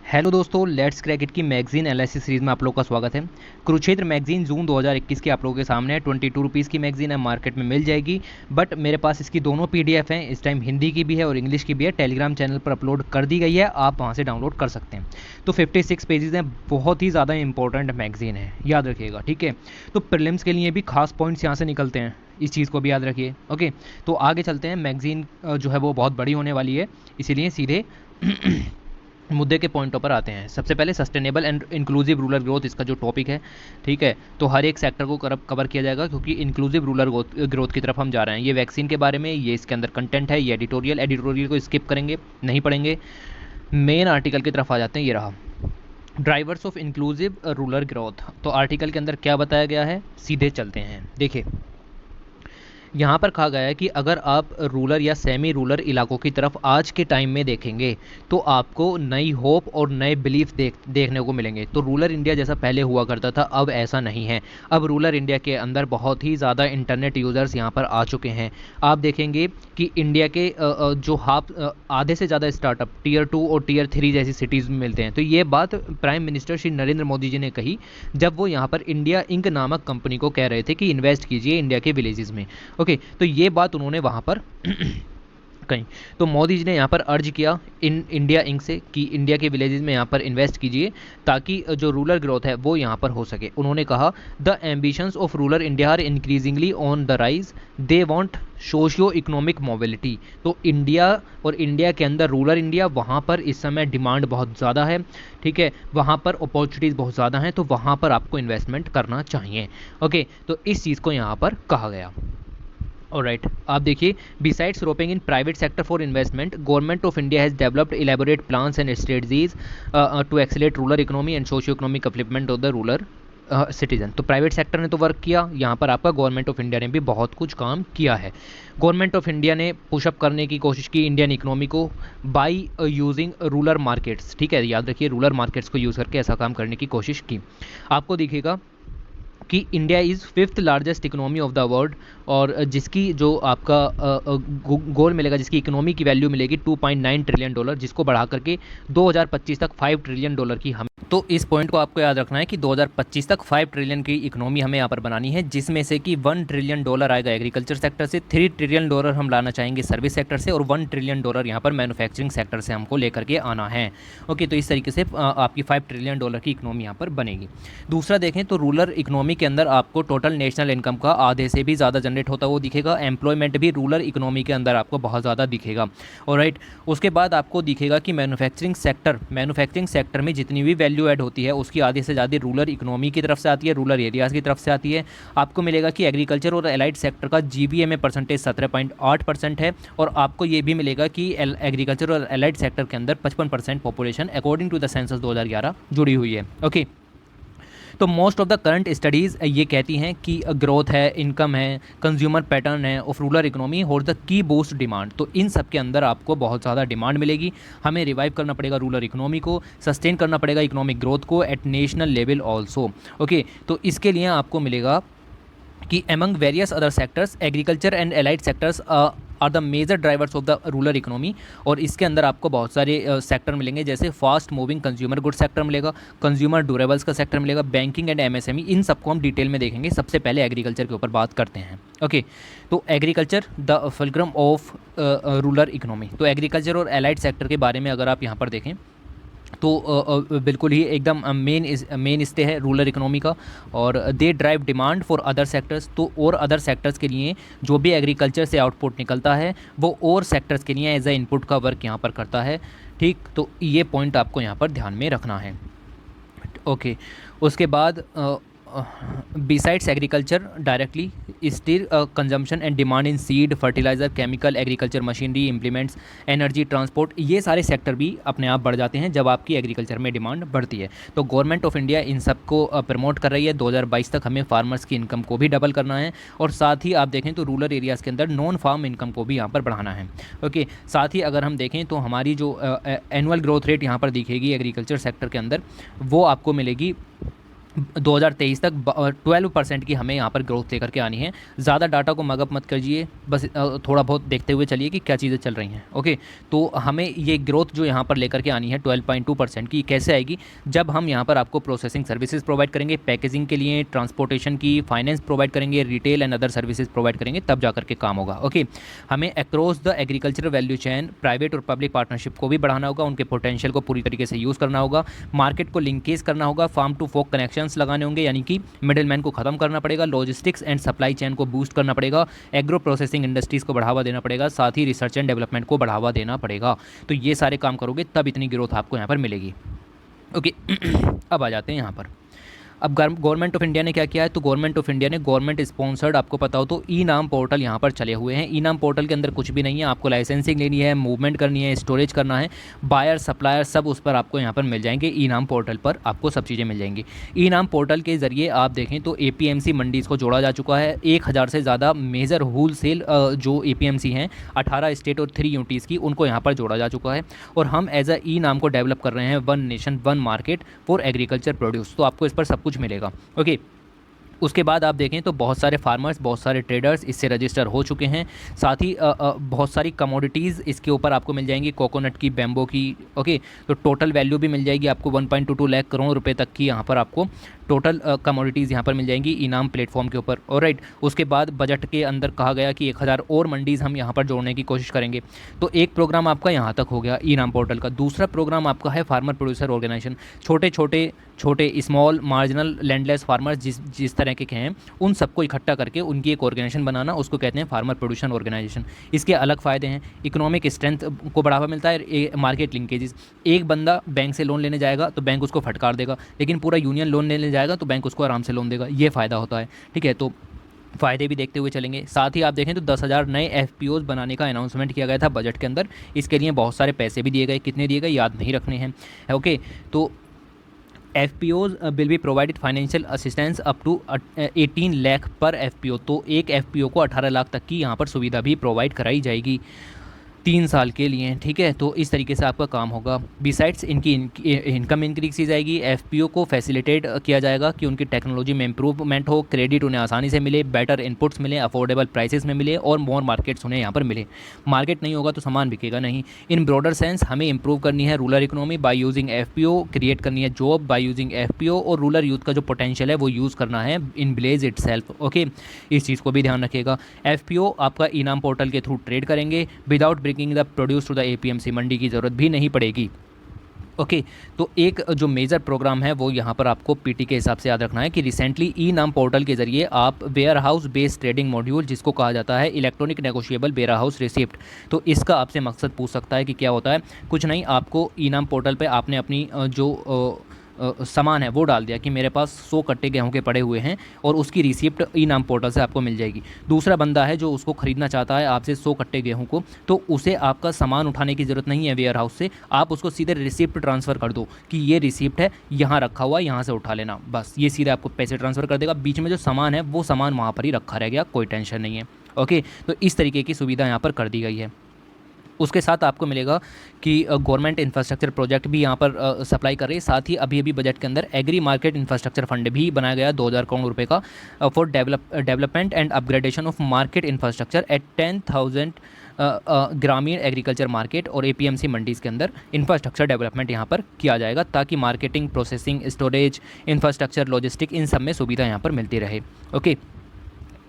Hello दोस्तों, let's क्रैकेट की magazine analysis series में आप लोग का स्वागत है। कुरुक्षेत्र मैगजीन जून 2021 की आप लोगों के सामने है। 22 रुपीज़ की मैगजीन है, मार्केट में मिल जाएगी। बट मेरे पास इसकी दोनों पीडीएफ हैं, इस टाइम हिंदी की भी है और इंग्लिश की भी है। टेलीग्राम चैनल पर अपलोड कर दी गई है, आप वहाँ से डाउनलोड कर सकते हैं। तो 56 पेजेस हैं, बहुत ही ज़्यादा इंपॉर्टेंट मैगजीन है, याद रखिएगा, ठीक है। तो प्रीलिम्स के लिए भी खास पॉइंट्स यहाँ से निकलते हैं, इस चीज़ को भी याद रखिए। ओके, तो आगे चलते हैं। मैगजीन जो है वो बहुत बड़ी होने वाली है, इसीलिए सीधे मुद्दे के पॉइंटों पर आते हैं। सबसे पहले sustainable and inclusive rural growth, इसका जो टॉपिक है, ठीक है। तो हर एक सेक्टर को कवर किया जाएगा, क्योंकि इंक्लूसिव रूरल ग्रोथ की तरफ हम जा रहे हैं। ये वैक्सीन के बारे में, ये इसके अंदर कंटेंट है, ये एडिटोरियल को स्किप करेंगे, नहीं पढ़ेंगे। मेन आर्टिकल की तरफ आ जाते हैं, ये रहा, drivers of inclusive rural growth. तो आर्टिकल के अंदर क्या बताया गया है, सीधे चलते हैं। देखिए, यहाँ पर कहा गया है कि अगर आप रूरल या सेमी रूरल इलाकों की तरफ आज के टाइम में देखेंगे तो आपको नई होप और नए बिलीफ देखने को मिलेंगे। तो रूरल इंडिया जैसा पहले हुआ करता था, अब ऐसा नहीं है। अब रूरल इंडिया के अंदर बहुत ही ज़्यादा इंटरनेट यूज़र्स यहाँ पर आ चुके हैं। आप देखेंगे कि इंडिया के जो आधे से ज़्यादा स्टार्टअप टीयर 2 और टीयर 3 जैसी सिटीज़ में मिलते हैं। तो ये बात प्राइम मिनिस्टर श्री नरेंद्र मोदी जी ने कही जब वो यहाँ पर इंडिया इंक नामक कंपनी को कह रहे थे कि इन्वेस्ट कीजिए इंडिया के विलेजेस में। ओके, तो ये बात उन्होंने वहाँ पर कहीं, तो मोदी जी ने यहाँ पर अर्ज किया इन इंडिया इंक से कि इंडिया के विलेजेस में यहाँ पर इन्वेस्ट कीजिए, ताकि जो रूरल ग्रोथ है वो यहाँ पर हो सके। उन्होंने कहा the ambitions of rural India are increasingly on the rise, they want socio economic mobility. तो इंडिया और इंडिया के अंदर रूरल इंडिया, वहाँ पर इस समय डिमांड बहुत ज़्यादा है, ठीक है। वहाँ पर अपॉर्चुनिटीज़ बहुत ज़्यादा हैं, तो वहाँ पर आपको इन्वेस्टमेंट करना चाहिए। ओके, तो इस चीज़ को यहाँ पर कहा गया। ऑलराइट, आप देखिए, besides roping in private sector for investment, government of India has developed elaborate plans and strategies to accelerate rural economy and socio economic upliftment of the rural citizen. तो प्राइवेट सेक्टर ने तो work किया, यहाँ पर आपका government of India ने भी बहुत कुछ काम किया है। गवर्नमेंट ऑफ इंडिया ने पुशअप करने की कोशिश की इंडियन इकोनॉमी को बाई यूजिंग रूरल मार्केट्स, ठीक है, याद रखिए, रूरल मार्केट्स को यूज़ करके ऐसा काम करने की कोशिश की। आपको दिखेगा कि India is 5th largest economy of the world, और जिसकी जो आपका गोल मिलेगा, जिसकी इकोनॉमी की वैल्यू मिलेगी $2.9 ट्रिलियन, जिसको बढ़ा करके 2025 तक $5 ट्रिलियन की हम। तो इस पॉइंट को आपको याद रखना है कि 2025 तक 5 ट्रिलियन की इकोनॉमी हमें यहाँ पर बनानी है, जिसमें से कि $1 ट्रिलियन आएगा एग्रीकल्चर सेक्टर से, $3 ट्रिलियन हम लाना चाहेंगे सर्विस सेक्टर से, और $1 ट्रिलियन यहाँ पर मैन्युफैक्चरिंग सेक्टर से हमको लेकर के आना है। ओके, तो इस तरीके से आपकी $5 ट्रिलियन की इकोनॉमी यहाँ पर बनेगी। दूसरा देखें तो रूरल इकोनॉमी के अंदर आपको टोटल नेशनल इनकम का आधे से भी ज़्यादा जनरेट होता वो दिखेगा। एम्प्लॉयमेंट भी रूरल इकोनॉमी के अंदर आपको बहुत ज़्यादा दिखेगा। ऑलराइट, उसके बाद आपको दिखेगा कि मैन्युफैक्चरिंग सेक्टर में जितनी भी वैल्यू ऐड होती है उसकी आधे से ज़्यादा रूरल इकोनॉमी की तरफ से आती है, रूरल एरियाज़ की तरफ से आती है। आपको मिलेगा कि एग्रीकल्चर और एलाइड सेक्टर का जीबीए में परसेंटेज 17.8% है, और आपको ये भी मिलेगा कि एग्रीकल्चर और एलाइड सेक्टर के अंदर 55% population according to the census 2011 जुड़ी हुई है। ओके, तो most of the current studies ये कहती हैं कि ग्रोथ है, इनकम है, कंज्यूमर पैटर्न है ऑफ रूरल इकोनॉमी और द की बूस्ट डिमांड। तो इन सब के अंदर आपको बहुत ज़्यादा डिमांड मिलेगी। हमें रिवाइव करना पड़ेगा रूरल इकोनॉमी को, सस्टेन करना पड़ेगा इकोनॉमिक ग्रोथ को at national level also. Okay, तो इसके लिए आपको मिलेगा कि among various other sectors agriculture and allied sectors are the major drivers of the rural economy. और इसके अंदर आपको बहुत सारे सेक्टर मिलेंगे, जैसे fast moving consumer good sector मिलेगा, कंज्यूमर ड्यूरेबल्स का सेक्टर मिलेगा, बैंकिंग एंड एमएसएमई, इन सबको हम डिटेल में देखेंगे। सबसे पहले एग्रीकल्चर के ऊपर बात करते हैं। ओके, तो agriculture the fulcrum of rural economy. तो एग्रीकल्चर और एलाइड सेक्टर के बारे में अगर आप यहाँ पर देखें तो बिल्कुल ही एकदम मेन इससे है रूरल इकोनॉमी का, और they drive demand for other sectors. तो और अदर सेक्टर्स के लिए जो भी एग्रीकल्चर से आउटपुट निकलता है वो और सेक्टर्स के लिए एज ए इनपुट का वर्क यहाँ पर करता है, ठीक। तो ये पॉइंट आपको यहाँ पर ध्यान में रखना है। ओके, उसके बाद besides agriculture directly steel consumption and demand in seed, fertiliser, chemical, agriculture machinery, implements, energy, transport, ये सारे सेक्टर भी अपने आप बढ़ जाते हैं जब आपकी एग्रीकल्चर में डिमांड बढ़ती है। तो गवर्नमेंट ऑफ इंडिया इन सबको प्रमोट कर रही है। 2022 तक हमें फार्मर्स की इनकम को भी डबल करना है, और साथ ही आप देखें तो रूरल एरियाज़ के अंदर नॉन फार्म इनकम को भी यहाँ पर बढ़ाना है। ओके, साथ ही अगर हम देखें तो हमारी जो एनुअल ग्रोथ रेट यहाँ पर दिखेगी एग्रीकल्चर सेक्टर के अंदर, वो आपको मिलेगी 2023 तक 12% की हमें यहाँ पर ग्रोथ लेकर के आनी है। ज़्यादा डाटा को मगअप मत करिए, बस थोड़ा बहुत देखते हुए चलिए कि क्या चीज़ें चल रही हैं। ओके, तो हमें ये ग्रोथ जो यहाँ पर लेकर के आनी है 12.2% की, कैसे आएगी? जब हम यहाँ पर आपको प्रोसेसिंग सर्विसेज प्रोवाइड करेंगे, पैकेजिंग के लिए, ट्रांसपोर्टेशन की, फाइनेंस प्रोवाइड करेंगे, retail and other services provide करेंगे, तब जा करके काम होगा। ओके, हमें across the agriculture value chain private और पब्लिक पार्टनरशिप को भी बढ़ाना होगा, उनके पोटेंशियल को पूरी तरीके से यूज़ करना होगा, मार्केट को लिंकेज करना होगा, फार्म टू फोक कनेक्शंस लगाने होंगे, यानी कि मिडिलमैन को खत्म करना पड़ेगा, लॉजिस्टिक्स एंड सप्लाई चेन को बूस्ट करना पड़ेगा, एग्रो प्रोसेसिंग इंडस्ट्रीज़ को बढ़ावा देना पड़ेगा, साथ ही रिसर्च एंड डेवलपमेंट को बढ़ावा देना पड़ेगा। तो ये सारे काम करोगे तब इतनी ग्रोथ आपको यहाँ पर मिलेगी। ओके अब आ जाते हैं यहाँ पर। अब गवर्नमेंट ऑफ इंडिया ने क्या किया है? तो गवर्नमेंट ऑफ इंडिया ने गवर्नमेंट स्पॉन्सर्ड, आपको पता हो तो, ई नाम पोर्टल यहाँ पर चले हुए हैं। ई नाम पोर्टल के अंदर कुछ भी नहीं है, आपको लाइसेंसिंग लेनी है, मूवमेंट करनी है, स्टोरेज करना है, बायर सप्लायर सब उस पर आपको यहाँ पर मिल जाएंगे। ई नाम पोर्टल पर आपको सब चीज़ें मिल जाएंगी। ई नाम पोर्टल के ज़रिए आप देखें तो APMC मंडीज़ को जोड़ा जा चुका है। 1000 से ज़्यादा मेजर होल सेल जो APMC हैं 18 स्टेट और 3 यूटीज़ की, उनको यहाँ पर जोड़ा जा चुका है। और हम एज अ ई नाम को डेवलप कर रहे हैं, one nation one market for agriculture produce. तो आपको इस पर सब कुछ मिलेगा। ओके, उसके बाद आप देखें तो बहुत सारे फार्मर्स, बहुत सारे ट्रेडर्स इससे रजिस्टर हो चुके हैं। साथ ही बहुत सारी कमोडिटीज़ इसके ऊपर आपको मिल जाएंगी, कोकोनट की, बैम्बो की। ओके, तो टोटल वैल्यू भी मिल जाएगी आपको 1.22 लाख करोड़ रुपए तक की यहाँ पर आपको टोटल कमोडिटीज़ यहाँ पर मिल जाएंगी इनाम प्लेटफॉर्म के ऊपर। ऑलराइट, उसके बाद बजट के अंदर कहा गया कि 1000 और मंडीज़ हम यहाँ पर जोड़ने की कोशिश करेंगे। तो एक प्रोग्राम आपका यहाँ तक हो गया इनाम पोर्टल का। दूसरा प्रोग्राम आपका है फार्मर प्रोड्यूसर ऑर्गेनाइजेशन। छोटे स्मॉल मार्जिनल लैंडलेस फार्मर्स जिस तरह के हैं, उन सबको इकट्ठा करके उनकी एक ऑर्गेनाइजेशन बनाना, उसको कहते हैं फार्मर प्रोड्यूसर ऑर्गेनाइजेशन। इसके अलग फ़ायदे हैं, इकोनॉमिक स्ट्रेंथ को बढ़ावा मिलता है, मार्केट लिंकेजेस। एक बंदा बैंक से लोन लेने जाएगा तो बैंक उसको फटकार देगा, लेकिन पूरा यूनियन लोन लेने जाएगा तो बैंक उसको आराम से लोन देगा। ये फ़ायदा होता है। ठीक है, तो फ़ायदे भी देखते हुए चलेंगे। साथ ही आप देखें तो 10,000 नए FPOs बनाने का अनाउंसमेंट किया गया था बजट के अंदर। इसके लिए बहुत सारे पैसे भी दिए गए, कितने दिए गए याद नहीं रखने हैं। ओके, तो FPOs will be provided financial assistance up to 18 lakh per FPO। तो एक FPO को 18 लाख तक की यहाँ पर सुविधा भी प्रोवाइड कराई जाएगी 3 साल के लिए। ठीक है, तो इस तरीके से आपका काम होगा। बिसाइड्स इनकी इनकम इंक्रीज की जाएगी, FPO को फैसिलिटेट किया जाएगा कि उनकी टेक्नोलॉजी में इंप्रूवमेंट हो, क्रेडिट उन्हें आसानी से मिले, बेटर इनपुट्स मिले, अफोर्डेबल प्राइसेस में मिले और मोर मार्केट्स उन्हें यहाँ पर मिले। मार्केट नहीं होगा तो सामान बिकेगा नहीं। इन ब्रॉडर सेंस हमें इंप्रूव करनी है rural economy by using FPO, create करनी है जॉब बाय यूजिंग FPO, और रूरल यूथ का जो पोटेंशियल है वो यूज़ करना है इन विलेज इटसेल्फ। ओके, इस चीज़ को भी ध्यान रखिएगा। FPO आपका इनाम पोर्टल के थ्रू ट्रेड करेंगे without bringing the produce to the APMC। मंडी की ज़रूरत भी नहीं पड़ेगी। ओके, तो एक जो मेजर प्रोग्राम है वो यहाँ पर आपको PT के हिसाब से याद रखना है कि रिसेंटली ई नाम पोर्टल के ज़रिए आप warehouse based trading module, जिसको कहा जाता है electronic negotiable warehouse receipt, तो इसका आपसे मकसद पूछ सकता है कि क्या होता है। कुछ नहीं, आपको ई नाम पोर्टल पे आपने अपनी जो सामान है वो डाल दिया कि मेरे पास 100 कट्टे गेहूं के पड़े हुए हैं, और उसकी रिसिप्ट ई नाम पोर्टल से आपको मिल जाएगी। दूसरा बंदा है जो उसको ख़रीदना चाहता है आपसे 100 कट्टे गेहूं को, तो उसे आपका सामान उठाने की ज़रूरत नहीं है वेयर हाउस से, आप उसको सीधे रिसिप्ट ट्रांसफ़र कर दो कि ये रिसिप्ट है, यहाँ रखा हुआ, यहाँ से उठा लेना, बस ये सीधे आपको पैसे ट्रांसफ़र कर देगा। बीच में जो सामान है वो सामान वहाँ पर ही रखा रह गया, कोई टेंशन नहीं है। ओके, तो इस तरीके की सुविधा यहाँ पर कर दी गई है। उसके साथ आपको मिलेगा कि गवर्नमेंट इंफ्रास्ट्रक्चर प्रोजेक्ट भी यहाँ पर सप्लाई कर रही है। साथ ही अभी बजट के अंदर एग्री मार्केट इंफ्रास्ट्रक्चर फंड भी बनाया गया 2000 करोड़ रुपए का for development and upgradation of market infrastructure at 10,000 ग्रामीण एग्रीकल्चर मार्केट और APMC मंडीज़ के अंदर इंफ्रास्ट्रक्चर डेवलपमेंट यहाँ पर किया जाएगा, ताकि marketing, processing, storage, infrastructure, logistic, इन सब में सुविधा यहाँ पर मिलती रहे। ओके,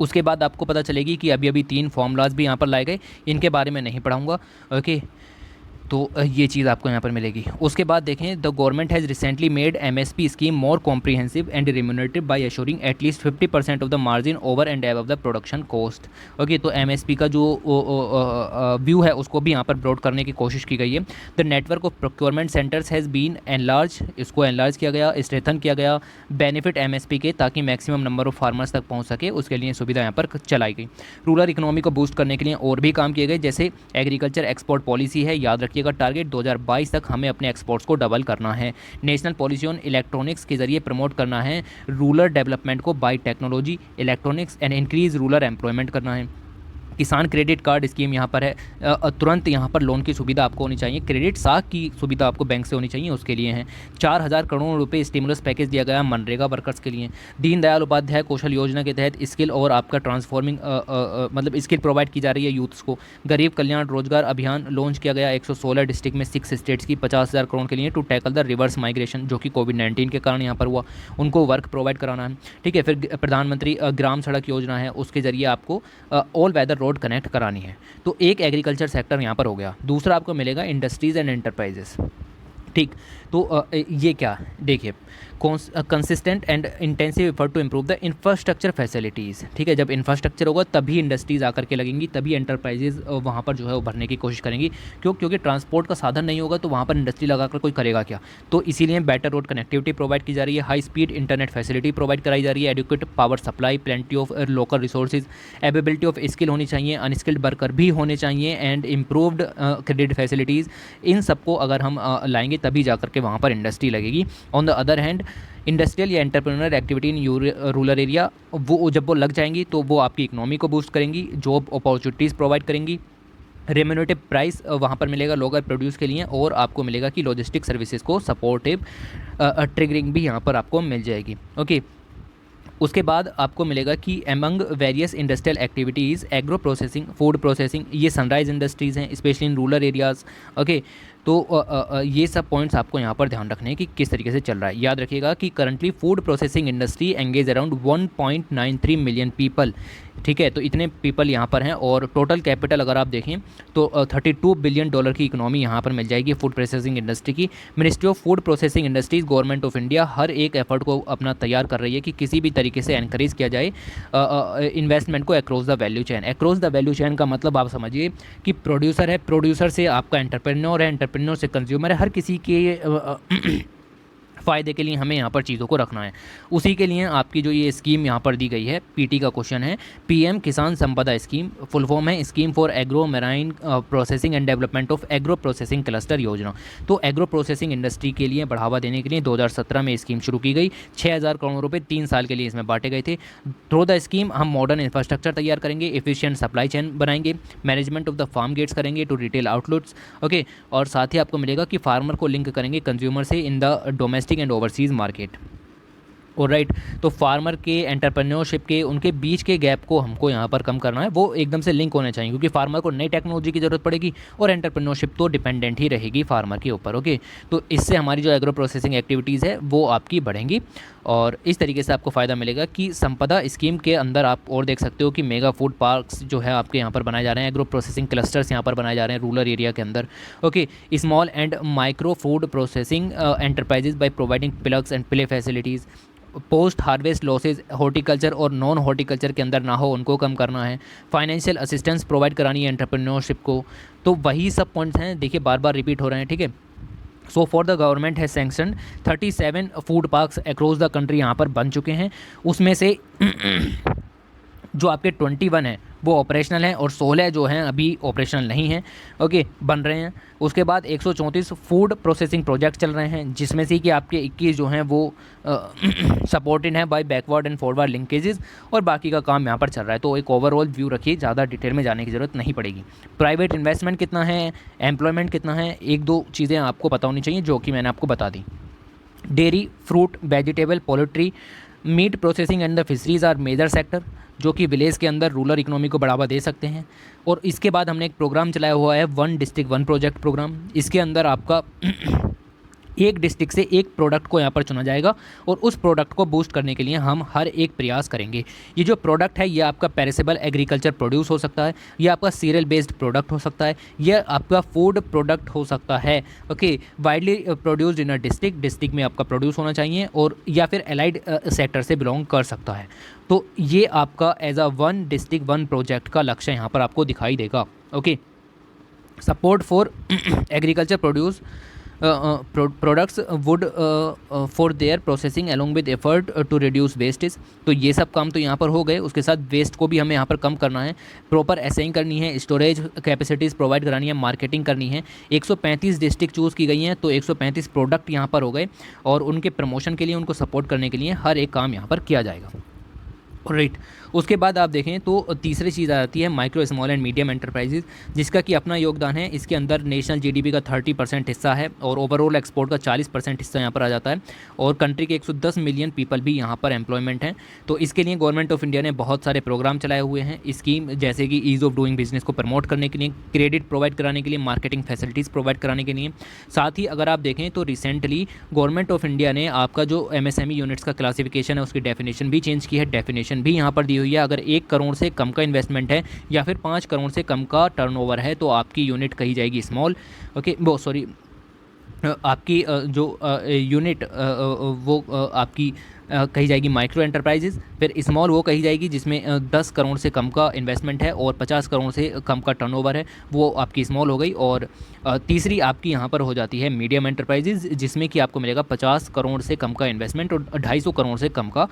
उसके बाद आपको पता चलेगी कि अभी 3 फॉर्मूलाज भी यहाँ पर लाए गए, इनके बारे में नहीं पढ़ाऊँगा। ओके, तो ये चीज़ आपको यहाँ पर मिलेगी। उसके बाद देखें, the government has recently made MSP scheme more comprehensive and remunerative by assuring at least 50% of the margin over and above the production cost. Okay, तो MSP का जो व्यू है उसको भी यहाँ पर ब्रॉड करने की कोशिश की गई है। The network of procurement centres has been enlarge, इसको एनलार्ज किया गया, स्ट्रेथन किया गया, बेनिफिट MSP के, ताकि मैक्सिमम नंबर ऑफ फार्मर्स तक पहुँच सके, उसके लिए सुविधा यहाँ पर चलाई गई। रूरल इकोनॉमी को बूस्ट करने के लिए और भी काम किए गए, जैसे एग्रीकल्चर एक्सपोर्ट पॉलिसी है, याद रखिए का टारगेट 2022 तक हमें अपने एक्सपोर्ट्स को डबल करना है। नेशनल पॉलिसी ऑन इलेक्ट्रॉनिक्स के जरिए प्रमोट करना है रूरल डेवलपमेंट को bye technology, electronics and increase rural employment करना है। किसान क्रेडिट कार्ड स्कीम यहाँ पर है, तुरंत यहाँ पर लोन की सुविधा आपको होनी चाहिए, क्रेडिट साख की सुविधा आपको बैंक से होनी चाहिए, उसके लिए है। 4,000 करोड़ रुपए स्टिमुलस पैकेज दिया गया मनरेगा वर्कर्स के लिए। दीनदयाल उपाध्याय कौशल योजना के तहत स्किल और आपका ट्रांसफॉर्मिंग मतलब स्किल प्रोवाइड की जा रही है यूथ्स को। गरीब कल्याण रोजगार अभियान लॉन्च किया गया 116 डिस्ट्रिक्ट में 6 स्टेट्स की 50,000 करोड़ के लिए to tackle the reverse migration, जो कि कोविड-19 के कारण यहाँ पर हुआ, उनको वर्क प्रोवाइड कराना है। ठीक है, फिर प्रधानमंत्री ग्राम सड़क योजना है, उसके जरिए आपको ऑल वेदर रोड कनेक्ट करानी है। तो एक एग्रीकल्चर सेक्टर यहाँ पर हो गया। दूसरा आपको मिलेगा इंडस्ट्रीज़ एंड एंटरप्राइजेस। ठीक, तो ये क्या देखिए, consistent and intensive effort to improve the infrastructure facilities. ठीक है, जब इंफ्रास्ट्रक्चर होगा तभी इंडस्ट्रीज़ आकर के लगेंगी, तभी एंटरप्राइजेज वहाँ पर जो है उभरने की कोशिश करेंगी। क्योंकि ट्रांसपोर्ट का साधन नहीं होगा तो वहाँ पर इंडस्ट्री लगाकर कोई करेगा क्या। तो इसीलिए बेटर रोड कनेक्टिविटी प्रोवाइड की जा रही है, high speed internet facility provide कराई जा रही है, adequate power supply, plenty of local resources, availability of skill होनी चाहिए, अनस्किल्ड वर्कर भी होने चाहिए, एंड इम्प्रूव्ड क्रेडिट फैसिलिटीज़। इन सबको अगर हम लाएंगे तभी जा करके वहाँ पर इंडस्ट्री लगेगी। On the other hand industrial या entrepreneur activity in rural area, वो जब वो लग जाएंगी तो वो आपकी इकोनॉमी को बूस्ट करेंगी, जॉब अपॉर्चुनिटीज़ प्रोवाइड करेंगी, रेम्यूनेटिव प्राइस वहाँ पर मिलेगा लोकल प्रोड्यूस के लिए, और आपको मिलेगा कि लॉजिस्टिक सर्विसेज को सपोर्टिव ट्रिगरिंग भी यहाँ पर आपको मिल जाएगी। ओके, उसके बाद आपको मिलेगा कि among various industrial activities agro processing, food processing, ये सनराइज इंडस्ट्रीज़ हैं specially in rural areas. Okay, तो ये सब पॉइंट्स आपको यहाँ पर ध्यान रखने हैं कि किस तरीके से चल रहा है। याद रखिएगा कि currently food processing industry engage around 1.93 million people. ठीक है, तो इतने पीपल यहाँ पर हैं, और टोटल कैपिटल अगर आप देखें तो $32 बिलियन की इकोनॉमी यहाँ पर मिल जाएगी फूड प्रोसेसिंग इंडस्ट्री की। Ministry of food processing industries government of India हर एक एफर्ट को अपना तैयार कर रही है कि किसी भी तरीके से एनकरेज किया जाए इन्वेस्टमेंट को across the value chain. Across the value chain का मतलब आप समझिए कि प्रोड्यूसर है, प्रोड्यूसर से आपका एंटरप्रेन्योर है, एंटरप्रेन्योर से कंज्यूमर है, हर किसी के फ़ायदे के लिए हमें यहाँ पर चीज़ों को रखना है। उसी के लिए आपकी जो ये स्कीम यहाँ पर दी गई है, पीटी का क्वेश्चन है, पीएम किसान संपदा स्कीम, फुल फॉर्म है scheme for agro marine processing and development of agro processing cluster योजना। तो एग्रो प्रोसेसिंग इंडस्ट्री के लिए बढ़ावा देने के लिए 2017 में स्कीम शुरू की गई। 6,000 करोड़ रुपये 3 साल के लिए इसमें बांटे गए थे। थ्रू द स्कीम हम मॉडर्न इंफ्रास्ट्रक्चर तैयार करेंगे, एफिशिएंट सप्लाई चेन बनाएंगे, management of the farm gates करेंगे टू रिटेल आउटलेट्स। ओके, और साथ ही आपको मिलेगा कि फार्मर को लिंक करेंगे कंज्यूमर से in the domestic and overseas market. और राइट, तो फार्मर के एंटरप्रेन्योरशिप के उनके बीच के गैप को हमको यहाँ पर कम करना है, वो एकदम से लिंक होने चाहिए, क्योंकि फार्मर को नई टेक्नोलॉजी की ज़रूरत पड़ेगी और एंटरप्रेन्योरशिप तो डिपेंडेंट ही रहेगी फार्मर के ऊपर। ओके, तो इससे हमारी जो एग्रो प्रोसेसिंग एक्टिविटीज़ है वो आपकी बढ़ेंगी, और इस तरीके से आपको फ़ायदा मिलेगा कि संपदा स्कीम के अंदर आप और देख सकते हो कि मेगा फूड पार्क्स जो है आपके यहाँ पर बनाए जा रहे हैं, एग्रो प्रोसेसिंग क्लस्टर्स यहाँ पर बनाए जा रहे हैं रूरल एरिया के अंदर। Okay, small and micro food processing enterprises by providing plugs and play facilities. Post harvest losses horticulture और नॉन हॉर्टिकल्चर के अंदर ना हो, उनको कम करना है। फाइनेंशियल असिस्टेंस प्रोवाइड करानी है एंटरप्रेन्योरशिप को। तो वही सब पॉइंट्स हैं, देखिए बार बार रिपीट हो रहे हैं। ठीक है, सो फॉर द गवर्नमेंट है sanction 37 food parks across the country यहाँ पर बन चुके हैं। उसमें से जो आपके 21 हैं वो ऑपरेशनल हैं और 16 जो हैं अभी ऑपरेशनल नहीं हैं। ओके, बन रहे हैं। उसके बाद 134 फूड प्रोसेसिंग प्रोजेक्ट चल रहे हैं, जिसमें से कि आपके 21 जो हैं वो सपोर्टेड हैं by backward and forward linkages, और बाकी का काम यहाँ पर चल रहा है। तो एक ओवरऑल व्यू रखिए, ज़्यादा डिटेल में जाने की ज़रूरत नहीं पड़ेगी। प्राइवेट इन्वेस्टमेंट कितना है, एम्प्लॉयमेंट कितना है, एक दो चीज़ें आपको पता होनी चाहिए जो कि मैंने आपको बता दी। Dairy, fruit, vegetable, poultry, meat processing and the fisheries are major sector, जो कि विलेज के अंदर रूरल इकोनॉमी को बढ़ावा दे सकते हैं। और इसके बाद हमने एक प्रोग्राम चलाया हुआ है 1 डिस्ट्रिक्ट 1 प्रोजेक्ट प्रोग्राम। इसके अंदर आपका एक डिस्ट्रिक्ट से एक प्रोडक्ट को यहाँ पर चुना जाएगा, और उस प्रोडक्ट को बूस्ट करने के लिए हम हर एक प्रयास करेंगे। ये जो प्रोडक्ट है ये आपका पेरिसेबल एग्रीकल्चर प्रोड्यूस हो सकता है, ये आपका सीरियल बेस्ड प्रोडक्ट हो सकता है, यह आपका फूड प्रोडक्ट हो सकता है। Okay, widely produced in a district में आपका प्रोड्यूस होना चाहिए, और या फिर एलाइड सेक्टर से बिलोंग कर सकता है। तो ये आपका एज अ 1 डिस्ट्रिक्ट 1 प्रोजेक्ट का लक्ष्य यहाँ पर आपको दिखाई देगा। Okay, support for agriculture produce products would for their processing along with effort to reduce wastage. तो ये सब काम तो यहाँ पर हो गए। उसके साथ वेस्ट को भी हमें यहाँ पर कम करना है, प्रॉपर असाइन करनी है, स्टोरेज कैपेसिटीज़ प्रोवाइड करानी है, मार्केटिंग करनी है। 135 डिस्ट्रिक्ट चूज़ की गई हैं, तो 135 प्रोडक्ट यहाँ पर हो गए, और उनके प्रमोशन के लिए, उनको सपोर्ट करने के लिए हर एक काम यहाँ पर किया जाएगा। राइट। उसके बाद आप देखें तो तीसरी चीज़ आ जाती है micro small and medium enterprises, जिसका कि अपना योगदान है। इसके अंदर नेशनल जीडीपी का 30% हिस्सा है और ओवरऑल एक्सपोर्ट का 40% हिस्सा यहाँ पर आ जाता है, और कंट्री के 110 मिलियन पीपल भी यहाँ पर एम्प्लॉयमेंट हैं। तो इसके लिए गवर्नमेंट ऑफ इंडिया ने बहुत सारे प्रोग्राम चलाए हुए हैं, स्कीम जैसे कि ईज़ ऑफ डूइंग बिजनेस को प्रमोट करने के लिए, क्रेडिट प्रोवाइड कराने के लिए, मार्केटिंग फैसिलिटीज़ प्रोवाइड कराने के लिए। साथ ही अगर आप देखें तो रिसेंटली गवर्नमेंट ऑफ इंडिया ने आपका जो एमएसएमई यूनिट्स का क्लासिफिकेशन है उसकी डेफिनेशन भी चेंज की है। डेफिनेशन भी यहाँ पर दी हुई है, अगर 1 करोड़ से कम का इन्वेस्टमेंट है या फिर 5 करोड़ से कम का टर्नओवर है तो आपकी यूनिट कही जाएगी स्मॉल। ओके, वो सॉरी, आपकी जो यूनिट वो आपकी कही जाएगी माइक्रो एंटरप्राइजेज। फिर स्मॉल वो कही जाएगी जिसमें 10 करोड़ से कम का इन्वेस्टमेंट है और 50 करोड़ से कम का टर्नओवर है, वो आपकी स्मॉल हो गई। और तीसरी आपकी यहाँ पर हो जाती है मीडियम एंटरप्राइजेज, जिसमें कि आपको मिलेगा 50 करोड़ से कम का इन्वेस्टमेंट और 250 करोड़ से कम का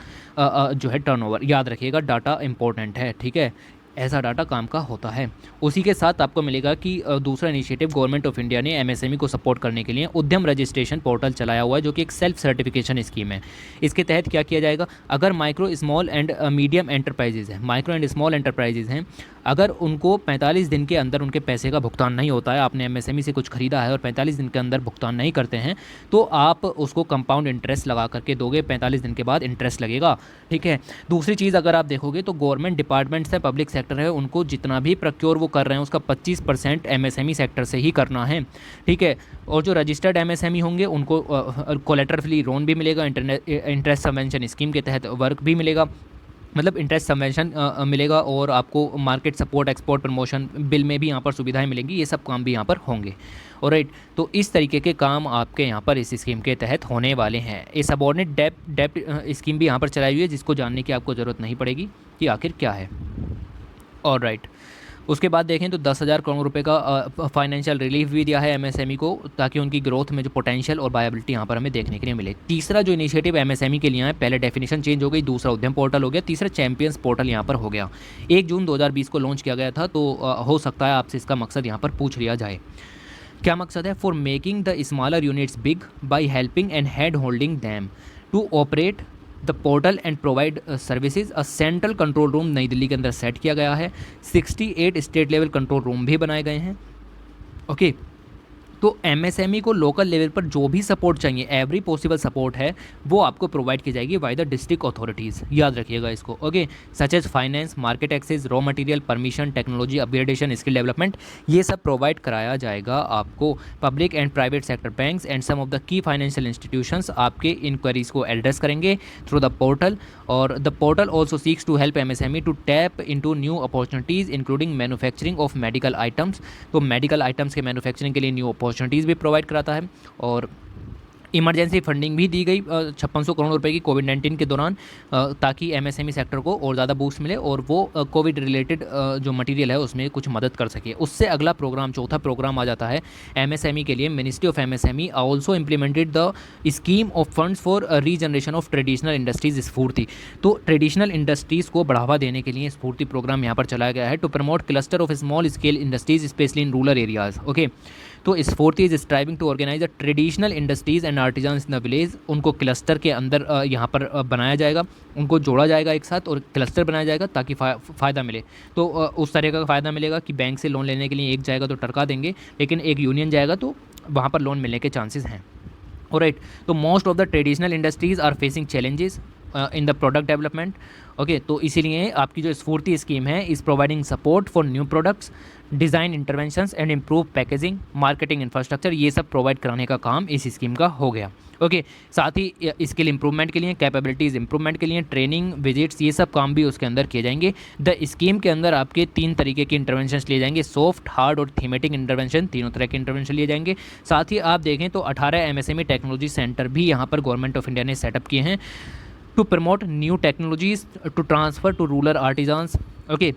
जो है टर्नओवर। याद रखिएगा, डाटा इंपॉर्टेंट है, ठीक है, ऐसा डाटा काम का होता है। उसी के साथ आपको मिलेगा कि दूसरा इनिशिएटिव गवर्नमेंट ऑफ इंडिया ने एमएसएमई को सपोर्ट करने के लिए उद्यम रजिस्ट्रेशन पोर्टल चलाया हुआ है, जो कि एक सेल्फ सर्टिफिकेशन स्कीम है। इसके तहत क्या किया जाएगा, अगर micro small and medium enterprises हैं, माइक्रो एंड स्मॉल एंटरप्राइजेज हैं, अगर उनको 45 दिन के अंदर उनके पैसे का भुगतान नहीं होता है, आपने एमएसएमई से कुछ खरीदा है और 45 दिन के अंदर भुगतान नहीं करते हैं, तो आप उसको कंपाउंड इंटरेस्ट लगा करके दोगे, 45 दिन के बाद इंटरेस्ट लगेगा, ठीक है। दूसरी चीज़ अगर आप देखोगे तो गवर्नमेंट डिपार्टमेंट्स है, पब्लिक सेक्टर है, उनको जितना भी प्रोक्योर वो कर रहे हैं उसका 25% एमएसएमई सेक्टर से ही करना है, ठीक है। और जो रजिस्टर्ड एमएसएमई होंगे उनको कोलेटरल फ्री लोन भी मिलेगा, इंटरेस्ट सबवेंशन स्कीम के तहत वर्क भी मिलेगा, मतलब इंटरेस्ट सबवेंशन मिलेगा, और आपको market support, export promotion bill में भी यहाँ पर सुविधाएं मिलेंगी। ये सब काम भी यहाँ पर होंगे। और राइट, तो इस तरीके के काम आपके यहाँ पर इस स्कीम के तहत होने वाले हैं। ये सबऑर्डिनेट डेप्ट स्कीम भी यहाँ पर चलाई हुई है, जिसको जानने की आपको ज़रूरत नहीं पड़ेगी कि आखिर क्या है। और राइट, उसके बाद देखें तो 10,000 करोड़ रुपए का फाइनेंशियल रिलीफ भी दिया है एमएसएमई को, ताकि उनकी ग्रोथ में जो पोटेंशियल और वायबिलिटी यहाँ पर हमें देखने के लिए मिले। तीसरा जो इनिशिएटिव एमएसएमई के लिए है, पहले डेफिनेशन चेंज हो गई, दूसरा उद्यम पोर्टल हो गया, तीसरा चैंपियंस पोर्टल यहाँ पर हो गया। 1 जून 2020 को लॉन्च किया गया था। तो हो सकता है आपसे इसका मकसद यहाँ पर पूछ लिया जाए। क्या मकसद है? For making the smaller units big by helping and hand holding them to operate the portal and provide services. A central control room New Delhi के अंदर सेट किया गया है। 68 स्टेट लेवल कंट्रोल रूम भी बनाए गए हैं। ओके, तो एमएसएमई को लोकल लेवल पर जो भी सपोर्ट चाहिए, एवरी पॉसिबल सपोर्ट है, वो आपको प्रोवाइड की जाएगी बाय द डिस्ट्रिक्ट अथॉरिटीज़। याद रखिएगा इसको। Okay, such as finance, market access, raw material, permission, technology upgradation, skill development, ये सब प्रोवाइड कराया जाएगा आपको। Public and private sector banks and some of the key financial institutions आपके इंक्वायरीज को एड्रेस करेंगे थ्रू द पोर्टल। और the portal also seeks to help MSME to tap into new opportunities including manufacturing of medical items. तो medical items के manufacturing के लिए new opportunities भी provide कराता है। और इमरजेंसी फंडिंग भी दी गई 5600 करोड़ रुपए की कोविड-19 के दौरान, ताकि एमएसएमई सेक्टर को और ज़्यादा बूस्ट मिले और वो कोविड रिलेटेड जो मटेरियल है उसमें कुछ मदद कर सके। उससे अगला प्रोग्राम, चौथा प्रोग्राम आ जाता है एमएसएमई के लिए। Ministry of MSME also implemented the scheme of funds for regeneration of traditional industries स्फूर्ति। तो ट्रेडिशनल इंडस्ट्रीज़ को बढ़ावा देने के लिए स्फूर्ति प्रोग्राम यहाँ पर चलाया गया है, to promote cluster of small scale industries specially in rural areas. Okay, तो SFURTI is striving to organise the traditional industries and artisans in the village. उनको क्लस्टर के अंदर यहाँ पर बनाया जाएगा, उनको जोड़ा जाएगा एक साथ और क्लस्टर बनाया जाएगा ताकि फ़ायदा मिले। तो उस तरह का फ़ायदा मिलेगा कि बैंक से लोन लेने के लिए एक जाएगा तो टरका देंगे, लेकिन एक यूनियन जाएगा तो वहाँ पर लोन मिलने के चांसेस हैं। ऑलराइट, तो most of the traditional industries are facing challenges in the product development. Okay, तो इसीलिए आपकी जो स्फूर्ति स्कीम है is providing support for new products, design interventions and improve packaging, marketing infrastructure, ये सब प्रोवाइड कराने का काम इस स्कीम का हो गया। ओके, साथ ही स्किल इंप्रूवमेंट के लिए, कैपेबिलिटीज़ इंप्रूवमेंट के लिए, ट्रेनिंग, विजिट्स, ये सब काम भी उसके अंदर किए जाएंगे। द स्कीम के अंदर आपके 3 तरीके के इंटरवेंशंस लिए जाएंगे, सॉफ्ट, हार्ड और थीमेटिक इंटरवेंशन, तीनों तरह के इंटरवेंशन लिए जाएंगे। साथ ही आप देखें तो 18 एमएसएमई टेक्नोलॉजी सेंटर भी यहाँ पर गवर्नमेंट ऑफ इंडिया ने सेटअप किए हैं to promote new technologies to transfer to rural artisans. Okay,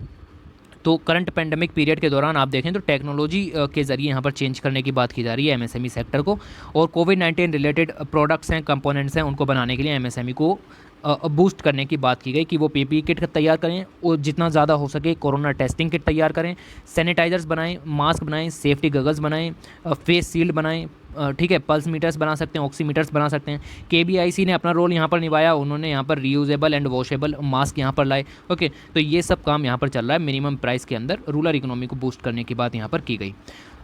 तो करंट पेंडेमिक पीरियड के दौरान आप देखें तो टेक्नोलॉजी के ज़रिए यहाँ पर चेंज करने की बात की जा रही है एमएसएमई सेक्टर को, और कोविड-19 रिलेटेड प्रोडक्ट्स हैं, कंपोनेंट्स हैं, उनको बनाने के लिए एमएसएमई को बूस्ट करने की बात की गई कि वो पीपीई किट तैयार करें और जितना ज़्यादा हो सके कोरोना टेस्टिंग किट तैयार करें, सैनिटाइजर्स बनाएं, मास्क बनाएं, सेफ्टी गगल्स बनाएं, फेस शील्ड बनाएं, ठीक है, पल्स मीटर्स बना सकते हैं, ऑक्सीमीटर्स बना सकते हैं। केबीआईसी ने अपना रोल यहाँ पर निभाया, उन्होंने यहाँ पर रीयूजेबल एंड वॉशेबल मास्क यहाँ पर लाए। ओके, तो ये सब काम यहाँ पर चल रहा है मिनिमम प्राइस के अंदर रूरल इकोनॉमी को बूस्ट करने की बात यहाँ पर की गई।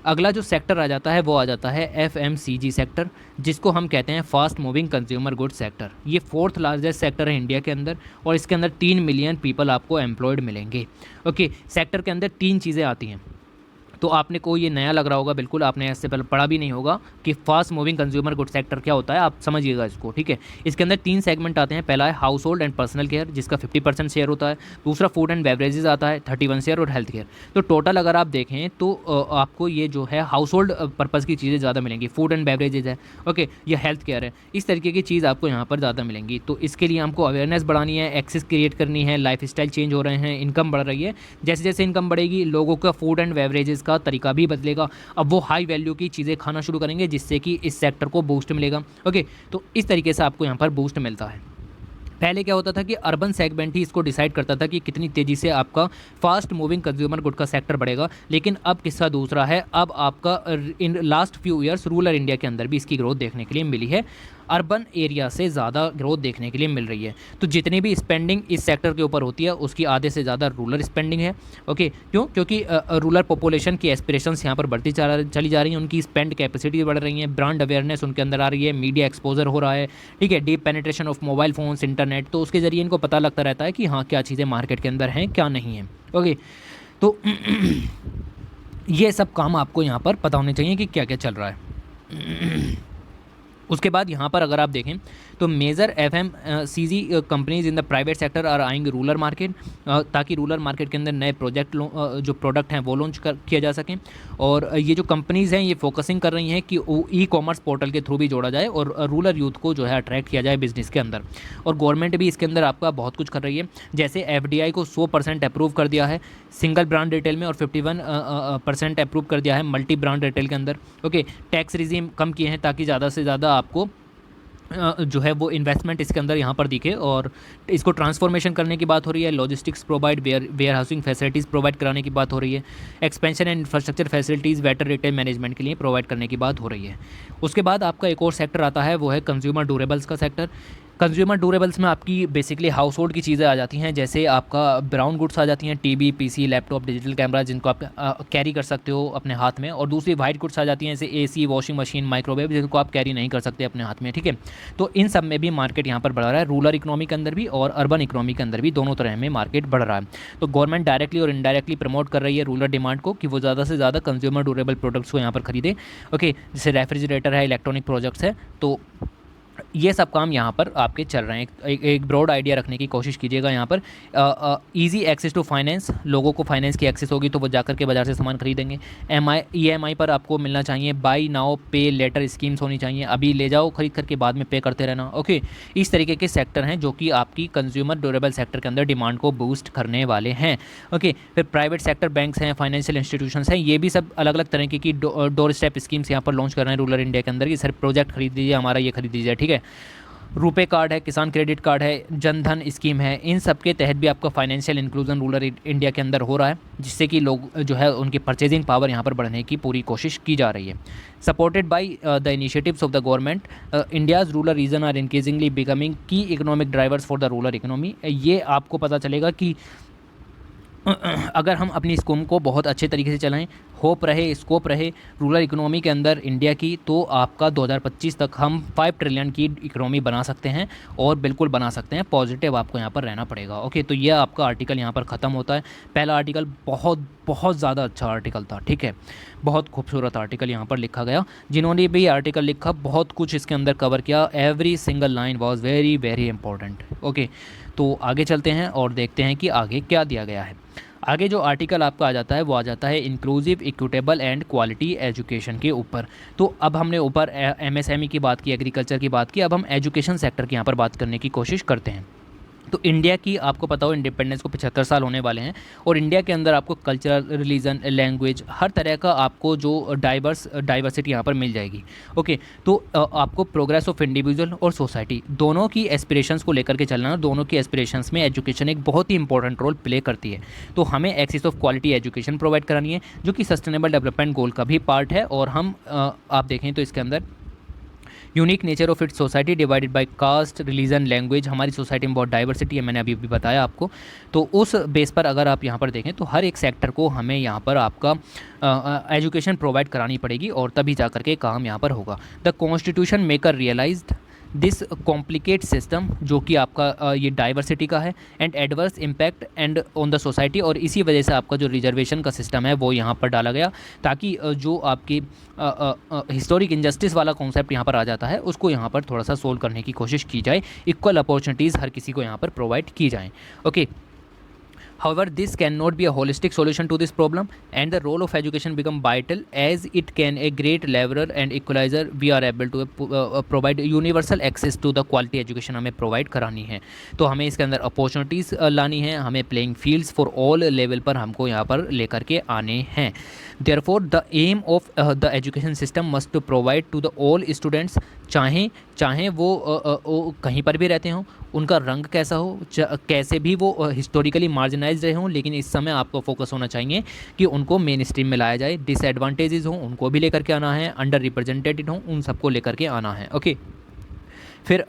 अगला जो सेक्टर आ जाता है वो आ जाता है FMCG सेक्टर, जिसको हम कहते हैं fast moving consumer goods sector. ये फोर्थ लार्जेस्ट सेक्टर है इंडिया के अंदर और इसके अंदर 3 मिलियन पीपल आपको एम्प्लॉयड मिलेंगे। ओके, सेक्टर के अंदर 3 चीज़ें आती हैं, तो आपने को ये नया लग रहा होगा, बिल्कुल आपने इससे पहले पढ़ा भी नहीं होगा कि fast moving consumer good sector क्या होता है, आप समझिएगा इसको, ठीक है। इसके अंदर 3 सेगमेंट आते हैं। पहला है house hold and personal care, जिसका 50% शेयर होता है। दूसरा फूड एंड बेवरेजेस आता है 31 शेयर, और हेल्थ केयर। तो टोटल अगर आप देखें तो आपको ये जो है हाउस होल्ड पर्पज़ की चीज़ें ज़्यादा मिलेंगी, फूड एंड बेवरेजेज है, ओके, या हेल्थ केयर है, इस तरीके की चीज़ आपको यहाँ पर ज़्यादा मिलेंगी। तो इसके लिए हमको अवेयरनेस बढ़ानी है, एक्सेस क्रिएट करनी है, लाइफ स्टाइल चेंज हो रहे हैं, इनकम बढ़ रही है। जैसे जैसे इनकम बढ़ेगी लोगों का फूड एंड बेवरेजेस का तरीका भी बदलेगा, अब वो हाई वैल्यू की चीज़ें खाना शुरू करेंगे, जिससे कि इस सेक्टर को बूस्ट मिलेगा। ओके, तो इस तरीके से आपको यहाँ पर बूस्ट मिलता है। पहले क्या होता था कि अर्बन सेगमेंट ही इसको डिसाइड करता था कि कितनी तेज़ी से आपका फास्ट मूविंग कंज्यूमर गुड का सेक्टर बढ़ेगा, लेकिन अब किस्सा दूसरा है। अब आपका in last few years rural India के अंदर भी इसकी ग्रोथ देखने के लिए मिली है, अर्बन एरिया से ज़्यादा ग्रोथ देखने के लिए मिल रही है। तो जितनी भी स्पेंडिंग इस सेक्टर के ऊपर होती है उसकी आधे से ज़्यादा रूरल स्पेंडिंग है। ओके, क्यों? क्योंकि रूरल पॉपुलेशन की एस्पिरेशंस यहाँ पर बढ़ती चली जा रही हैं, उनकी स्पेंड कैपेसिटी बढ़ रही है, ब्रांड अवेयरनेस उनके अंदर आ रही है, मीडिया एक्सपोजर हो रहा है, ठीक है, deep penetration of mobile phones, internet, तो उसके ज़रिए इनको पता लगता रहता है कि हाँ क्या चीज़ें मार्केट के अंदर हैं क्या नहीं है। ओके, तो ये सब काम आपको यहाँ पर पता होने चाहिए कि क्या क्या चल रहा है। उसके बाद यहाँ पर अगर आप देखें तो major FMCG companies in the private sector are eyeing rural market, ताकि रूरल मार्केट के अंदर नए जो प्रोडक्ट हैं वो लॉन्च किया जा सकें। और ये जो कंपनीज़ हैं ये फोकसिंग कर रही हैं कि ई-कॉमर्स पोर्टल के थ्रू भी जोड़ा जाए और रूरल यूथ को जो है अट्रैक्ट किया जाए बिजनेस के अंदर। और गवर्नमेंट भी इसके अंदर आपका बहुत कुछ कर रही है, जैसे FDI को 100% अप्रूव कर दिया है सिंगल ब्रांड रिटेल में, और 51% अप्रूव कर दिया है मल्टी ब्रांड रिटेल के अंदर। ओके, टैक्स रिजीम कम किए हैं ताकि ज़्यादा से ज़्यादा आपको जो है वो इन्वेस्टमेंट इसके अंदर यहाँ पर दिखे, और इसको ट्रांसफॉर्मेशन करने की बात हो रही है, logistics provide, warehousing facilities provide कराने की बात हो रही है, expansion and infrastructure facilities better retail management के लिए प्रोवाइड करने की बात हो रही है। उसके बाद आपका एक और सेक्टर आता है, वो है कंज्यूमर ड्यूरेबल्स का सेक्टर। कंज्यूमर ड्यूरेबल्स में आपकी बेसिकली हाउस होल्ड की चीज़ें आ जाती हैं, जैसे आपका ब्राउन गुड्स आ जाती हैं, TV, PC, laptop, digital camera, जिनको आप कैरी कर सकते हो अपने हाथ में, और दूसरी वाइट गुड्स आ जाती हैं जैसे AC, वॉशिंग मशीन, माइक्रोवेव, जिनको आप कैरी नहीं कर सकते अपने हाथ में, ठीक है। तो इन सब में भी मार्केट यहाँ पर बढ़ रहा है, रूरल इकोनॉमी के अंदर भी और अर्बन इकोनॉमी के अंदर भी, दोनों तरह में मार्केट बढ़ रहा है। तो गवर्नमेंट डायरेक्टली और इनडायरेक्टली प्रमोट कर रही है रूरल डिमांड को कि वो ज़्यादा से ज़्यादा कंज्यूमर ड्यूरेबल प्रोडक्ट्स को यहाँ पर खरीदे। ओके, जैसे रेफ्रिजरेटर है, इलेक्ट्रॉनिक प्रोडक्ट्स है, तो ये सब काम यहाँ पर आपके चल रहे हैं। एक ब्रॉड आइडिया रखने की कोशिश कीजिएगा यहाँ पर। इजी एक्सेस टू फाइनेंस, लोगों को फाइनेंस की एक्सेस होगी तो वो जाकर के बाज़ार से सामान खरीदेंगे। EMI पर आपको मिलना चाहिए, बाई नाउ पे लेटर स्कीम्स होनी चाहिए, अभी ले जाओ खरीद करके बाद में पे करते रहना। ओके, इस तरीके के सेक्टर हैं जो कि आपकी कंज्यूमर ड्यूरेबल सेक्टर के अंदर डिमांड को बूस्ट करने वाले हैं। ओके, फिर प्राइवेट सेक्टर बैंक्स हैं, फाइनेंशियल इंस्टीट्यूशंस हैं, ये भी सब अलग अलग तरह की डोर स्टेप स्कीम्स यहाँ पर लॉन्च कर रहे हैं रूरल इंडिया के अंदर कि सर प्रोजेक्ट खरीद लीजिए हमारा, ये खरीद लीजिए, ठीक है। रुपे कार्ड है, किसान क्रेडिट कार्ड है, जन धन स्कीम है, इन सब के तहत भी आपका फाइनेंशियल इंक्लूजन रूरल इंडिया के अंदर हो रहा है, जिससे कि लोग जो है उनकी परचेजिंग पावर यहाँ पर बढ़ने की पूरी कोशिश की जा रही है। Supported by the initiatives of the government, India's rural region are increasingly becoming key economic drivers for the rural economy. ये आपको पता चलेगा कि अगर हम अपनी स्कीम को बहुत अच्छे तरीके से चलाएं, होप रहे, स्कोप रहे रूरल इकोनॉमी के अंदर इंडिया की, तो आपका 2025 तक हम 5 ट्रिलियन की इकोनॉमी बना सकते हैं, और बिल्कुल बना सकते हैं। पॉजिटिव आपको यहाँ पर रहना पड़ेगा। ओके, तो यह आपका आर्टिकल यहाँ पर ख़त्म होता है। पहला आर्टिकल बहुत बहुत ज़्यादा अच्छा आर्टिकल था, ठीक है, बहुत खूबसूरत आर्टिकल यहाँ पर लिखा गया। जिन्होंने भी आर्टिकल लिखा बहुत कुछ इसके अंदर कवर किया, every single line was very very important. Okay, तो आगे चलते हैं और देखते हैं कि आगे क्या दिया गया है। आगे जो आर्टिकल आपका आ जाता है वो आ जाता है inclusive, equitable and quality education के ऊपर। तो अब हमने ऊपर MSME की बात की, एग्रीकल्चर की बात की, अब हम एजुकेशन सेक्टर की यहाँ पर बात करने की कोशिश करते हैं। तो इंडिया की आपको पता हो इंडिपेंडेंस को 75 साल होने वाले हैं, और इंडिया के अंदर आपको कल्चर, रिलीजन, लैंग्वेज, हर तरह का आपको जो डाइवर्सिटी यहाँ पर मिल जाएगी। ओके, तो आपको प्रोग्रेस ऑफ इंडिविजुअल और सोसाइटी दोनों की एस्पिरेशंस को लेकर के चलना, दोनों की एस्पिरेशंस में एजुकेशन एक बहुत ही इंपॉर्टेंट रोल प्ले करती है। तो हमें access of quality education provide करानी है, जो कि सस्टेनेबल डेवलपमेंट गोल का भी पार्ट है। और हम आप देखें तो इसके अंदर unique nature of its society divided by caste, religion, language, हमारी सोसाइटी में बहुत डाइवर्सिटी है, मैंने अभी भी बताया आपको। तो उस बेस पर अगर आप यहाँ पर देखें तो हर एक सेक्टर को हमें यहाँ पर आपका एजुकेशन प्रोवाइड करानी पड़ेगी, और तभी जा करके काम यहाँ पर होगा। The constitution maker realised this complicate system, जो कि आपका ये डाइवर्सिटी का है, and adverse impact and on the society, और इसी वजह से आपका जो रिजर्वेशन का सिस्टम है वो यहाँ पर डाला गया, ताकि जो आपकी हिस्टोरिक इनजस्टिस वाला कॉन्सेप्ट यहाँ पर आ जाता है उसको यहाँ पर थोड़ा सा सोल्व करने की कोशिश की जाए, इक्वल अपॉर्चुनिटीज़ हर किसी को यहाँ पर प्रोवाइड की जाएँ। Okay, however this cannot be a holistic solution to this problem, and the role of education become vital as it can a great leveler and equalizer we are able to provide universal access to the quality education हमें provide करानी है। तो हमें इसके अंदर opportunities लानी है, हमें playing fields for all level पर हमको यहाँ पर लेकर के आने हैं। Therefore the aim of the education system must to provide to the all students, चाहे वो कहीं पर भी रहते हों, उनका रंग कैसा हो, कैसे भी वो हिस्टोरिकली मार्जिनाइज रहे हों, लेकिन इस समय आपको फोकस होना चाहिए कि उनको मेन स्ट्रीम में लाया जाए। डिसएडवांटेजेस हों उनको भी लेकर के आना है, अंडर रिप्रेजेंटेटेड हों उन सबको लेकर के आना है। ओके, फिर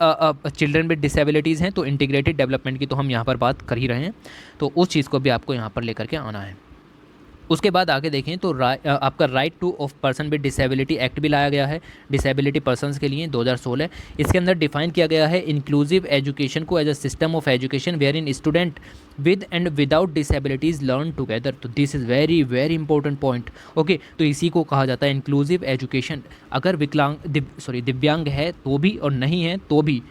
चिल्ड्रन विद डिसेबिलिटीज़ हैं तो इंटीग्रेटेड डेवलपमेंट की तो हम यहाँ पर बात कर ही रहे हैं, तो उस चीज़ को भी आपको यहाँ पर लेकर के आना है। उसके बाद आगे देखें तो आपका right two of person with disability act भी लाया गया है डिसेबिलिटी पर्सनस के लिए 2016। इसके अंदर डिफाइन किया गया है इंक्लूसिव एजुकेशन को as a system of education wherein student with and without disabilities learn together. तो this is very very important point. Okay, तो इसी को कहा जाता है इंक्लूसिव एजुकेशन। अगर दिव्यांग है तो भी और नहीं है तो भी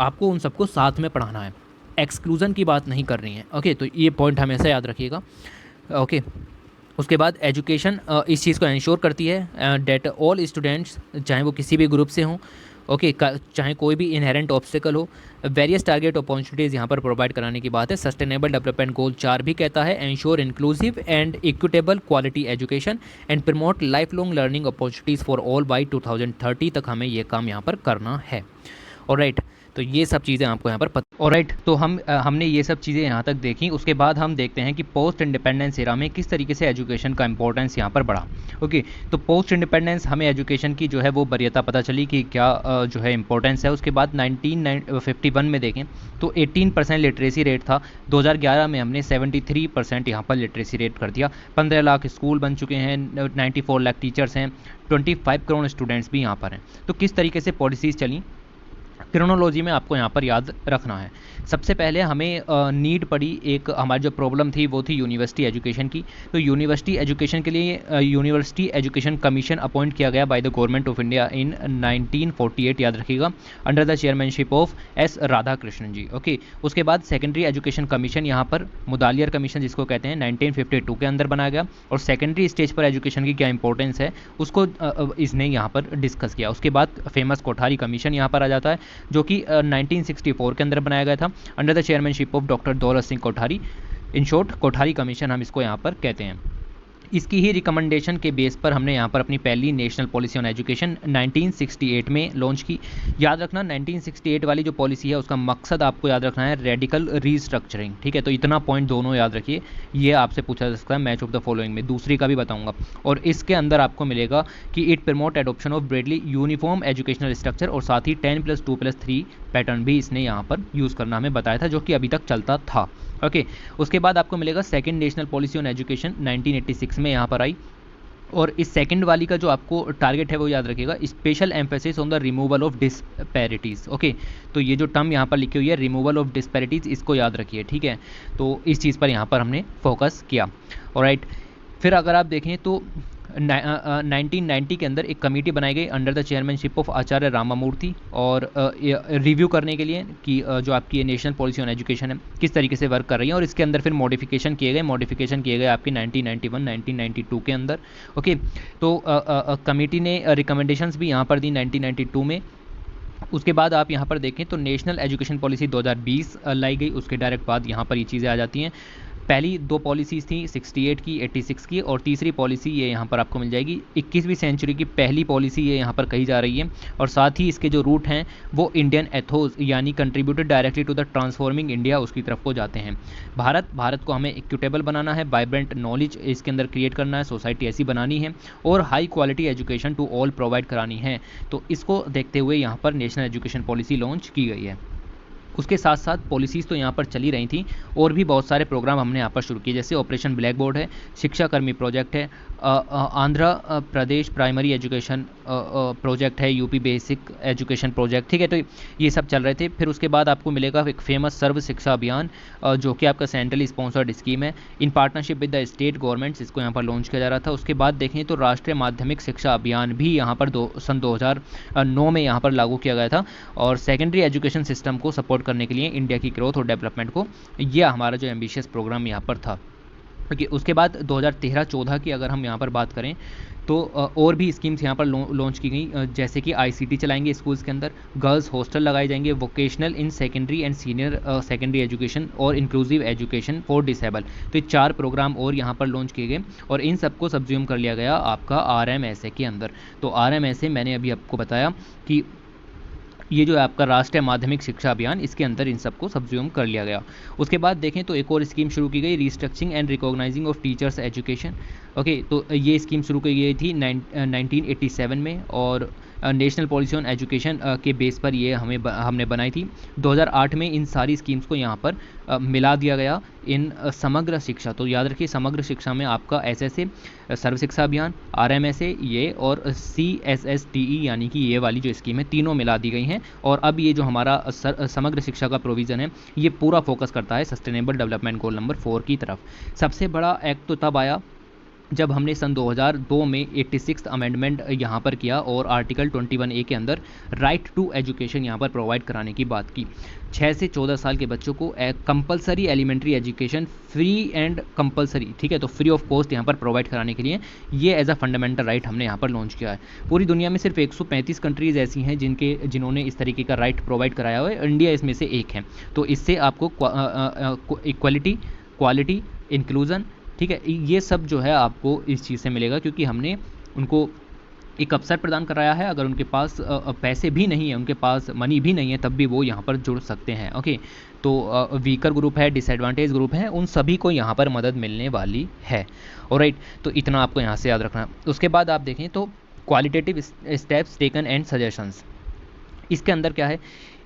आपको उन सबको साथ में पढ़ाना है, एक्सक्लूजन की बात नहीं कर रही है। ओके, तो ये पॉइंट हमेशा याद रखिएगा। ओके, उसके बाद एजुकेशन इस चीज़ को इंश्योर करती है डेट ऑल स्टूडेंट्स, चाहे वो किसी भी ग्रुप से हों, ओके, चाहे कोई भी इनहेरेंट ऑब्स्टिकल हो, वेरियस टारगेट अपॉर्चुनिटीज़ यहाँ पर प्रोवाइड कराने की बात है। सस्टेनेबल डेवलपमेंट गोल 4 भी कहता है ensure inclusive and equitable quality education and promote life long learning opportunities for all by 2030 तक हमें ये काम यहाँ पर करना है। ऑलराइट, तो ये सब चीज़ें आपको यहाँ पर ऑलराइट, तो हमने ये सब चीज़ें यहाँ तक देखी। उसके बाद हम देखते हैं कि पोस्ट इंडिपेंडेंस एरा में किस तरीके से एजुकेशन का इंपॉर्टेंस यहाँ पर बढ़ा। ओके, तो पोस्ट इंडिपेंडेंस हमें एजुकेशन की जो है वो वरीयता पता चली कि क्या जो है इंपॉर्टेंस है। उसके बाद 1951 में देखें तो 18% लिटरेसी रेट था। 2011 में हमने 73% यहाँ पर लिटरेसी रेट कर दिया। 15 लाख स्कूल बन चुके हैं, 94 लाख टीचर्स हैं, 25 करोड़ स्टूडेंट्स भी यहाँ पर हैं। तो किस तरीके से पॉलिसीज़ चली, क्रोनोलॉजी में आपको यहाँ पर याद रखना है। सबसे पहले हमें नीड पड़ी, एक हमारी जो प्रॉब्लम थी वो थी यूनिवर्सिटी एजुकेशन की। तो यूनिवर्सिटी एजुकेशन के लिए यूनिवर्सिटी एजुकेशन कमीशन अपॉइंट किया गया by the government of India in 1948, याद रखिएगा, under the chairmanship of S Radhakrishnan ji. Okay, उसके बाद सेकेंडरी एजुकेशन कमीशन यहाँ पर मुदालियर कमीशन जिसको कहते हैं 1952 के अंदर बनाया गया, और सेकेंडरी स्टेज पर एजुकेशन की क्या इंपॉर्टेंस है उसको इसने यहाँ पर डिस्कस किया। उसके बाद फेमस कोठारी कमीशन यहाँ पर आ जाता है, जो कि 1964 के अंदर बनाया गया था under the chairmanship of doctor Daulat Singh Kothari. In short Kothari commission हम इसको यहाँ पर कहते हैं। इसकी ही रिकमेंडेशन के बेस पर हमने यहाँ पर अपनी पहली नेशनल पॉलिसी ऑन एजुकेशन 1968 में लॉन्च की। याद रखना 1968 वाली जो पॉलिसी है उसका मकसद आपको याद रखना है रेडिकल रीस्ट्रक्चरिंग, ठीक है। तो इतना पॉइंट दोनों याद रखिए, ये आपसे पूछा जा सकता है मैच ऑफ द फॉलोइंग में, दूसरी का भी बताऊंगा। और इसके अंदर आपको मिलेगा कि it promote adoption of Bradley uniform educational structure, और साथ ही 10+2+3 पैटर्न भी इसने यहाँ पर यूज़ करना हमें बताया था, जो कि अभी तक चलता था। ओके, उसके बाद आपको मिलेगा second national policy on education 1986 में यहाँ पर आई, और इस सेकंड वाली का जो आपको टारगेट है वो याद रखिएगा, special emphasis on the removal of disparities. Okay, तो ये जो टर्म यहाँ पर लिखी हुई है रिमूवल ऑफ डिस्पैरिटीज़, इसको याद रखिए, ठीक है। तो इस चीज़ पर यहाँ पर हमने फोकस किया। ऑलराइट, फिर अगर आप देखें तो 1990 के अंदर एक कमेटी बनाई गई अंडर द चेयरमैनशिप ऑफ आचार्य रामामूर्ति, और रिव्यू करने के लिए कि जो आपकी ये नेशनल पॉलिसी ऑन एजुकेशन है किस तरीके से वर्क कर रही है, और इसके अंदर फिर मॉडिफिकेशन किए गए आपकी 1991 1992 के अंदर। ओके, तो कमेटी ने रिकमेंडेशंस भी यहाँ पर दी 1992 में, उसके बाद आप यहाँ पर देखें तो नेशनल एजुकेशन पॉलिसी 2020 लाई गई, उसके डायरेक्ट बाद यहाँ पर ये चीज़ें आ जाती हैं। पहली दो पॉलिसीज़ थी 68 की, 86 की, और तीसरी पॉलिसी ये यहाँ पर आपको मिल जाएगी 21वीं सेंचुरी की पहली पॉलिसी ये यहाँ पर कही जा रही है। और साथ ही इसके जो रूट हैं वो इंडियन एथोस यानी contributed directly to the transforming India उसकी तरफ को जाते हैं। भारत को हमें इक्विटेबल बनाना है, वाइब्रेंट नॉलेज इसके अंदर क्रिएट करना है, सोसाइटी ऐसी बनानी है और high quality education to all provide करानी है। तो इसको देखते हुए यहाँ पर नेशनल एजुकेशन पॉलिसी लॉन्च की गई है। उसके साथ साथ पॉलिसीज़ तो यहाँ पर चली रही थी और भी बहुत सारे प्रोग्राम हमने यहाँ पर शुरू किए, जैसे ऑपरेशन ब्लैक बोर्ड है, शिक्षा कर्मी प्रोजेक्ट है, Andhra Pradesh primary education project है, यूपी बेसिक एजुकेशन प्रोजेक्ट, ठीक है। तो ये सब चल रहे थे। फिर उसके बाद आपको मिलेगा एक फेमस सर्व शिक्षा अभियान जो कि आपका सेंट्रली स्पॉन्सर्ड स्कीम है in partnership with the state governments, इसको यहाँ पर लॉन्च किया जा रहा था। उसके बाद देखें तो राष्ट्रीय माध्यमिक शिक्षा अभियान भी यहाँ पर सन 2009 में यहाँ पर लागू किया गया था और सेकेंडरी एजुकेशन सिस्टम को सपोर्ट करने के लिए इंडिया की ग्रोथ और डेवलपमेंट को, यह हमारा जो एम्बिशियस प्रोग्राम यहाँ पर था। ओके, उसके बाद 2013-14 की अगर हम यहाँ पर बात करें तो और भी स्कीम्स यहाँ पर लॉन्च की गई, जैसे कि आईसीटी चलाएंगे स्कूल्स के अंदर, गर्ल्स हॉस्टल लगाए जाएंगे, vocational in secondary and senior secondary education और इंक्लूसिव एजुकेशन फॉर डिसेबल। तो ये 4 प्रोग्राम और यहाँ पर लॉन्च किए गए और इन सबको सब्ज्यूम कर लिया गया आपका आरएमएसए के अंदर। तो आरएमएसए मैंने अभी आपको बताया कि ये जो है आपका राष्ट्रीय माध्यमिक शिक्षा अभियान, इसके अंदर इन सबको सब्ज्यूम कर लिया गया। उसके बाद देखें तो एक और स्कीम शुरू की गई, restructuring and recognising of teachers education. Okay, तो ये स्कीम शुरू की गई थी 1987 में और नेशनल पॉलिसी ऑन एजुकेशन के बेस पर ये हमने बनाई थी। 2008 में इन सारी स्कीम्स को यहाँ पर मिला दिया गया इन समग्र शिक्षा। तो याद रखिए समग्र शिक्षा में आपका एसएसए सर्व शिक्षा अभियान, आरएमएसए ये और सीएसएसटीई यानी कि ये वाली जो स्कीम है तीनों मिला दी गई हैं। और अब ये जो हमारा समग्र शिक्षा का प्रोविज़न है ये पूरा फोकस करता है सस्टेनेबल डेवलपमेंट गोल नंबर 4 की तरफ। सबसे बड़ा एक्ट तो तब आया जब हमने सन 2002 में 86th अमेंडमेंट यहाँ पर किया और आर्टिकल 21A के अंदर राइट टू एजुकेशन यहाँ पर प्रोवाइड कराने की बात की। 6 से 14 साल के बच्चों को compulsory elementary education free and compulsory, ठीक है, तो फ्री ऑफ कॉस्ट यहाँ पर प्रोवाइड कराने के लिए ये एज अ फंडामेंटल राइट हमने यहाँ पर लॉन्च किया है। पूरी दुनिया में सिर्फ 135 कंट्रीज़ ऐसी हैं जिन्होंने इस तरीके का राइट प्रोवाइड कराया हुआ है, इंडिया इसमें से एक है। तो इससे आपको इक्वलिटी, क्वालिटी, इंक्लूजन, ठीक है, ये सब जो है आपको इस चीज़ से मिलेगा क्योंकि हमने उनको एक अवसर प्रदान कराया है। अगर उनके पास पैसे भी नहीं है, उनके पास मनी भी नहीं है, तब भी वो यहाँ पर जुड़ सकते हैं। ओके, तो वीकर ग्रुप है, डिसएडवांटेज ग्रुप है, उन सभी को यहाँ पर मदद मिलने वाली है। ऑलराइट, तो इतना आपको यहाँ से याद रखना। उसके बाद आप देखें तो qualitative steps taken and suggestions, इसके अंदर क्या है,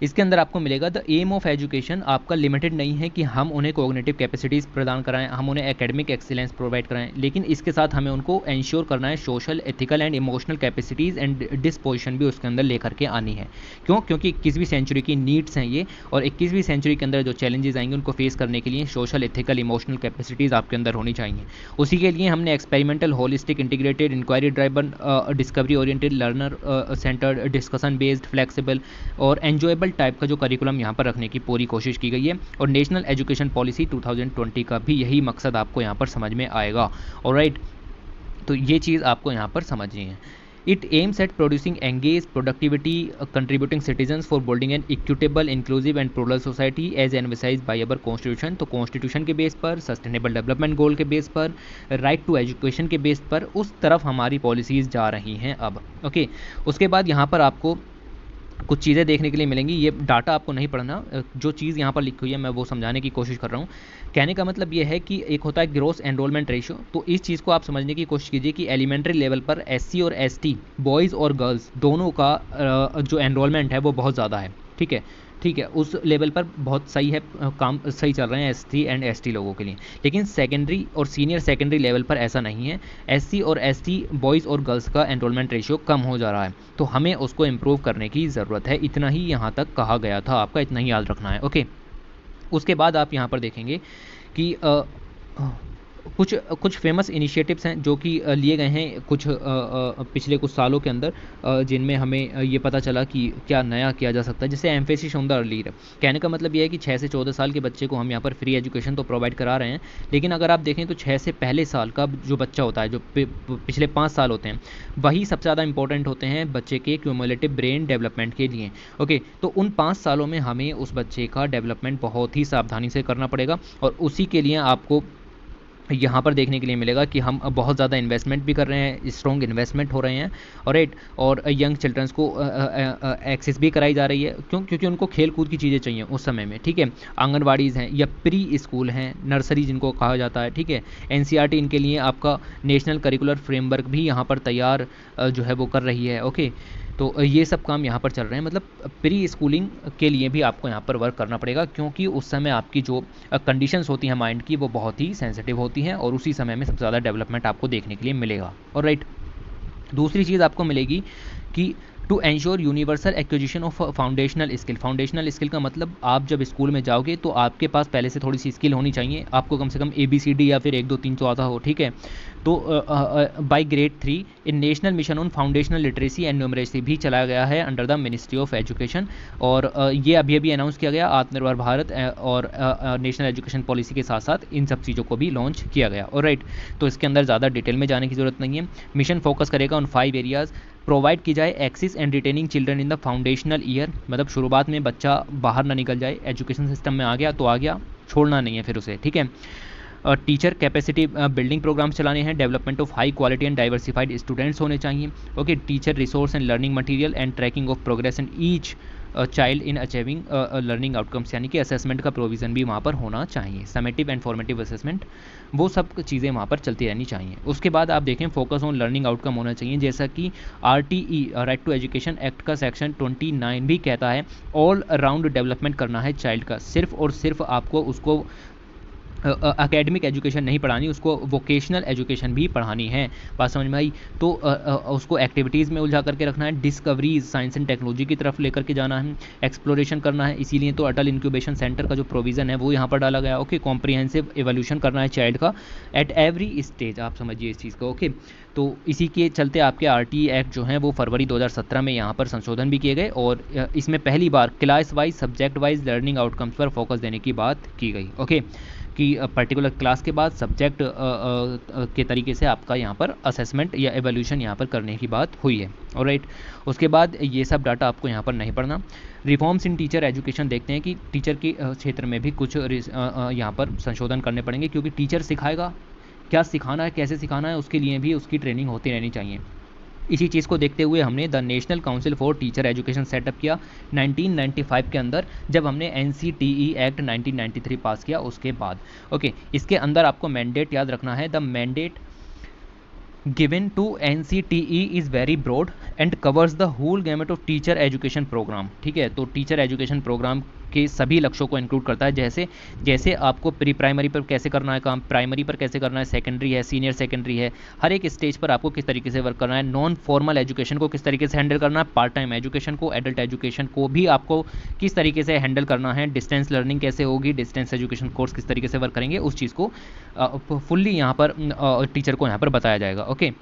इसके अंदर आपको मिलेगा द एम ऑफ एजुकेशन आपका लिमिटेड नहीं है कि हम उन्हें कॉग्निटिव कैपेसिटीज़ प्रदान कराएं, हम उन्हें एकेडमिक एक्सीलेंस प्रोवाइड कराएं, लेकिन इसके साथ हमें उनको इंश्योर करना है social, ethical and emotional capacities and disposition भी उसके अंदर लेकर के आनी है। क्यों? क्योंकि 21वीं सेंचुरी की नीड्स हैं ये, और 21वीं सेंचुरी के अंदर जो चैलेंजेस आएंगे उनको फेस करने के लिए सोशल, एथिकल, इमोशनल कैपेसिटीज़ आपके अंदर होनी चाहिए। उसी के लिए हमने experimental, holistic, integrated, inquiry driven, discovery oriented, learner centred, discussion based, flexible और एन्जॉयबल टाइप का जो करिकुलम यहाँ पर रखने की पूरी कोशिश की गई है। और नेशनल एजुकेशन पॉलिसी 2020 का भी यही मकसद आपको यहाँ पर समझ में आएगा। ऑलराइट, तो ये चीज़ आपको यहाँ पर समझनी है। It aims at producing engage productivity contributing citizens for building an equitable, inclusive and plural society as envisage by our constitution. तो कॉन्स्टिट्यूशन के बेस पर, सस्टेनेबल डेवलपमेंट गोल के बेस पर, राइट टू एजुकेशन के बेस पर उस तरफ हमारी पॉलिसीज़ जा रही हैं अब। ओके, उसके बाद यहाँ पर आपको कुछ चीज़ें देखने के लिए मिलेंगी। ये डाटा आपको नहीं पढ़ना, जो चीज़ यहाँ पर लिखी हुई है मैं वो समझाने की कोशिश कर रहा हूँ। कहने का मतलब ये है कि एक होता है ग्रोस एनरोलमेंट रेशियो, तो इस चीज़ को आप समझने की कोशिश कीजिए कि एलिमेंट्री लेवल पर एससी और एसटी, बॉयज़ और गर्ल्स दोनों का जो एनरोलमेंट है वो बहुत ज़्यादा है। ठीक है, उस लेवल पर बहुत सही है, काम सही चल रहे हैं एससी एंड एसटी लोगों के लिए। लेकिन सेकेंडरी और सीनियर सेकेंडरी लेवल पर ऐसा नहीं है। एससी और एसटी बॉयज़ और गर्ल्स का एनरोलमेंट रेशियो कम हो जा रहा है, तो हमें उसको इम्प्रूव करने की ज़रूरत है। इतना ही यहाँ तक कहा गया था, आपका इतना ही याद रखना है। ओके, उसके बाद आप यहाँ पर देखेंगे कि कुछ कुछ फेमस इनिशिएटिव्स हैं जो कि लिए गए हैं कुछ पिछले कुछ सालों के अंदर, जिनमें हमें ये पता चला कि क्या नया किया जा सकता है। जैसे emphasis on the early year, कहने का मतलब ये है कि 6 से 14 साल के बच्चे को हम यहाँ पर फ्री एजुकेशन तो प्रोवाइड करा रहे हैं, लेकिन अगर आप देखें तो 6 से पहले साल का जो बच्चा होता है, जो पिछले 5 साल होते हैं, वही सबसे ज़्यादा इंपॉर्टेंट होते हैं बच्चे के क्यूमुलेटिव ब्रेन डेवलपमेंट के लिए। ओके, तो उन 5 सालों में हमें उस बच्चे का डेवलपमेंट बहुत ही सावधानी से करना पड़ेगा, और उसी के लिए आपको यहाँ पर देखने के लिए मिलेगा कि हम बहुत ज़्यादा इन्वेस्टमेंट भी कर रहे हैं, स्ट्रॉन्ग इन्वेस्टमेंट हो रहे हैं, और राइट, और यंग चिल्ड्रंस को एक्सेस भी कराई जा रही है। क्योंकि उनको खेल कूद की चीज़ें चाहिए उस समय में, ठीक है। आंगनवाड़ीज़ हैं या प्री स्कूल हैं, नर्सरी जिनको कहा जाता है, ठीक है। एनसीईआरटी इनके लिए आपका नेशनल करिकुलर फ्रेमवर्क भी यहाँ पर तैयार जो है वो कर रही है। ओके, तो ये सब काम यहाँ पर चल रहे हैं, मतलब प्री स्कूलिंग के लिए भी आपको यहाँ पर वर्क करना पड़ेगा, क्योंकि उस समय आपकी जो कंडीशंस होती हैं माइंड की वो बहुत ही सेंसिटिव होती हैं, और उसी समय में सबसे ज़्यादा डेवलपमेंट आपको देखने के लिए मिलेगा। और राइट, दूसरी चीज़ आपको मिलेगी कि to ensure universal acquisition of foundational skill. Foundational skill का मतलब आप जब स्कूल में जाओगे तो आपके पास पहले से थोड़ी सी स्किल होनी चाहिए, आपको कम से कम ABCD या फिर 1 2 3 4 आता हो, ठीक है। तो by grade 3 in national mission on foundational literacy and numeracy भी चलाया गया है under the ministry of education, और ये अभी अभी अनाउंस किया गया आत्मनिर्भर भारत और नेशनल एजुकेशन पॉलिसी के साथ साथ इन सब चीज़ों को भी लॉन्च किया गया। और राइट, तो इसके अंदर ज़्यादा डिटेल में जाने की ज़रूरत नहीं है। मिशन फोकस करेगा ऑन 5 एरियाज़। प्रोवाइड की जाए access and retaining children in the foundational year, मतलब शुरुआत में बच्चा बाहर ना निकल जाए, एजुकेशन सिस्टम में आ गया तो आ गया, छोड़ना नहीं है फिर उसे, ठीक है। टीचर कैपेसिटी बिल्डिंग प्रोग्राम्स चलाने हैं, development of high quality and diversified students होने चाहिए। Okay, teacher resource and learning material and tracking of progress in each child in achieving learning outcomes, यानी कि असेसमेंट का प्रोविज़न भी वहाँ पर होना चाहिए। समेटिव एंड फॉर्मेटिव असेसमेंट, वो सब चीज़ें वहाँ पर चलती रहनी चाहिए। उसके बाद आप देखें फोकस ऑन लर्निंग आउटकम होना चाहिए, जैसा कि RTE right to education act का सेक्शन 29 भी कहता है, ऑल राउंड डेवलपमेंट करना है चाइल्ड का। सिर्फ और सिर्फ आपको उसको एकेडमिक एजुकेशन नहीं पढ़ानी, उसको वोकेशनल एजुकेशन भी पढ़ानी है। बात समझ में आई? तो उसको एक्टिविटीज़ में उलझा करके रखना है, डिस्कवरीज साइंस एंड टेक्नोलॉजी की तरफ लेकर के जाना है, एक्सप्लोरेशन करना है। इसीलिए तो अटल इंक्यूबेशन सेंटर का जो प्रोविज़न है वो यहाँ पर डाला गया। ओके, कॉम्प्रिहेंसिव एवोल्यूशन करना है चाइल्ड का एट एवरी स्टेज, आप समझिए इस चीज़ को। ओके, तो इसी के चलते आपके RTE एक्ट जो हैं वो फरवरी 2017 में यहाँ पर संशोधन भी किए गए, और इसमें पहली बार class wise subject wise learning outcomes पर फोकस देने की बात की गई। ओके, कि पर्टिकुलर क्लास के बाद सब्जेक्ट के तरीके से आपका यहाँ पर असेसमेंट या एवोल्यूशन यहाँ पर करने की बात हुई है। और राइट, उसके बाद ये सब डाटा आपको यहाँ पर नहीं पढ़ना। रिफॉर्म्स इन टीचर एजुकेशन देखते हैं कि टीचर के क्षेत्र में भी कुछ यहाँ पर संशोधन करने पड़ेंगे, क्योंकि टीचर सिखाएगा, क्या सिखाना है, कैसे सिखाना है, उसके लिए भी उसकी ट्रेनिंग होती रहनी चाहिए। इसी चीज़ को देखते हुए हमने the national council for teacher education setup किया 1995 के अंदर, जब हमने NCTE एक्ट 1993 पास किया उसके बाद। ओके, इसके अंदर आपको मैंडेट याद रखना है, the mandate given to NCTE is very broad and covers the whole gamut of teacher education programme. ठीक है, तो टीचर एजुकेशन प्रोग्राम के सभी लक्ष्यों को इंक्लूड करता है, जैसे जैसे आपको प्री प्राइमरी पर कैसे करना है काम, प्राइमरी पर कैसे करना है, सेकेंडरी है, सीनियर सेकेंडरी है, हर एक स्टेज पर आपको किस तरीके से वर्क करना है, नॉन फॉर्मल एजुकेशन को किस तरीके से हैंडल करना है, पार्ट टाइम एजुकेशन को, एडल्ट एजुकेशन को भी आपको किस तरीके से हैंडल करना है, डिस्टेंस लर्निंग कैसे होगी, डिस्टेंस एजुकेशन कोर्स किस तरीके से वर्क करेंगे, उस चीज़ को फुल्ली यहाँ पर टीचर को यहाँ पर बताया जाएगा। ओके,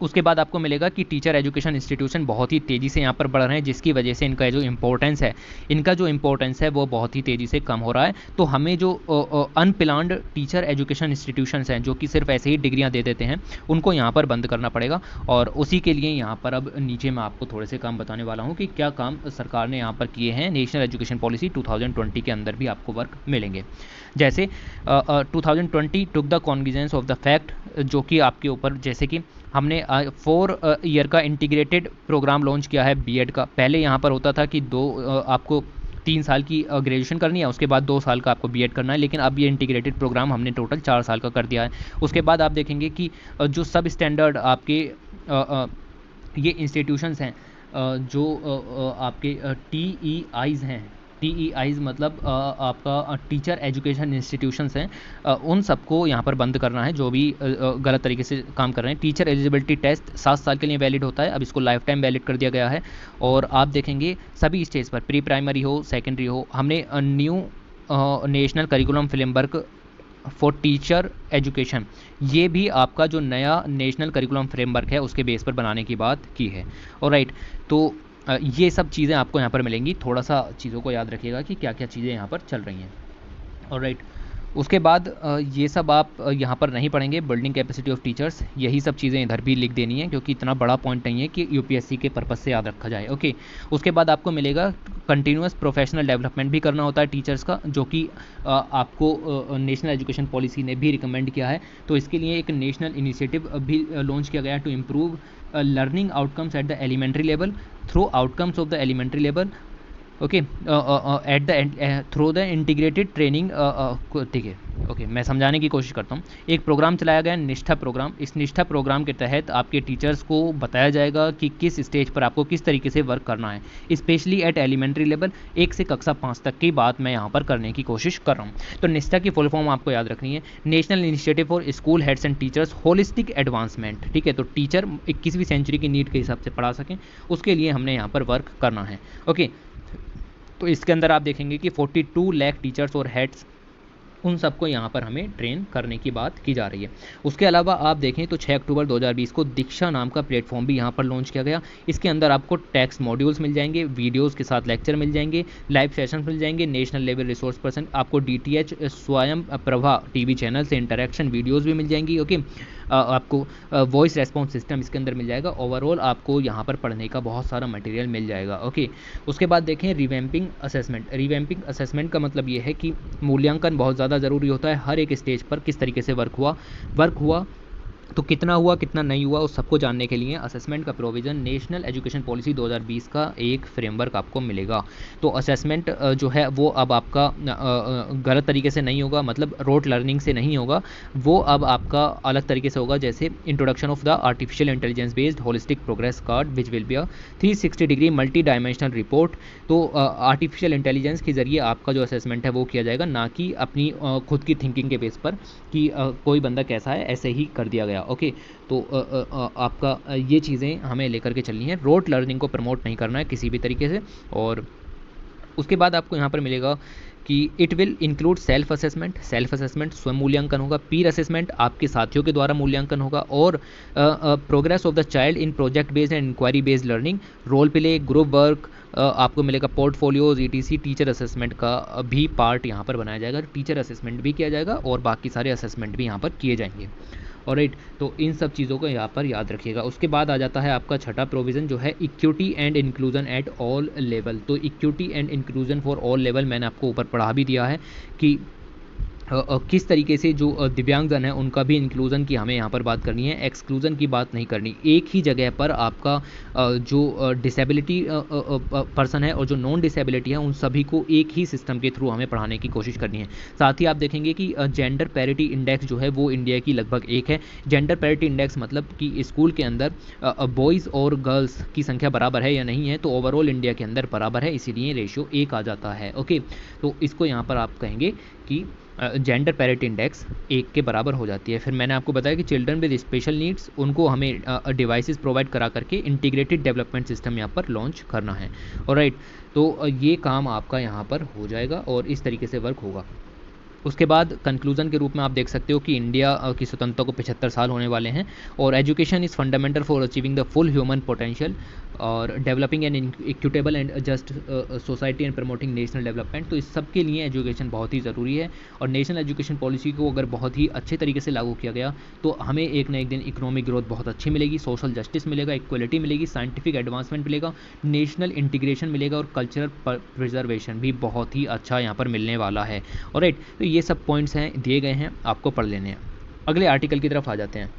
उसके बाद आपको मिलेगा कि टीचर एजुकेशन इंस्टीट्यूशन बहुत ही तेज़ी से यहाँ पर बढ़ रहे हैं, जिसकी वजह से इनका जो इम्पोर्टेंस है वो बहुत ही तेज़ी से कम हो रहा है। तो हमें जो अनप्लान्ड टीचर एजुकेशन इंस्टीट्यूशंस हैं जो कि सिर्फ ऐसे ही डिग्रियाँ दे देते हैं, उनको यहाँ पर बंद करना पड़ेगा। और उसी के लिए यहाँ पर अब नीचे मैं आपको थोड़े से काम बताने वाला हूँ कि क्या काम सरकार ने यहाँ पर किए हैं। नेशनल एजुकेशन पॉलिसी 2020 के अंदर भी आपको वर्क मिलेंगे, जैसे 2020 took the cognizance of the fact, जो कि आपके ऊपर, जैसे कि हमने 4 ईयर का इंटीग्रेटेड प्रोग्राम लॉन्च किया है बीएड का। पहले यहाँ पर होता था कि आपको 3 साल की ग्रेजुएशन करनी है, उसके बाद 2 साल का आपको बीएड करना है, लेकिन अब ये इंटीग्रेटेड प्रोग्राम हमने टोटल 4 साल का कर दिया है। उसके बाद आप देखेंगे कि जो सब स्टैंडर्ड आपके ये इंस्टीट्यूशंस हैं, जो आपके TEIs हैं, TEIs मतलब आपका टीचर एजुकेशन इंस्टीट्यूशंस हैं, उन सबको यहाँ पर बंद करना है जो भी गलत तरीके से काम कर रहे हैं। टीचर एलिजिबिलिटी टेस्ट 7 साल के लिए वैलिड होता है, अब इसको लाइफ टाइम वैलिड कर दिया गया है। और आप देखेंगे सभी स्टेज पर, प्री प्राइमरी हो, सेकेंडरी हो, हमने new national curriculum framework for teacher education, ये भी आपका जो नया नेशनल करिकुलम फ्रेमवर्क है उसके बेस पर बनाने की बात की है। ऑलराइट, तो ये सब चीज़ें आपको यहाँ पर मिलेंगी। थोड़ा सा चीज़ों को याद रखिएगा कि क्या क्या चीज़ें यहाँ पर चल रही हैं। ऑलराइट, उसके बाद ये सब आप यहाँ पर नहीं पढ़ेंगे, बिल्डिंग कैपेसिटी ऑफ टीचर्स, यही सब चीज़ें इधर भी लिख देनी है क्योंकि इतना बड़ा पॉइंट नहीं है कि यूपीएससी के पर्पज़ से याद रखा जाए। ओके, उसके बाद आपको मिलेगा कंटिन्यूस प्रोफेशनल डेवलपमेंट भी करना होता है टीचर्स का, जो कि आपको नेशनल एजुकेशन पॉलिसी ने भी रिकमेंड किया है। तो इसके लिए एक नेशनल इनिशिएटिव भी लॉन्च किया गया to improve learning outcomes at the elementary level through outcomes of the elementary level. Okay, at the through the integrated training, ठीक है, ओके, मैं समझाने की कोशिश करता हूँ। एक प्रोग्राम चलाया गया निष्ठा प्रोग्राम। इस निष्ठा प्रोग्राम के तहत आपके टीचर्स को बताया जाएगा कि किस स्टेज पर आपको किस तरीके से वर्क करना है, स्पेशली एट एलिमेंट्री लेवल। 1 से कक्षा 5 तक की बात मैं यहाँ पर करने की कोशिश कर रहा हूँ। तो निष्ठा की फुल फॉर्म आपको याद रखनी है, national initiative for school heads and teachers holistic advancement. ठीक है, तो टीचर 21वीं सेंचुरी की नीड के हिसाब से पढ़ा सकें, उसके लिए हमने यहाँ पर वर्क करना है। ओके, तो इसके अंदर आप देखेंगे कि 42 लाख टीचर्स और हेड्स, उन सबको यहाँ पर हमें ट्रेन करने की बात की जा रही है। उसके अलावा आप देखें तो 6 अक्टूबर 2020 को दीक्षा नाम का प्लेटफॉर्म भी यहाँ पर लॉन्च किया गया। इसके अंदर आपको टेक्स्ट मॉड्यूल्स मिल जाएंगे, वीडियोस के साथ लेक्चर मिल जाएंगे, लाइव सेशन मिल जाएंगे, नेशनल लेवल रिसोर्स पर्सन, आपको DTH स्वयं प्रभा टीवी चैनल से इंटरेक्शन वीडियोज़ भी मिल जाएंगी। ओके, आपको वॉइस रेस्पॉन्स सिस्टम इसके अंदर मिल जाएगा। ओवरऑल आपको यहाँ पर पढ़ने का बहुत सारा मटेरियल मिल जाएगा। ओके, उसके बाद देखें रिवैम्पिंग असेसमेंट। रिवैम्पिंग असेसमेंट का मतलब ये है कि मूल्यांकन बहुत ज़्यादा ज़रूरी होता है। हर एक स्टेज पर किस तरीके से वर्क हुआ तो कितना हुआ कितना नहीं हुआ उस सबको जानने के लिए असेसमेंट का प्रोविज़न नेशनल एजुकेशन पॉलिसी 2020 का एक फ्रेमवर्क आपको मिलेगा। तो असेसमेंट जो है वो अब आपका गलत तरीके से नहीं होगा, मतलब रोट लर्निंग से नहीं होगा, वो अब आपका अलग तरीके से होगा। जैसे introduction of the artificial intelligence based holistic progress card which will be a 360 degree multi dimensional report. तो आर्टिफिशियल इंटेलिजेंस के ज़रिए आपका जो असेसमेंट है वो किया जाएगा, ना कि अपनी खुद की थिंकिंग के बेस पर कि कोई बंदा कैसा है ऐसे ही कर दिया गया। ओके, तो आपका ये चीज़ें हमें लेकर के चलनी है। रोट लर्निंग को प्रमोट नहीं करना है किसी भी तरीके से। और उसके बाद आपको यहाँ पर मिलेगा कि it will include self assessment. Self assessment स्वयं मूल्यांकन होगा, पीर असेसमेंट आपके साथियों के द्वारा मूल्यांकन होगा, और progress of the child in project based and inquiry based learning, role play, group work आपको मिलेगा, पोर्टफोलियोज ETC। टीचर असेसमेंट का भी पार्ट यहाँ पर बनाया जाएगा, टीचर असेसमेंट भी किया जाएगा और बाकी सारे असेसमेंट भी यहाँ पर किए जाएंगे। ऑलराइट, तो इन सब चीज़ों को यहाँ पर याद रखिएगा। उसके बाद आ जाता है आपका छठा प्रोविज़न जो है equity and inclusion at all level. तो equity and inclusion for all level मैंने आपको ऊपर पढ़ा भी दिया है कि किस तरीके से जो दिव्यांगजन है उनका भी इंक्लूज़न की हमें यहाँ पर बात करनी है, एक्सक्लूज़न की बात नहीं करनी। एक ही जगह पर आपका जो डिसेबिलिटी पर्सन है और जो नॉन डिसेबिलिटी है उन सभी को एक ही सिस्टम के थ्रू हमें पढ़ाने की कोशिश करनी है। साथ ही आप देखेंगे कि जेंडर पैरिटी इंडेक्स जो है वो इंडिया की लगभग 1 है। जेंडर पैरिटी इंडेक्स मतलब कि स्कूल के अंदर बॉयज़ और गर्ल्स की संख्या बराबर है या नहीं है, तो ओवरऑल इंडिया के अंदर बराबर है, इसीलिए रेशियो 1 आ जाता है। ओके, तो इसको यहाँ पर आप कहेंगे कि जेंडर पैरिटी इंडेक्स 1 के बराबर हो जाती है। फिर मैंने आपको बताया कि चिल्ड्रन विद स्पेशल नीड्स उनको हमें डिवाइसेस प्रोवाइड करा करके इंटीग्रेटेड डेवलपमेंट सिस्टम यहाँ पर लॉन्च करना है। ऑलराइट, तो ये काम आपका यहाँ पर हो जाएगा और इस तरीके से वर्क होगा। उसके बाद कंक्लूजन के रूप में आप देख सकते हो कि इंडिया की स्वतंत्रता को 75 साल होने वाले हैं और education is fundamental for achieving the full human potential और developing an equitable and just society and promoting national development. तो इस सब के लिए एजुकेशन बहुत ही ज़रूरी है और नेशनल एजुकेशन पॉलिसी को अगर बहुत ही अच्छे तरीके से लागू किया गया तो हमें एक ना एक दिन इकोनॉमिक ग्रोथ बहुत अच्छी मिलेगी, सोशल जस्टिस मिलेगा, इक्वलिटी मिलेगी, साइंटिफिक एडवांसमेंट मिलेगा, नेशनल इंटीग्रेशन मिलेगा और कल्चरल प्रिजर्वेशन भी बहुत ही अच्छा यहाँ पर मिलने वाला है। ऑलराइट, तो ये सब पॉइंट्स हैं दिए गए हैं, आपको पढ़ लेने हैं। अगले आर्टिकल की तरफ आ जाते हैं।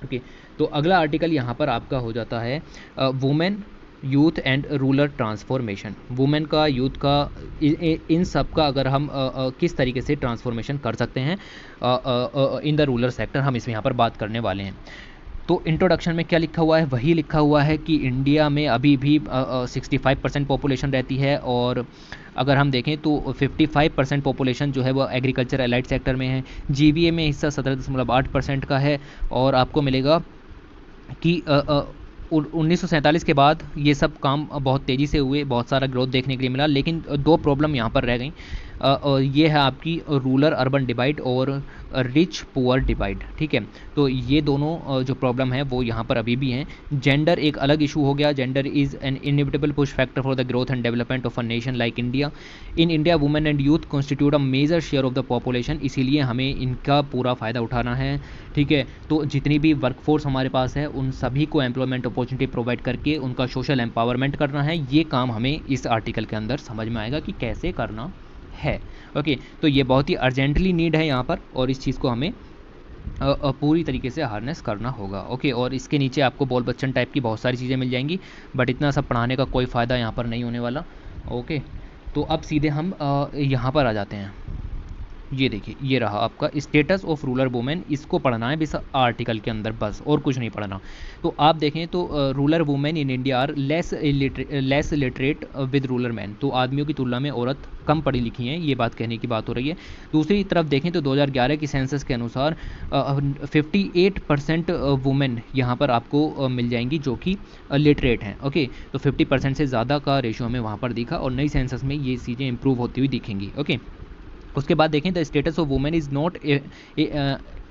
ओके, तो अगला आर्टिकल यहाँ पर आपका हो जाता है women youth and rural transformation. Women का, यूथ का, इन सब का अगर हम किस तरीके से ट्रांसफॉर्मेशन कर सकते हैं इन द रूरल सेक्टर, हम इसमें यहाँ पर बात करने वाले हैं। तो इंट्रोडक्शन में क्या लिखा हुआ है, वही लिखा हुआ है कि इंडिया में अभी भी 65% पॉपुलेशन रहती है और अगर हम देखें तो 55% पॉपुलेशन जो है वो एग्रीकल्चर एलाइड सेक्टर में है। GVA में हिस्सा 17.8% का है और आपको मिलेगा कि 1947 के बाद ये सब काम बहुत तेज़ी से हुए, बहुत सारा ग्रोथ देखने के लिए मिला, लेकिन 2 प्रॉब्लम यहाँ पर रह गई। ये है आपकी रूरल अर्बन डिवाइड और रिच पुअर डिवाइड, ठीक है। तो ये दोनों जो प्रॉब्लम है वो यहाँ पर अभी भी हैं। जेंडर एक अलग इशू हो गया। Gender is an inevitable push factor for the growth and development of a nation like India. In India women and youth constitute a major share of the population, इसीलिए हमें इनका पूरा फ़ायदा उठाना है, ठीक है। तो जितनी भी वर्कफोर्स हमारे पास है उन सभी को एम्प्लॉयमेंट अपॉर्चुनिटी प्रोवाइड करके उनका सोशल एम्पावरमेंट करना है। ये काम हमें इस आर्टिकल के अंदर समझ में आएगा कि कैसे करना है। ओके, तो ये बहुत ही अर्जेंटली नीड है यहाँ पर, और इस चीज़ को हमें पूरी तरीके से हार्नेस करना होगा। ओके, और इसके नीचे आपको बॉल बच्चन टाइप की बहुत सारी चीज़ें मिल जाएंगी, बट इतना सब पढ़ाने का कोई फ़ायदा यहाँ पर नहीं होने वाला। ओके, तो अब सीधे हम यहाँ पर आ जाते हैं। ये देखिए, ये रहा आपका स्टेटस ऑफ रूरल वुमेन, इसको पढ़ना है इस आर्टिकल के अंदर बस, और कुछ नहीं पढ़ना। तो आप देखें तो rural women in India are less literate with rural man, तो आदमियों की तुलना में औरत कम पढ़ी लिखी हैं, ये बात कहने की बात हो रही है। दूसरी तरफ देखें तो 2011 की सेंसस के अनुसार 58% वुमेन यहाँ पर आपको मिल जाएंगी जो कि लिटरेट हैं। ओके, तो 50% से ज़्यादा का रेशियो हमें वहाँ पर दिखा, और नई सेंसस में ये चीज़ें इंप्रूव होती हुई दिखेंगी। ओके, उसके बाद देखें the status of women is not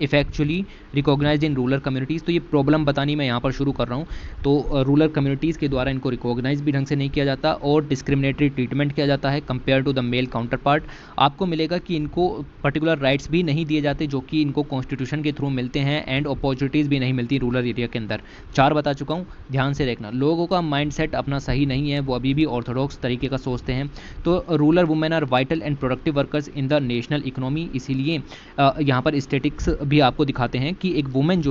effectually recognised in rural communities, तो ये प्रॉब्लम बतानी मैं यहाँ पर शुरू कर रहा हूँ। तो रूरल कम्युनिटीज़ के द्वारा इनको रिकॉग्नाइज भी ढंग से नहीं किया जाता, और डिस्क्रिमिनेटरी ट्रीटमेंट किया जाता है compare to the male counterpart. आपको मिलेगा कि इनको पर्टिकुलर राइट्स भी नहीं दिए जाते जो कि इनको कॉन्स्टिट्यूशन के थ्रू मिलते हैं, एंड अपॉर्चुनिटीज़ भी नहीं मिलती रूरल एरिया के अंदर। 4 बता चुका हूँ, ध्यान से देखना। लोगों का माइंड सेट अपना सही नहीं है, वो अभी भी ऑर्थोडॉक्स तरीके का सोचते हैं। तो rural women are vital and productive workers in the national economy, इसीलिए यहाँ पर स्टेटिक्स भी आपको दिखाते हैं कि एक वुमेन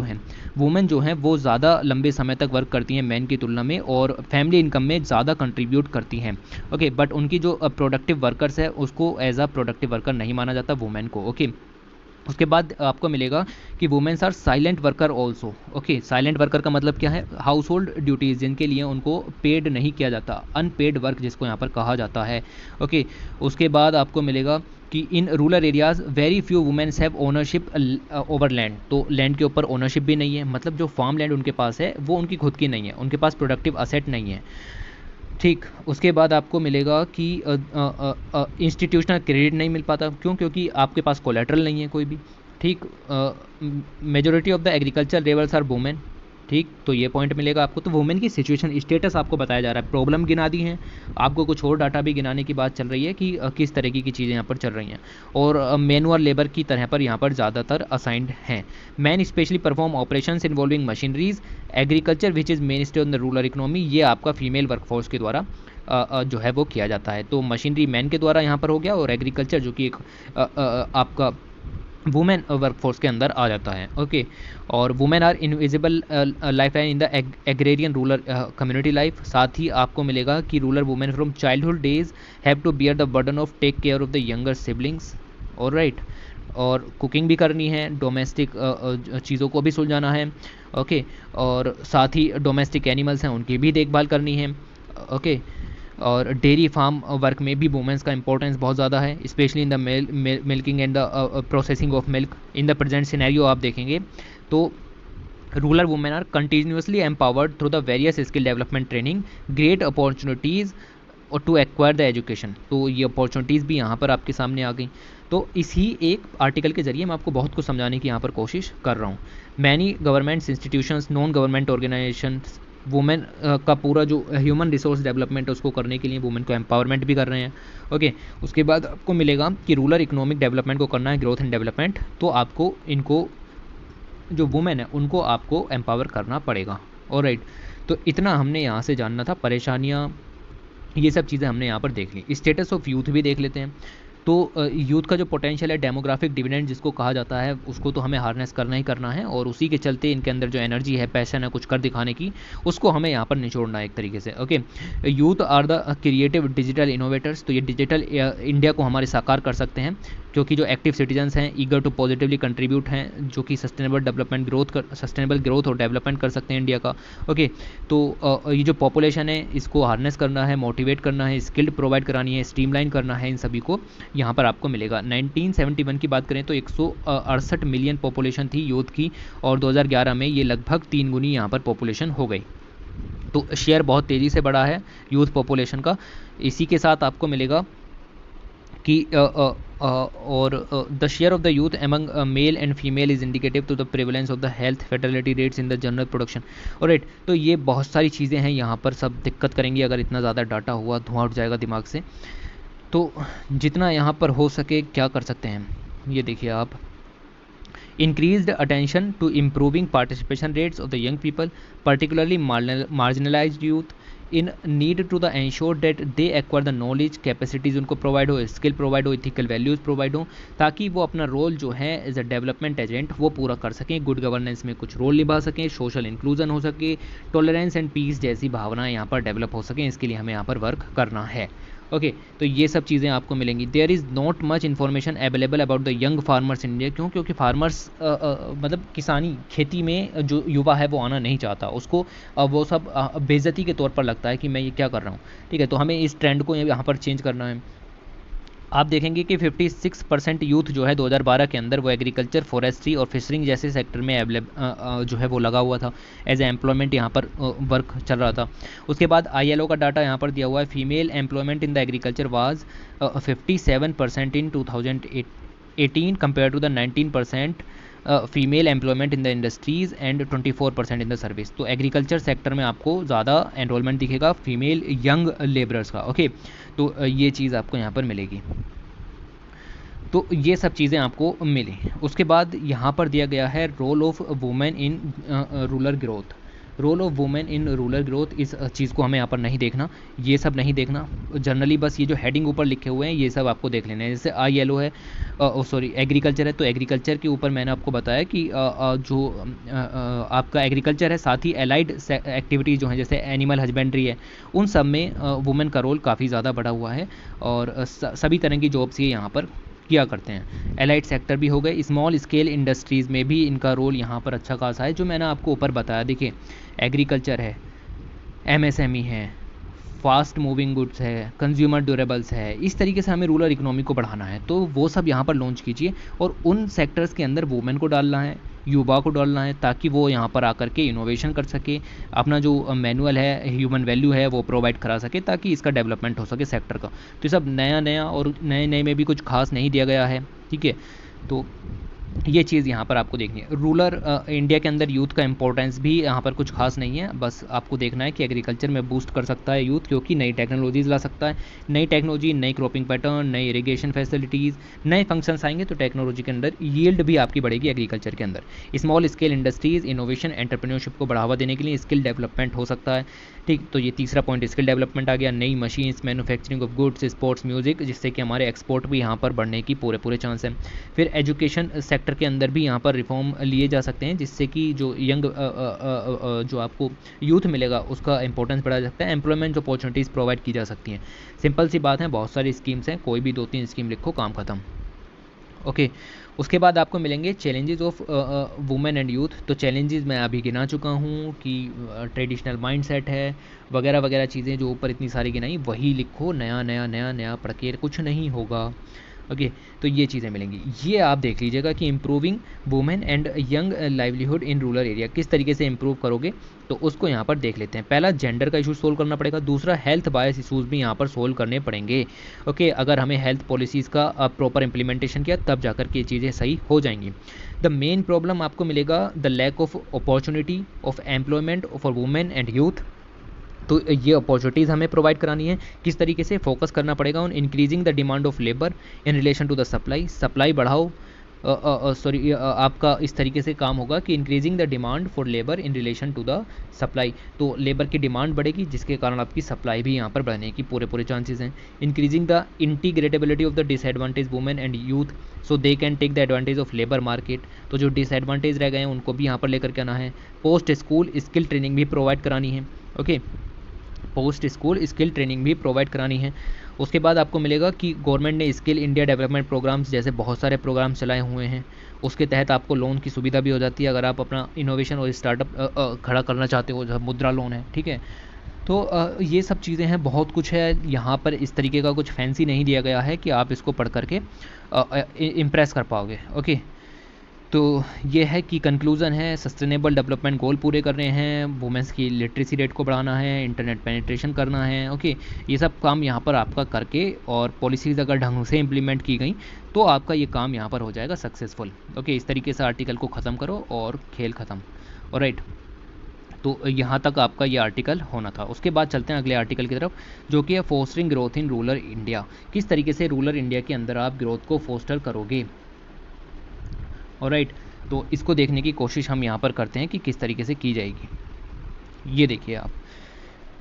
जो है वो ज़्यादा लंबे समय तक वर्क करती हैं मैन की तुलना में, और फैमिली इनकम में ज़्यादा कंट्रीब्यूट करती हैं। ओके, बट उनकी जो प्रोडक्टिव वर्कर्स है उसको एज अ प्रोडक्टिव वर्कर नहीं माना जाता वुमेन को। ओके, उसके बाद आपको मिलेगा कि womens are silent worker also. Okay, silent worker का मतलब क्या है? हाउस होल्ड ड्यूटीज़ जिनके लिए उनको पेड नहीं किया जाता, अनपेड वर्क जिसको यहाँ पर कहा जाता है। ओके, उसके बाद आपको मिलेगा कि in rural areas very few womens have ownership over land, तो लैंड के ऊपर ओनरशिप भी नहीं है, मतलब जो फार्म लैंड उनके पास है वो उनकी खुद की नहीं है, उनके पास प्रोडक्टिव असेट नहीं है। ठीक, उसके बाद आपको मिलेगा कि इंस्टीट्यूशनल क्रेडिट नहीं मिल पाता, क्यों? क्योंकि आपके पास कोलेट्रल नहीं है कोई भी। ठीक, majority of the agriculture labours are women. ठीक, तो ये पॉइंट मिलेगा आपको। तो वुमेन की सिचुएशन स्टेटस आपको बताया जा रहा है, प्रॉब्लम गिना दी हैं आपको, कुछ और डाटा भी गिनाने की बात चल रही है कि किस तरीके की चीज़ें यहाँ पर चल रही हैं, और मैनुअल लेबर की तरह पर यहाँ पर ज़्यादातर असाइंड हैं। Man specially perform operations involving machineries, agriculture which is main stay on the rural economy, ये आपका फीमेल वर्कफोर्स के द्वारा जो है वो किया जाता है। तो मशीनरी मैन के द्वारा यहाँ पर हो गया, और एग्रीकल्चर जो कि एक आपका वुमेन वर्कफोर्स के अंदर आ जाता है। ओके, और women are invisible life line in the agrarian rural community life. साथ ही आपको मिलेगा कि rural women from childhood days have to bear the burden of take care of the younger siblings, और राइट, और कुकिंग भी करनी है, डोमेस्टिक चीज़ों को भी सुलझाना है। ओके, और साथ ही डोमेस्टिक एनिमल्स हैं उनकी भी देखभाल करनी है। ओके, और डेयरी फार्म वर्क में भी वुमेंस का इंपॉर्टेंस बहुत ज़्यादा है, specially in the milking and the processing of milk. In the present scenario आप देखेंगे तो rural women are continuously empowered through the various skill development training, great opportunities और टू एक्वायर द एजुकेशन। तो ये opportunities भी यहाँ पर आपके सामने आ गई। तो इसी एक आर्टिकल के जरिए मैं आपको बहुत कुछ समझाने की यहाँ पर कोशिश कर रहा हूँ। Many governments, institutions, non government organisations women का पूरा जो ह्यूमन रिसोर्स डेवलपमेंट है उसको करने के लिए वुमेन को एम्पावरमेंट भी कर रहे हैं। ओके, उसके बाद आपको मिलेगा कि रूरल इकोनॉमिक डेवलपमेंट को करना है, ग्रोथ एंड डेवलपमेंट, तो आपको इनको जो वुमेन है उनको आपको एम्पावर करना पड़ेगा। ऑलराइट, तो इतना हमने यहाँ से जानना था। परेशानियाँ, ये सब चीज़ें हमने यहाँ पर देख ली। स्टेटस ऑफ यूथ भी देख लेते हैं। तो यूथ का जो पोटेंशियल है, डेमोग्राफिक डिविडेंड जिसको कहा जाता है, उसको तो हमें हार्नेस करना ही करना है, और उसी के चलते इनके अंदर जो एनर्जी है, पैशन है कुछ कर दिखाने की, उसको हमें यहाँ पर निचोड़ना है एक तरीके से। Okay, youth are the creative digital innovators, तो ये डिजिटल इंडिया को हमारे साकार कर सकते हैं, क्योंकि जो एक्टिव सिटीजन्स हैं, ईगर टू पॉजिटिवली कंट्रीब्यूट हैं, जो कि सस्टेनेबल ग्रोथ और डेवलपमेंट कर सकते हैं इंडिया का। ओके, तो ये जो पॉपुलेशन है इसको हार्नेस करना है, मोटिवेट करना है, स्किल्ड प्रोवाइड करानी है, स्ट्रीमलाइन करना है, इन सभी को यहाँ पर आपको मिलेगा। 1971 की बात करें तो 168 मिलियन पॉपुलेशन थी यूथ की, और 2011 में ये लगभग 3 गुनी यहाँ पर पॉपुलेशन हो गई। तो शेयर बहुत तेज़ी से बढ़ा है यूथ पॉपुलेशन का। इसी के साथ आपको मिलेगा कि और the share of the youth among male and female is indicative to the prevalence of the health fertility rates in the general production. और राइट, तो ये बहुत सारी चीज़ें हैं यहाँ पर, सब दिक्कत करेंगी अगर इतना ज़्यादा डाटा हुआ, धुआं उठ जाएगा दिमाग से। तो जितना यहाँ पर हो सके क्या कर सकते हैं, ये देखिए आप, increased attention to improving participation rates of the young people, particularly marginalized youth, in need to the ensure that they acquire the knowledge, capacities उनको प्रोवाइड हो, स्किल प्रोवाइड हो, इथिकल वैल्यूज़ प्रोवाइड हो, ताकि वो अपना रोल जो है as a development agent वो पूरा कर सकें, गुड गवर्नेंस में कुछ रोल निभा सकें, सोशल इंक्लूजन हो सके, टॉलरेंस एंड पीस जैसी भावनाएं यहाँ पर डेवलप हो सकें। इसके लिए हमें यहाँ पर वर्क करना है। ओके तो ये सब चीज़ें आपको मिलेंगी। There is not much information available about the young farmers in India. क्यों? क्योंकि फार्मर्स मतलब किसानी खेती में जो युवा है वो आना नहीं चाहता, उसको वो सब बेइज्जती के तौर पर लगता है कि मैं ये क्या कर रहा हूँ। ठीक है, तो हमें इस ट्रेंड को यहाँ पर चेंज करना है। आप देखेंगे कि 56% यूथ जो है 2012 के अंदर वो एग्रीकल्चर, फॉरेस्ट्री और फिशरिंग जैसे सेक्टर में जो है वो लगा हुआ था, एज ए एम्प्लॉयमेंट यहाँ पर वर्क चल रहा था। उसके बाद ILO का डाटा यहाँ पर दिया हुआ है, female employment in the agriculture was 57% in 2018 compare to the 19% female employment in the industries and 24% in the service. तो एग्रीकल्चर सेक्टर में आपको ज़्यादा एनरोलमेंट दिखेगा फीमेल यंग लेबरर्स का। ओके, तो ये चीज़ आपको यहाँ पर मिलेगी। तो ये सब चीज़ें आपको मिली। उसके बाद यहाँ पर दिया गया है role of women in rural growth. Role of women in rural growth, इस चीज़ को हमें यहाँ पर नहीं देखना, ये सब नहीं देखना। जनरली बस ये जो हेडिंग ऊपर लिखे हुए हैं ये सब आपको देख लेना है। जैसे ILO है, सॉरी एग्रीकल्चर है, तो एग्रीकल्चर के ऊपर मैंने आपको बताया कि जो आपका एग्रीकल्चर है, साथ ही एलाइड एक्टिविटीज़ जो हैं जैसे एनिमल हस्बेंड्री है, उन सब में वुमेन का रोल काफ़ी ज़्यादा बढ़ा हुआ है और सभी तरह की जॉब्स ये यहाँ पर किया करते हैं। एलाइड सेक्टर भी हो गए, स्मॉल स्केल इंडस्ट्रीज़ में भी इनका रोल यहाँ पर अच्छा खासा है, जो मैंने आपको ऊपर बताया। देखिए एग्रीकल्चर है, MSME है, फास्ट मूविंग गुड्स है, कंज्यूमर ड्यूरेबल्स है, इस तरीके से हमें रूरल इकोनॉमी को बढ़ाना है। तो वो सब यहाँ पर लॉन्च कीजिए और उन सेक्टर्स के अंदर वुमेन को डालना है, युवा को डालना है, ताकि वो यहाँ पर आकर के इनोवेशन कर सके, अपना जो मैनुअल है, ह्यूमन वैल्यू है, वो प्रोवाइड करा सके, ताकि इसका डेवलपमेंट हो सके सेक्टर का। तो ये सब नया नया और नए नए में भी कुछ खास नहीं दिया गया है। ठीक है, तो ये चीज़ यहाँ पर आपको देखनी है। रूरल इंडिया के अंदर यूथ का इंपॉर्टेंस भी यहाँ पर कुछ खास नहीं है, बस आपको देखना है कि एग्रीकल्चर में बूस्ट कर सकता है यूथ, क्योंकि नई टेक्नोलॉजीज़ ला सकता है। नई टेक्नोलॉजी, नई क्रॉपिंग पैटर्न, नई इरिगेशन फैसिलिटीज़, नए फंक्शंस आएंगे तो टेक्नोलॉजी के अंदर यील्ड भी आपकी बढ़ेगी एग्रीकल्चर के अंदर। Small scale industries, innovation, entrepreneurship को बढ़ावा देने के लिए स्किल डेवलपमेंट हो सकता है। ठीक, तो ये तीसरा पॉइंट स्किल डेवलपमेंट आ गया। नई machines, manufacturing of goods, sports, music, जिससे कि हमारे एक्सपोर्ट भी यहाँ पर बढ़ने की पूरे चांस हैं। फिर एजुकेशन सेक्टर के अंदर भी यहाँ पर रिफॉर्म लिए जा सकते हैं, जिससे कि जो यंग जो आपको यूथ मिलेगा उसका इंपॉर्टेंस बढ़ा सकता है। एम्प्लॉयमेंट अपॉर्चुनिटीज़ प्रोवाइड की जा सकती हैं। सिंपल सी बात है, बहुत सारी स्कीम्स हैं, कोई भी 2-3 स्कीम लिखो, काम खत्म। ओके, उसके बाद आपको मिलेंगे challenges of women and youth. तो चैलेंजेस मैं अभी गिना चुका हूँ कि ट्रेडिशनल माइंडसेट है, वगैरह वगैरह चीज़ें जो ऊपर इतनी सारी गिनाई, वही लिखो, नया पढ़ के कुछ नहीं होगा। ओके, तो ये चीज़ें मिलेंगी। ये आप देख लीजिएगा कि improving women and young livelihood in rural area किस तरीके से इम्प्रूव करोगे, तो उसको यहाँ पर देख लेते हैं। पहला, जेंडर का इशू सोल्व करना पड़ेगा। दूसरा, हेल्थ बायस इशूज़ भी यहाँ पर सोल्व करने पड़ेंगे। ओके, अगर हमें हेल्थ पॉलिसीज़ का प्रॉपर इंप्लीमेंटेशन किया तब जाकर के ये चीज़ें सही हो जाएंगी। द मेन प्रॉब्लम आपको मिलेगा the lack of opportunity of employment for women and youth. तो ये अपॉर्चुनिटीज़ हमें प्रोवाइड करानी है। किस तरीके से फोकस करना पड़ेगा on increasing the demand of labour in relation to the supply. Supply बढ़ाओ, सॉरी आपका इस तरीके से काम होगा कि increasing the demand for labour in relation to the supply. तो लेबर की डिमांड बढ़ेगी, जिसके कारण आपकी सप्लाई भी यहाँ पर बढ़ने की पूरे चांसेस हैं। Increasing the integrability of the disadvantage women and youth so they can take the advantage of labour market. तो जो डिसएडवांटेज रह गए हैं उनको भी यहाँ पर लेकर के आना है। पोस्ट स्कूल स्किल ट्रेनिंग भी प्रोवाइड करानी है। Okay, post school skill training भी प्रोवाइड करानी है। उसके बाद आपको मिलेगा कि गवर्नमेंट ने स्किल इंडिया डेवलपमेंट प्रोग्राम्स जैसे बहुत सारे प्रोग्राम चलाए हुए हैं, उसके तहत आपको लोन की सुविधा भी हो जाती है अगर आप अपना इनोवेशन और स्टार्टअप खड़ा करना चाहते हो, जहाँ मुद्रा लोन है। ठीक है, तो ये सब चीज़ें हैं, बहुत कुछ है यहाँ पर। इस तरीके का कुछ फैंसी नहीं दिया गया है कि आप इसको पढ़ करके इम्प्रेस कर पाओगे। ओके, तो ये है कि कंक्लूज़न है, सस्टेनेबल डेवलपमेंट गोल पूरे कर रहे हैं, वुमेंस की लिटरेसी रेट को बढ़ाना है, इंटरनेट पेनिट्रेशन करना है। ओके, ये सब काम यहाँ पर आपका करके और पॉलिसीज़ अगर ढंग से इम्प्लीमेंट की गई तो आपका ये काम यहाँ पर हो जाएगा सक्सेसफुल। ओके, इस तरीके से आर्टिकल को ख़त्म करो और खेल ख़त्म। ऑलराइट, तो यहाँ तक आपका ये आर्टिकल होना था। उसके बाद चलते हैं अगले आर्टिकल की तरफ, जो कि है fostering growth in rural India. किस तरीके से रूरल इंडिया के अंदर आप ग्रोथ को फोस्टर करोगे। ऑलराइट, तो इसको देखने की कोशिश हम यहाँ पर करते हैं कि किस तरीके से की जाएगी। ये देखिए आप,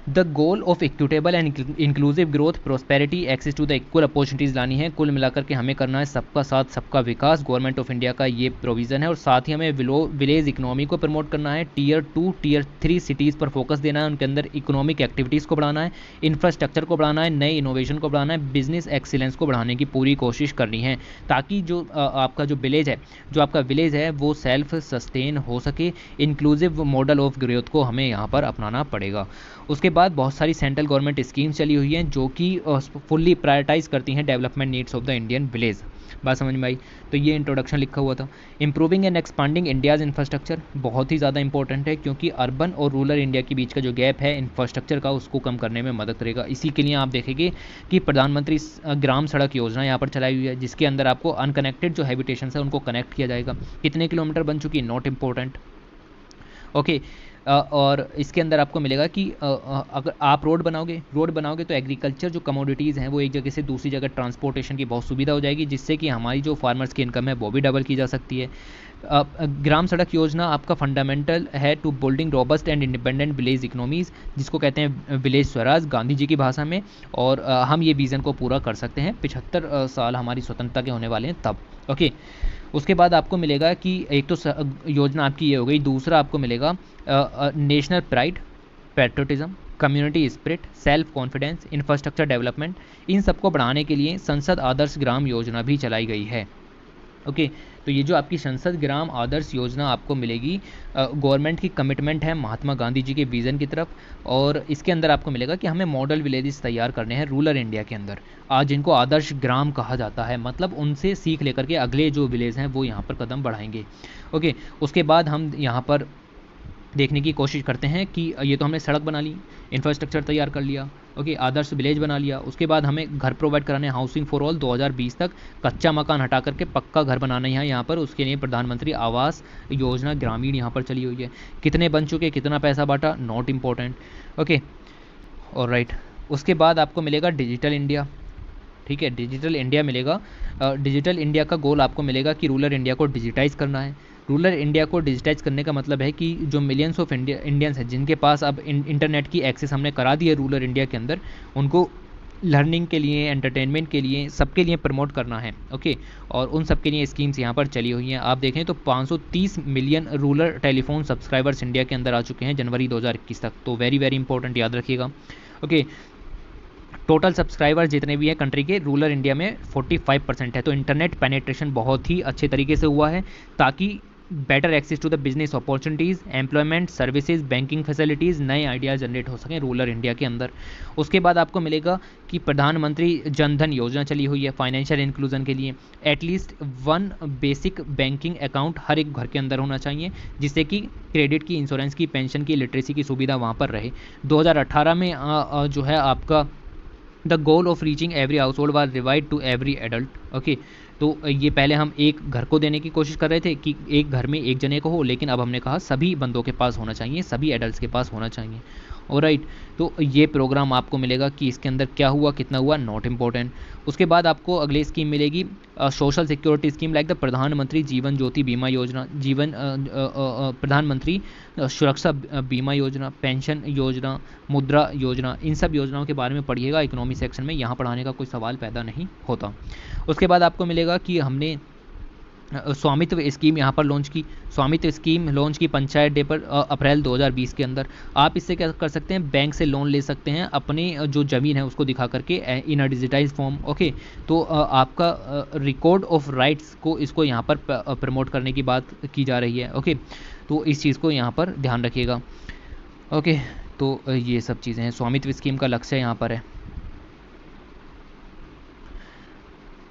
the goal of equitable and inclusive growth, prosperity, access to the equal opportunities लानी है। कुल मिलाकर के हमें करना है सबका साथ सबका विकास। गवर्नमेंट ऑफ इंडिया का ये प्रोविज़न है। और साथ ही हमें विलेज इकोनॉमी को प्रमोट करना है। टियर 2 टियर 3 सिटीज़ पर फोकस देना है, उनके अंदर इकोनॉमिक एक्टिविटीज़ को बढ़ाना है, इंफ्रास्ट्रक्चर को बढ़ाना है, नए इनोवेशन को बढ़ाना है, बिजनेस एक्सीलेंस को बढ़ाने की पूरी कोशिश करनी है, ताकि जो आपका जो विलेज है वो सेल्फ सस्टेन हो सके। इंक्लूसिव मॉडल ऑफ ग्रोथ को हमें यहाँ पर अपनाना पड़ेगा। उसके बाद बहुत सारी सेंट्रल गवर्नमेंट स्कीम्स चली हुई हैं जो कि फुल्ली प्रायोरिटाइज करती हैं development needs of the Indian village. बात समझ में आई। तो ये इंट्रोडक्शन लिखा हुआ था। Improving and expanding India's infrastructure बहुत ही ज़्यादा इंपॉर्टेंट है, क्योंकि अर्बन और रूरल इंडिया के बीच का जो गैप है इंफ्रास्ट्रक्चर का, उसको कम करने में मदद करेगा। इसी के लिए आप देखेंगे कि प्रधानमंत्री ग्राम सड़क योजना यहाँ पर चलाई हुई है, जिसके अंदर आपको अनकनेक्टेड जो हैबिटेशन है उनको कनेक्ट किया जाएगा। कितने किलोमीटर बन चुकी है, नॉट इम्पोर्टेंट। ओके, और इसके अंदर आपको मिलेगा कि अगर आप रोड बनाओगे तो एग्रीकल्चर जो कमोडिटीज़ हैं वो एक जगह से दूसरी जगह ट्रांसपोर्टेशन की बहुत सुविधा हो जाएगी, जिससे कि हमारी जो फार्मर्स की इनकम है वो भी डबल की जा सकती है। ग्राम सड़क योजना आपका फंडामेंटल है to building robust and independent village economies, जिसको कहते हैं विलेज स्वराज गांधी जी की भाषा में। और हम ये विज़न को पूरा कर सकते हैं 75 साल हमारी स्वतंत्रता के होने वाले हैं तब। ओके, उसके बाद आपको मिलेगा कि एक तो योजना आपकी ये हो गई। दूसरा आपको मिलेगा national pride, patriotism, community spirit, self confidence, infrastructure development. इन सबको बढ़ाने के लिए संसद आदर्श ग्राम योजना भी चलाई गई है। ओके, तो ये जो आपकी संसद ग्राम आदर्श योजना आपको मिलेगी, गवर्नमेंट की कमिटमेंट है महात्मा गांधी जी के विज़न की तरफ। और इसके अंदर आपको मिलेगा कि हमें मॉडल विलेजेस तैयार करने हैं रूरल इंडिया के अंदर, आज जिनको आदर्श ग्राम कहा जाता है। मतलब उनसे सीख लेकर के अगले जो विलेज हैं वो यहाँ पर कदम बढ़ाएंगे। ओके, उसके बाद हम यहाँ पर देखने की कोशिश करते हैं कि ये तो हमने सड़क बना ली, इंफ्रास्ट्रक्चर तैयार कर लिया, ओके, आदर्श विलेज बना लिया। उसके बाद हमें घर प्रोवाइड कराने, हाउसिंग फॉर ऑल 2020 तक कच्चा मकान हटा करके पक्का घर बनाना है यहाँ पर। उसके लिए प्रधानमंत्री आवास योजना ग्रामीण यहाँ पर चली हुई है। कितने बन चुके, कितना पैसा बांटा, नॉट इम्पोर्टेंट। ओके, ऑलराइट, उसके बाद आपको मिलेगा डिजिटल इंडिया। ठीक है, डिजिटल इंडिया मिलेगा। डिजिटल इंडिया का गोल आपको मिलेगा कि रूरल इंडिया को डिजिटाइज़ करना है। रूरल इंडिया को डिजिटाइज़ करने का मतलब है कि जो मिलियंस ऑफ इंडियंस हैं जिनके पास अब इंटरनेट की एक्सेस हमने करा दी है रूरल इंडिया के अंदर, उनको लर्निंग के लिए, एंटरटेनमेंट के लिए, सबके लिए प्रमोट करना है। ओके, और उन सब के लिए स्कीम्स यहाँ पर चली हुई हैं। आप देखें तो 530 million rural telephone subscribers India के अंदर आ चुके हैं जनवरी 2021 तक। तो वेरी वेरी इंपॉर्टेंट, याद रखिएगा। ओके, टोटल सब्सक्राइबर जितने भी हैं कंट्री के, रूरल इंडिया में 45% है। तो इंटरनेट पेनिट्रेशन बहुत ही अच्छे तरीके से हुआ है, ताकि better access to the business opportunities, employment, services, banking facilities, नए आइडियाज़ जनरेट हो सकें रूरल इंडिया के अंदर। उसके बाद आपको मिलेगा कि प्रधानमंत्री जनधन योजना चली हुई है फाइनेंशियल इंक्लूजन के लिए। एटलीस्ट 1 बेसिक बैंकिंग अकाउंट हर एक घर के अंदर होना चाहिए, जिससे कि क्रेडिट की, इंश्योरेंस की, पेंशन की, लिटरेसी की सुविधा वहाँ पर रहे। 2018 में जो है आपका the goal of reaching every household was revised to every adult. Okay, तो ये पहले हम एक घर को देने की कोशिश कर रहे थे कि एक घर में एक जने को हो, लेकिन अब हमने कहा सभी बंदों के पास होना चाहिए, सभी एडल्ट्स के पास होना चाहिए। ऑलराइट, तो ये प्रोग्राम आपको मिलेगा कि इसके अंदर क्या हुआ, कितना हुआ, नॉट इम्पोर्टेंट। उसके बाद आपको अगली स्कीम मिलेगी social security scheme like the प्रधानमंत्री जीवन ज्योति बीमा योजना, प्रधानमंत्री सुरक्षा बीमा योजना, पेंशन योजना, मुद्रा योजना। इन सब योजनाओं के बारे में पढ़िएगा इकोनॉमी सेक्शन में, यहाँ पढ़ाने का कोई सवाल पैदा नहीं होता। उसके बाद आपको मिलेगा कि हमने स्वामित्व स्कीम यहाँ पर लॉन्च की। स्वामित्व स्कीम लॉन्च की पंचायत डे पर अप्रैल 2020 के अंदर। आप इससे क्या कर सकते हैं, बैंक से लोन ले सकते हैं अपने जो ज़मीन है उसको दिखा करके इन अ डिजिटाइज फॉर्म। ओके, तो आपका रिकॉर्ड ऑफ राइट्स को इसको यहाँ पर प्रमोट करने की बात की जा रही है। ओके, तो इस चीज़ को यहाँ पर ध्यान रखिएगा। ओके, तो ये सब चीज़ें हैं, स्वामित्व स्कीम का लक्ष्य यहाँ पर है।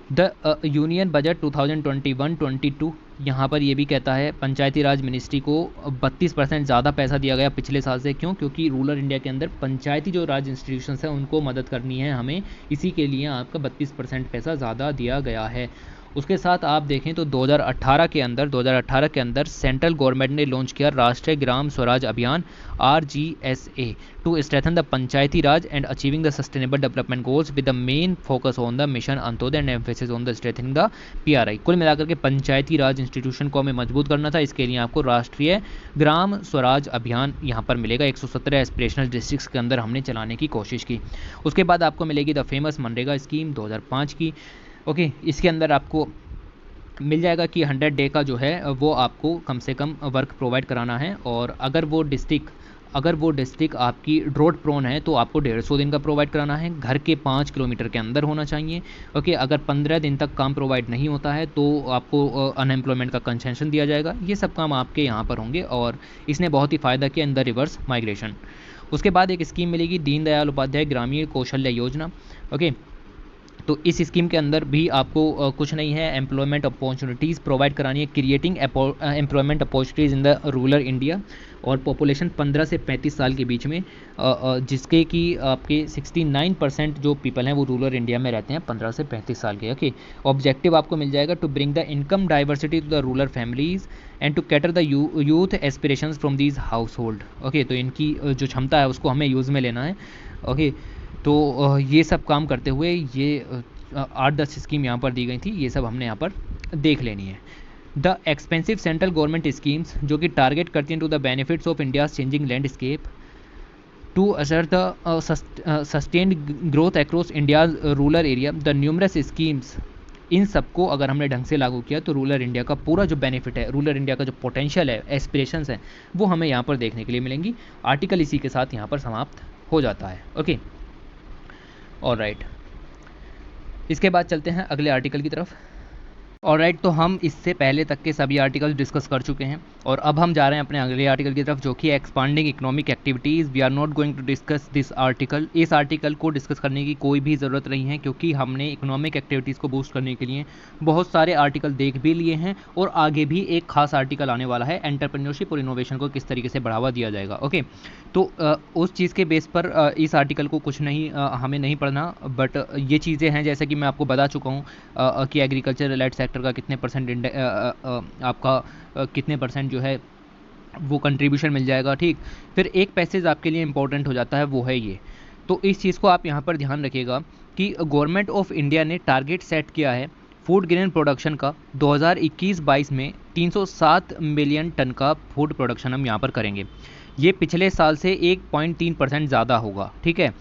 द यूनियन बजट 2021-22 यहाँ पर ये भी कहता है पंचायती राज मिनिस्ट्री को 32% ज़्यादा पैसा दिया गया पिछले साल से। क्यों? क्योंकि रूरल इंडिया के अंदर पंचायती जो राज इंस्टीट्यूशंस हैं उनको मदद करनी है हमें, इसी के लिए आपका 32% पैसा ज़्यादा दिया गया है। उसके साथ आप देखें तो 2018 के अंदर सेंट्रल गवर्नमेंट ने लॉन्च किया राष्ट्रीय ग्राम Swaraj Abhiyan RGSA to strengthen the Panchayati Raj and achieving the sustainable development goals with the main focus on the mission Antyodaya and emphasis on the strengthening the PRI। कुल मिलाकर के पंचायती राज इंस्टीट्यूशन को हमें मजबूत करना था, इसके लिए आपको राष्ट्रीय ग्राम स्वराज अभियान यहाँ पर मिलेगा। 117 एस्पिरेशनल डिस्ट्रिक्ट्स के अंदर हमने चलाने की कोशिश की। उसके बाद आपको मिलेगी द फेमस मनरेगा स्कीम 2005 की। ओके, इसके अंदर आपको मिल जाएगा कि 100 डे का जो है वो आपको कम से कम वर्क प्रोवाइड कराना है, और अगर वो डिस्ट्रिक्ट आपकी ड्रॉट प्रोन है तो आपको 150 दिन का प्रोवाइड कराना है। घर के 5 किलोमीटर के अंदर होना चाहिए। ओके, अगर 15 दिन तक काम प्रोवाइड नहीं होता है तो आपको अनएम्प्लॉयमेंट का कंसेशन दिया जाएगा। ये सब काम आपके यहाँ पर होंगे, और इसने बहुत ही फ़ायदा किया इन द रिवर्स माइग्रेशन। उसके बाद एक स्कीम मिलेगी दीनदयाल उपाध्याय ग्रामीण कौशल्य योजना। ओके, तो इस स्कीम के अंदर भी आपको कुछ नहीं है, एम्प्लॉयमेंट अपॉर्चुनिटीज़ प्रोवाइड करानी है, creating employment opportunities in the rural India, और पॉपुलेशन 15 से 35 साल के बीच में, जिसके कि आपके 69% जो पीपल हैं वो रूरल इंडिया में रहते हैं 15 से 35 साल के। ओके, ऑब्जेक्टिव आपको मिल जाएगा to bring the income diversity to the rural families and to cater the youth aspirations from these household. Okay, तो इनकी जो क्षमता है उसको हमें यूज़ में लेना है। ओके, तो ये सब काम करते हुए ये 8-10 स्कीम यहाँ पर दी गई थी, ये सब हमने यहाँ पर देख लेनी है। The expensive central government schemes जो कि टारगेट करती हैं to the benefits of India's changing landscape to assure the sustained growth across India's rural area, the numerous schemes, इन सबको अगर हमने ढंग से लागू किया तो रूरल इंडिया का पूरा जो बेनिफिट है, रूरल इंडिया का जो पोटेंशियल है, एस्पिरेशंस हैं, वो हमें यहाँ पर देखने के लिए मिलेंगी। आर्टिकल इसी के साथ यहाँ पर समाप्त हो जाता है। ओके, ऑलराइट, इसके बाद चलते हैं अगले आर्टिकल की तरफ। ऑलराइट, तो हम इससे पहले तक के सभी आर्टिकल डिस्कस कर चुके हैं, और अब हम जा रहे हैं अपने अगले आर्टिकल की तरफ जो कि expanding economic activities. We are not going to discuss this article. इस आर्टिकल को डिस्कस करने की कोई भी ज़रूरत नहीं है, क्योंकि हमने इकोनॉमिक एक्टिविटीज़ को बूस्ट करने के लिए बहुत सारे आर्टिकल देख भी लिए हैं, और आगे भी एक खास आर्टिकल आने वाला है, एंटरप्रेन्योरशिप और इनोवेशन को किस तरीके से बढ़ावा दिया जाएगा। ओके, तो उस चीज़ के बेस पर इस आर्टिकल को कुछ नहीं हमें नहीं पढ़ना, बट ये चीज़ें हैं जैसे कि मैं आपको बता चुका हूँ कि एग्रीकल्चर रिलेटेड सेक्टर का कितने परसेंट आपका कितने परसेंट जो है वो कंट्रीब्यूशन मिल जाएगा। ठीक, फिर एक पैसेज आपके लिए इंपॉर्टेंट हो जाता है, वो है ये। तो इस चीज़ को आप यहाँ पर ध्यान रखिएगा कि गवर्नमेंट ऑफ इंडिया ने टारगेट सेट किया है फूड ग्रेन प्रोडक्शन का 2021-22 में 307 मिलियन टन का फूड प्रोडक्शन हम यहाँ पर करेंगे। ये पिछले साल से 1.3% ज़्यादा होगा। ठीक है,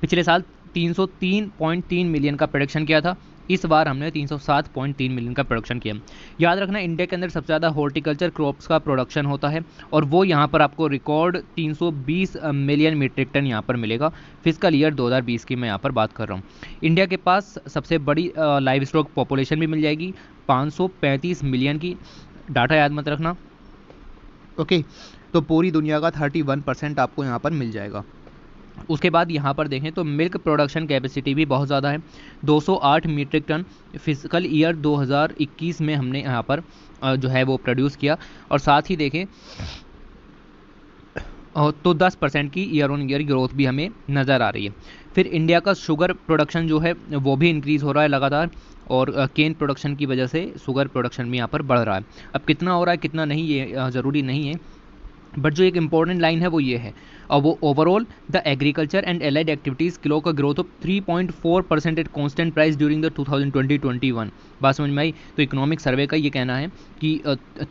पिछले साल 303.3 मिलियन का प्रोडक्शन किया था, इस बार हमने 307.3 मिलियन का प्रोडक्शन किया। याद रखना, इंडिया के अंदर सबसे ज़्यादा हॉर्टिकल्चर क्रॉप्स का प्रोडक्शन होता है, और वो यहाँ पर आपको रिकॉर्ड 320 मिलियन मीट्रिक टन यहाँ पर मिलेगा। फिजिकल ईयर 2020 की मैं यहाँ पर बात कर रहा हूँ। इंडिया के पास सबसे बड़ी लाइव स्टॉक पॉपुलेशन भी मिल जाएगी 535 मिलियन की। डाटा याद मत रखना। ओके, तो पूरी दुनिया का 31% आपको यहाँ पर मिल जाएगा। उसके बाद यहाँ पर देखें तो मिल्क प्रोडक्शन कैपेसिटी भी बहुत ज़्यादा है, 208 मीट्रिक टन फिजिकल ईयर 2021 में हमने यहाँ पर जो है वो प्रोड्यूस किया। और साथ ही देखें तो 10% की ईयर ऑन ईयर ग्रोथ भी हमें नज़र आ रही है। फिर इंडिया का शुगर प्रोडक्शन जो है वो भी इंक्रीज़ हो रहा है लगातार, और केन प्रोडक्शन की वजह से शुगर प्रोडक्शन भी यहाँ पर बढ़ रहा है। अब कितना हो रहा है कितना नहीं ये ज़रूरी नहीं है, बट जो एक इंपॉर्टेंट लाइन है वो ये है, और वो overall the agriculture and allied activities clocked का growth of 3.4% at constant price during the 2020-21। बात समझ में आई? तो इकोनॉमिक सर्वे का ये कहना है कि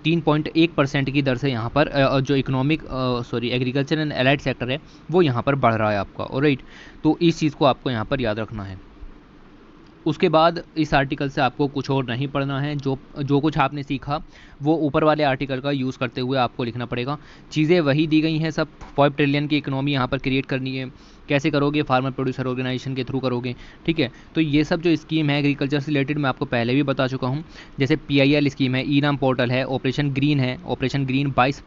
3.1% की दर से यहाँ पर जो एग्रीकल्चर एंड एलाइड सेक्टर है वो यहाँ पर बढ़ रहा है आपका। ऑलराइट, तो इस चीज़ को आपको यहाँ पर याद रखना है। उसके बाद इस आर्टिकल से आपको कुछ और नहीं पढ़ना है, जो कुछ आपने सीखा वो ऊपर वाले आर्टिकल का यूज़ करते हुए आपको लिखना पड़ेगा। चीज़ें वही दी गई हैं सब। 5 ट्रिलियन की इकोनॉमी यहाँ पर क्रिएट करनी है, कैसे करोगे? फार्मर प्रोड्यूसर ऑर्गेनाइजेशन के थ्रू करोगे। ठीक है, तो ये सब जो स्कीम है एग्रीकल्चर से रिलेटेड मैं आपको पहले भी बता चुका हूँ। जैसे PIL स्कीम है, ई-नाम पोर्टल है, ऑपरेशन ग्रीन है। ऑपरेशन ग्रीन 22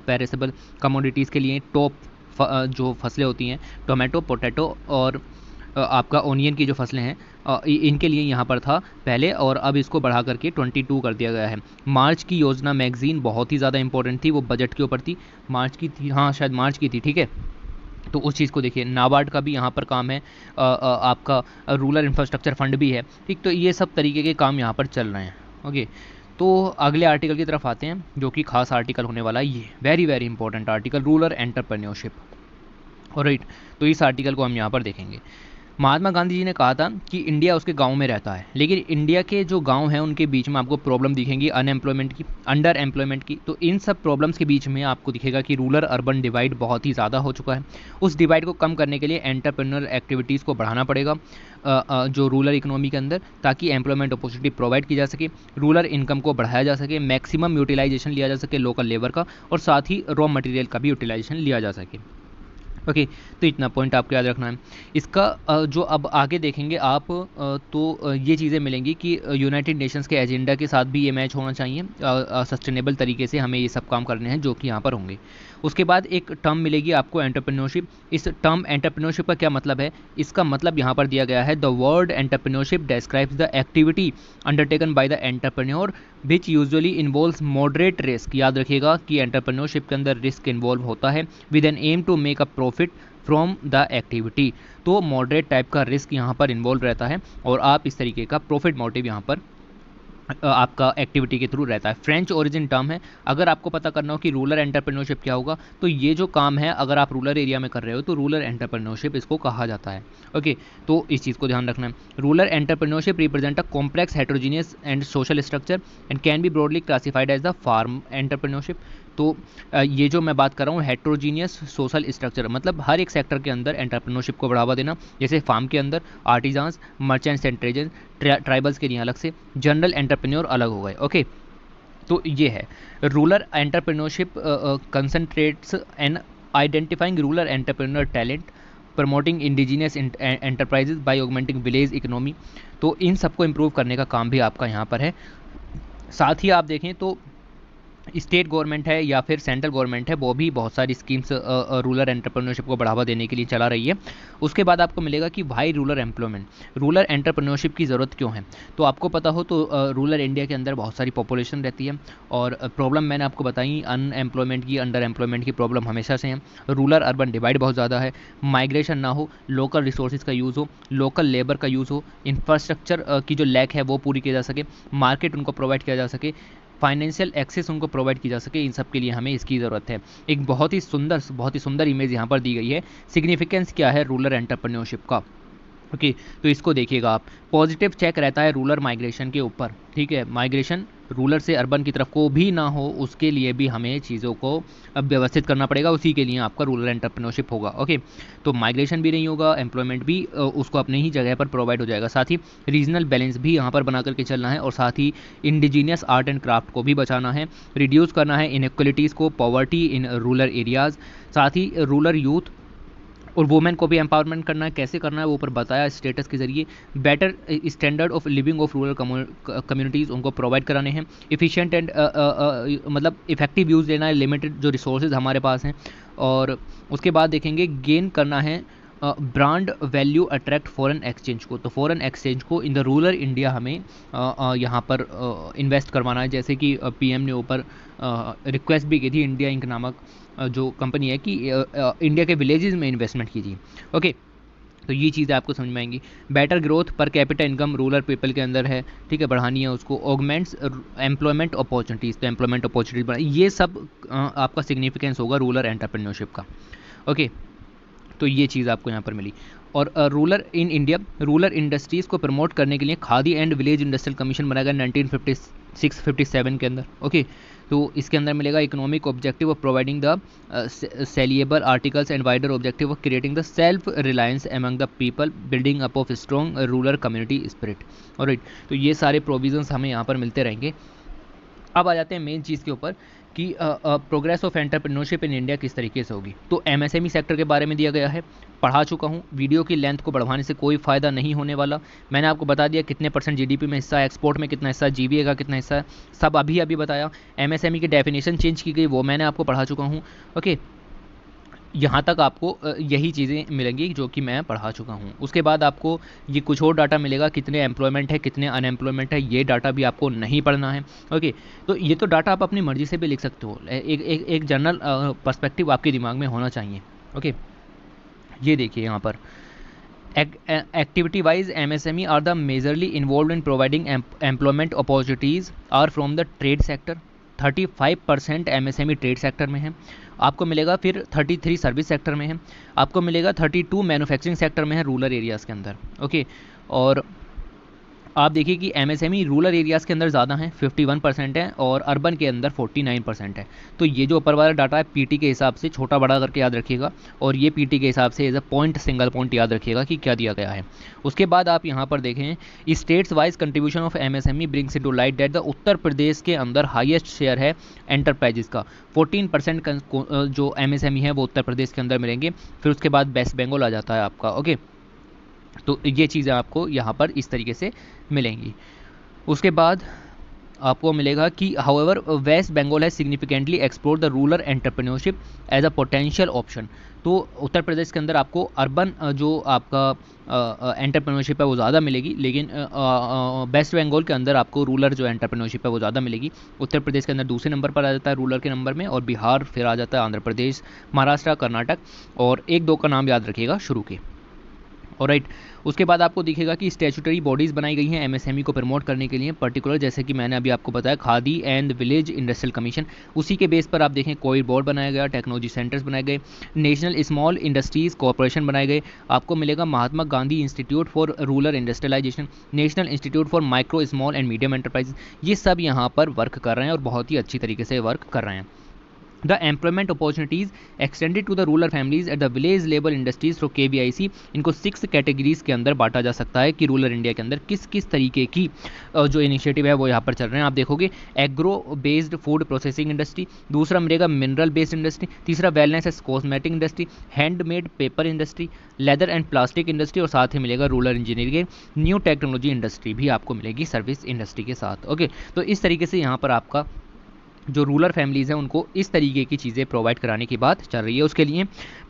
पेरिसेबल कमोडिटीज़ के लिए टॉप जो फसलें होती हैं, टोमेटो, पोटैटो और आपका ओनियन की जो फसलें हैं इनके लिए यहाँ पर था पहले, और अब इसको बढ़ा करके 22 कर दिया गया है। मार्च की योजना मैगजीन बहुत ही ज़्यादा इंपॉर्टेंट थी, वो बजट के ऊपर थी, मार्च की थी, हाँ शायद मार्च की थी, ठीक है। तो उस चीज़ को देखिए, नाबार्ड का भी यहाँ पर काम है, आपका रूरल इंफ्रास्ट्रक्चर फंड भी है, ठीक। तो ये सब तरीके के काम यहाँ पर चल रहे हैं। ओके, तो अगले आर्टिकल की तरफ आते हैं, जो कि खास आर्टिकल होने वाला है, ये very very important article, rural entrepreneurship. Alright, तो इस आर्टिकल को हम यहाँ पर देखेंगे। महात्मा गांधी जी ने कहा था कि इंडिया उसके गांव में रहता है, लेकिन इंडिया के जो गांव हैं उनके बीच में आपको प्रॉब्लम दिखेंगी अनएम्प्लॉयमेंट की, अंडर एम्प्लॉयमेंट की। तो इन सब प्रॉब्लम्स के बीच में आपको दिखेगा कि रूरल अर्बन डिवाइड बहुत ही ज़्यादा हो चुका है। उस डिवाइड को कम करने के लिए एंटरप्रेन्योर एक्टिविटीज़ को बढ़ाना पड़ेगा जो रूरल इकोनॉमी के अंदर, ताकि एम्प्लॉयमेंट अपॉर्चुनिटी प्रोवाइड की जा सके, रूरल इनकम को बढ़ाया जा सके, मैक्सिमम यूटिलाइजेशन लिया जा सके लोकल लेबर का, और साथ ही रॉ मटेरियल का भी यूटिलाइजेशन लिया जा सके। ओके, तो इतना पॉइंट आपको याद रखना है। इसका जो अब आगे देखेंगे आप, तो ये चीज़ें मिलेंगी कि यूनाइटेड नेशंस के एजेंडा के साथ भी ये मैच होना चाहिए, सस्टेनेबल तरीके से हमें ये सब काम करने हैं जो कि यहाँ पर होंगे। उसके बाद एक टर्म मिलेगी आपको एंटरप्रेन्योरशिप। इस टर्म एंटरप्रेन्योरशिप का क्या मतलब है? इसका मतलब यहाँ पर दिया गया है, the word entrepreneurship describes the activity undertaken by the entrepreneur which usually involves moderate risk. याद रखिएगा कि एंटरप्रेन्योरशिप के अंदर रिस्क इन्वॉल्व होता है, with an aim to make a profit from the activity. तो मॉडरेट टाइप का रिस्क यहाँ पर इन्वॉल्व रहता है, और आप इस तरीके का प्रॉफिट मोटिव यहाँ पर आपका एक्टिविटी के थ्रू रहता है। फ्रेंच ओरिजिन टर्म है। अगर आपको पता करना हो कि रूरल एंटरप्रेन्योरशिप क्या होगा, तो ये जो काम है अगर आप रूरल एरिया में कर रहे हो तो रूरल एंटरप्रेन्योरशिप इसको कहा जाता है। ओके, तो इस चीज़ को ध्यान रखना है। Rural entrepreneurship represent a complex heterogeneous and social structure and can be broadly classified as the farm entrepreneurship. तो ये जो मैं बात कर रहा हूँ हेट्रोजीनियस सोशल स्ट्रक्चर, मतलब हर एक सेक्टर के अंदर एंटरप्रेन्योरशिप को बढ़ावा देना। जैसे फार्म के अंदर आर्टिजान्स, मर्चेंट्स एंड ट्रेजर्स, ट्राइबल्स के लिए अलग से, जनरल एंटरप्रेन्योर अलग हो गए। ओके, तो ये है rural entrepreneurship concentrates on identifying rural entrepreneur talent, promoting indigenous enterprises by augmenting village economy. तो इन सबको इम्प्रूव करने का काम भी आपका यहाँ पर है। साथ ही आप देखें तो स्टेट गवर्नमेंट है या फिर सेंट्रल गवर्नमेंट है, वो भी बहुत सारी स्कीम्स रूरल एंटरप्रेन्योरशिप को बढ़ावा देने के लिए चला रही है। उसके बाद आपको मिलेगा कि भाई रूरल एम्प्लॉयमेंट, रूरल एंटरप्रेन्योरशिप की ज़रूरत क्यों है? तो आपको पता हो तो रूरल इंडिया के अंदर बहुत सारी पॉपुलेशन रहती है, और प्रॉब्लम मैंने आपको बताई अनएम्प्लॉयमेंट की, अंडर एम्प्लॉयमेंट की प्रॉब्लम हमेशा से है। रूरल अर्बन डिवाइड बहुत ज़्यादा है, माइग्रेशन ना हो, लोकल रिसोर्सेज का यूज़ हो, लोकल लेबर का यूज़ हो, इंफ्रास्ट्रक्चर की जो लैक है वो पूरी की जा सके, मार्केट उनको प्रोवाइड किया जा सके, फाइनेंशियल एक्सेस उनको प्रोवाइड की जा सके। इन सब के लिए हमें इसकी ज़रूरत है। एक बहुत ही सुंदर इमेज यहाँ पर दी गई है। सिग्निफिकेंस क्या है रूरल एंटरप्रेन्योरशिप का? ओके, तो इसको देखिएगा आप, पॉजिटिव चेक रहता है रूरल माइग्रेशन के ऊपर, ठीक है। माइग्रेशन रूरल से अर्बन की तरफ को भी ना हो, उसके लिए भी हमें चीज़ों को अब व्यवस्थित करना पड़ेगा, उसी के लिए आपका रूरल एंटरप्रेन्योरशिप होगा। ओके, तो माइग्रेशन भी नहीं होगा, एम्प्लॉयमेंट भी उसको अपने ही जगह पर प्रोवाइड हो जाएगा। साथ ही रीजनल बैलेंस भी यहाँ पर बना करके चलना है, और साथ ही इंडिजीनियस आर्ट एंड क्राफ्ट को भी बचाना है, रिड्यूस करना है इनइक्वलिटीज़ को, पॉवर्टी इन रूरल एरियाज़। साथ ही रूरल यूथ और वुमेन को भी एम्पावरमेंट करना है। कैसे करना है वो ऊपर बताया स्टेटस के जरिए। Better standard of living of rural communities उनको प्रोवाइड कराने हैं। इफ़िशिएंट एंड मतलब इफेक्टिव यूज़ लेना है लिमिटेड जो रिसोर्सेज हमारे पास हैं। और उसके बाद देखेंगे गेन करना है brand value attract foreign exchange को। तो फॉरेन एक्सचेंज को इन द रूरल इंडिया हमें यहाँ पर इन्वेस्ट करवाना है। जैसे कि पीएम ने ऊपर रिक्वेस्ट भी की थी, इंडिया इंक नामक जो कंपनी है कि इंडिया के विलेजेस में इन्वेस्टमेंट कीजिए। ओके, तो ये चीज़ें आपको समझ में आएंगी। Better growth per capita income rural people के अंदर है, ठीक है, बढ़ानी है उसको। ऑगमेंट्स एम्प्लॉयमेंट अपॉर्चुनिटीज़, तो एम्प्लॉयमेंट अपॉर्चुनिटीज बढ़ाई, ये सब आपका सिग्निफिकेंस होगा रूरल एंटरप्रेन्योरशिप का। ओके, तो ये चीज़ आपको यहाँ पर मिली। और rural in India, rural industries को प्रमोट करने के लिए khadi and village industrial commission बनाया गया 1956-57 के अंदर। ओके, तो इसके अंदर मिलेगा economic objective of providing the सेलिएबल articles and wider objective of creating the self reliance among the people, building up of strong rural community spirit. Alright, तो ये सारे प्रोविजंस हमें यहाँ पर मिलते रहेंगे। अब आ जाते हैं मेन चीज़ के ऊपर कि progress of entrepreneurship in India किस तरीके से होगी। तो एमएसएमई सेक्टर के बारे में दिया गया है, पढ़ा चुका हूँ। वीडियो की लेंथ को बढ़वाने से कोई फ़ायदा नहीं होने वाला। मैंने आपको बता दिया कितने % जीडीपी में हिस्सा है, एक्सपोर्ट में कितना हिस्सा है, जीवीए का कितना हिस्सा है, सब अभी बताया। एमएसएमई की डेफिनेशन चेंज की गई, वो मैंने आपको पढ़ा चुका हूँ। ओके, यहाँ तक आपको यही चीज़ें मिलेंगी जो कि मैं पढ़ा चुका हूँ। उसके बाद आपको ये कुछ और डाटा मिलेगा, कितने एम्प्लॉयमेंट है, कितने अनएम्प्लॉयमेंट है, ये डाटा भी आपको नहीं पढ़ना है। ओके, तो ये तो डाटा आप अपनी मर्जी से भी लिख सकते हो, एक जनरल पर्सपेक्टिव आपके दिमाग में होना चाहिए। ओके, ये देखिए यहाँ पर activity wise MSME are the majorly involved in providing employment opportunities are from the trade sector। 35% MSME trade sector में है आपको मिलेगा, फिर 33 सर्विस सेक्टर में है आपको मिलेगा, 32 मैन्युफैक्चरिंग सेक्टर में है रूरल एरियाज़ के अंदर। ओके, और आप देखिए कि एमएसएमई रूरल एरियाज़ के अंदर ज़्यादा है, 51% है, और अर्बन के अंदर 49% है। तो ये जो ऊपर वाला डाटा है पीटी के हिसाब से छोटा बड़ा करके याद रखिएगा, और ये पीटी के हिसाब से as a point, single point याद रखिएगा कि क्या दिया गया है। उसके बाद आप यहाँ पर देखें states wise contribution of MSME brings into light that the Uttar Pradesh के अंदर हाईएस्ट शेयर है एंटरप्राइजेस का, 14% जो एमएसएमई है वो उत्तर प्रदेश के अंदर मिलेंगे। फिर उसके बाद वेस्ट बंगाल आ जाता है आपका। ओके, तो ये चीज़ें आपको यहाँ पर इस तरीके से मिलेंगी। उसके बाद आपको मिलेगा कि हाउएवर वेस्ट बंगाल है significantly explore the rural entrepreneurship as a potential option. तो उत्तर प्रदेश के अंदर आपको अर्बन जो आपका एंटरप्रेन्योरशिप है वो ज़्यादा मिलेगी, लेकिन वेस्ट बंगाल के अंदर आपको रूरल जो एंटरप्रेन्योरशिप है वो ज़्यादा मिलेगी। उत्तर प्रदेश के अंदर दूसरे नंबर पर आ जाता है रूरल के नंबर में, और बिहार फिर आ जाता है आंध्र प्रदेश, महाराष्ट्र, कर्नाटक, और एक दो का नाम याद रखिएगा शुरू के। ऑलराइट, उसके बाद आपको दिखेगा कि स्टैट्यूटरी बॉडीज़ बनाई गई हैं एमएसएमई को प्रमोट करने के लिए, पर्टिकुलर जैसे कि मैंने अभी आपको बताया khadi and village industrial commission, उसी के बेस पर आप देखें कोई बोर्ड बनाया गया, टेक्नोलॉजी सेंटर्स बनाए गए, नेशनल स्मॉल इंडस्ट्रीज़ कॉरपोरेशन बनाए गए, आपको मिलेगा Mahatma Gandhi institute for rural industrialisation, national institute for micro small and medium enterprise, ये सब यहाँ पर वर्क कर रहे हैं और बहुत ही अच्छी तरीके से वर्क कर रहे हैं। The employment opportunities extended to the rural families at the village level industries through KVIC, इनको 6 कैटेगरीज के अंदर बांटा जा सकता है कि रूरल इंडिया के अंदर किस किस तरीके की जो इनिशिएटिव है वो यहाँ पर चल रहे हैं। आप देखोगे agro based food processing industry, दूसरा मिलेगा मिनरल बेस्ड इंडस्ट्री, तीसरा wellness and cosmetic industry, handmade paper industry, leather and plastic industry, और साथ ही मिलेगा rural engineering, new technology industry भी आपको मिलेगी सर्विस इंडस्ट्री के साथ। ओके, तो इस तरीके से यहाँ पर आपका जो रूरल फैमिलीज़ हैं उनको इस तरीके की चीज़ें प्रोवाइड कराने की बात चल रही है। उसके लिए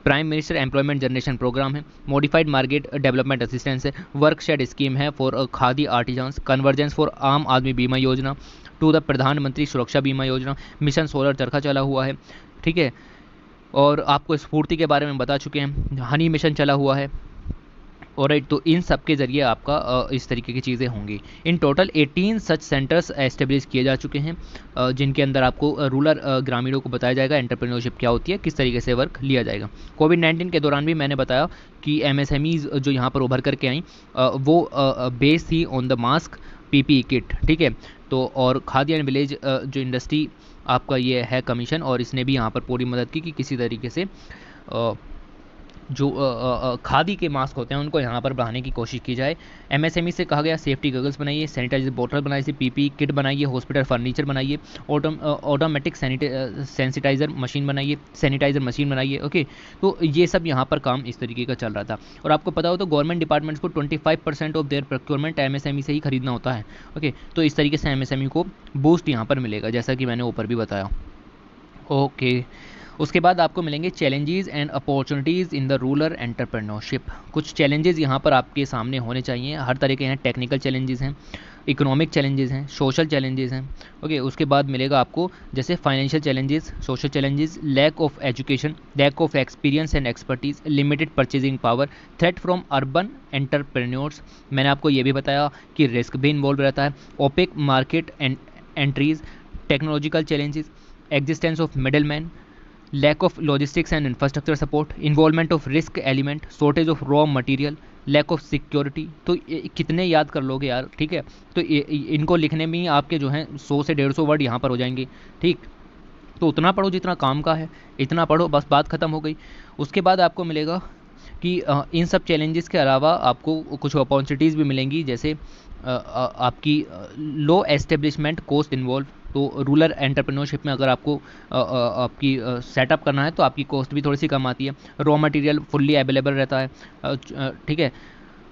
prime minister employment generation program है, मॉडिफाइड मार्केट डेवलपमेंट असिस्टेंस है, वर्क शेड स्कीम है for khadi artisans, convergence for Aam Aadmi बीमा योजना, टू द प्रधानमंत्री सुरक्षा बीमा योजना, मिशन सोलर चरखा चला हुआ है, ठीक है, और आपको स्फूर्ति के बारे में बता चुके हैं, हनी मिशन चला हुआ है। ऑलराइट, तो इन सब के ज़रिए आपका इस तरीके की चीज़ें होंगी। In total 18 such centres establish किए जा चुके हैं, जिनके अंदर आपको रूरल ग्रामीणों को बताया जाएगा एंटरप्रेन्योरशिप क्या होती है, किस तरीके से वर्क लिया जाएगा। कोविड-19 के दौरान भी मैंने बताया कि एमएसएमईज़ जो यहाँ पर उभर करके आई वो बेस थी on the mask PPE kit, ठीक है। तो और खादी एंड विलेज जो इंडस्ट्री आपका ये है कमीशन, और इसने भी यहाँ पर पूरी मदद की कि किसी तरीके से जो खादी के मास्क होते हैं उनको यहाँ पर बढ़ाने की कोशिश की जाए। एमएसएमई से कहा गया सेफ्टी गगल्स बनाइए, सैनिटाइजर बोतल बनाइए, पीपी किट बनाइए, हॉस्पिटल फर्नीचर बनाइए, ऑटोमेटिक सैनिटाइजर मशीन बनाइए, सैनिटाइजर मशीन बनाइए। ओके, तो ये सब यहाँ पर काम इस तरीके का चल रहा था। और आपको पता हो तो गवर्नमेंट डिपार्टमेंट्स को 25% ऑफ देयर प्रोक्योरमेंट एमएसएमई से ही खरीदना होता है। ओके, तो इस तरीके से एमएसएमई को बूस्ट यहाँ पर मिलेगा, जैसा कि मैंने ऊपर भी बताया। ओके, उसके बाद आपको मिलेंगे challenges and opportunities in the rural entrepreneurship. कुछ चैलेंजेस यहाँ पर आपके सामने होने चाहिए, हर तरह के हैं, टेक्निकल चैलेंजेस हैं, इकोनॉमिक चैलेंजेस हैं, सोशल चैलेंजेस हैं। ओके, उसके बाद मिलेगा आपको जैसे financial challenges, social challenges, lack of education, lack of experience and expertise, limited purchasing power, threat from urban entrepreneurs. मैंने आपको ये भी बताया कि रिस्क भी इन्वॉल्व रहता है, opaque market entries, technological challenges, existence of middle man, lack of logistics and infrastructure support, involvement of risk element, shortage of raw material, lack of security. तो कितने याद कर लोगे यार, ठीक है। तो इनको लिखने में ही आपके जो हैं 100 से 150 वर्ड यहाँ पर हो जाएंगे, ठीक। तो उतना पढ़ो जितना काम का है, इतना पढ़ो, बस बात ख़त्म हो गई। उसके बाद आपको मिलेगा कि इन सब चैलेंजेस के अलावा आपको कुछ अपॉर्चुनिटीज़ भी मिलेंगी, जैसे आपकी लो एस्टेब्लिशमेंट कॉस्ट इन्वॉल्व। तो रूरल एंटरप्रेन्योरशिप में अगर आपको आपकी सेटअप करना है तो आपकी कॉस्ट भी थोड़ी सी कम आती है, रॉ मटेरियल फुल्ली अवेलेबल रहता है, ठीक है।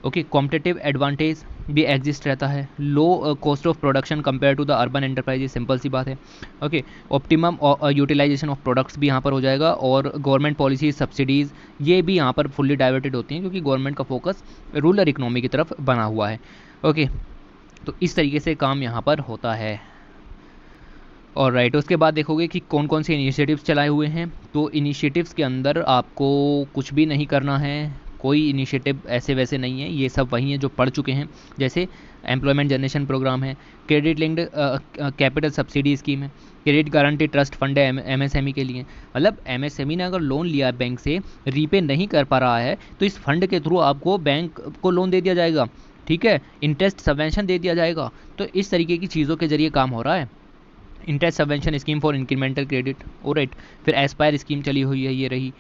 ओके, कॉम्पिटिटिव एडवांटेज, भी एग्जिस्ट रहता है। Low cost of production compare to the urban enterprises, simple सी बात है। Okay, optimum utilisation of products भी यहाँ पर हो जाएगा, और गवर्नमेंट पॉलिसी सब्सिडीज़ ये भी यहाँ पर फुल्ली डाइवर्टेड होती हैं, क्योंकि गवर्नमेंट का फोकस रूरल इकोनॉमी की तरफ बना हुआ है। ओके, तो इस तरीके से काम यहाँ पर होता है। और राइट, उसके बाद देखोगे कि कौन कौन से इनिशिएटिव्स चलाए हुए हैं। तो इनिशिएटिव्स के अंदर आपको कुछ भी नहीं करना है, कोई इनिशिएटिव ऐसे वैसे नहीं है, ये सब वही हैं जो पढ़ चुके हैं। जैसे एम्प्लॉयमेंट जनरेशन प्रोग्राम है, credit linked capital subsidy scheme है, क्रेडिट गारंटी ट्रस्ट फंड है एमएसएमई के लिए। मतलब एमएसएमई ने अगर लोन लिया है बैंक से, रीपे नहीं कर पा रहा है, तो इस फंड के थ्रू आपको बैंक को लोन दे दिया जाएगा, ठीक है, इंटरेस्ट सबवेंशन दे दिया जाएगा। तो इस तरीके की चीज़ों के जरिए काम हो रहा है। Interest subvention scheme for incremental credit, right. फिर एस्पायर स्कीम चली हुई है, ये रही।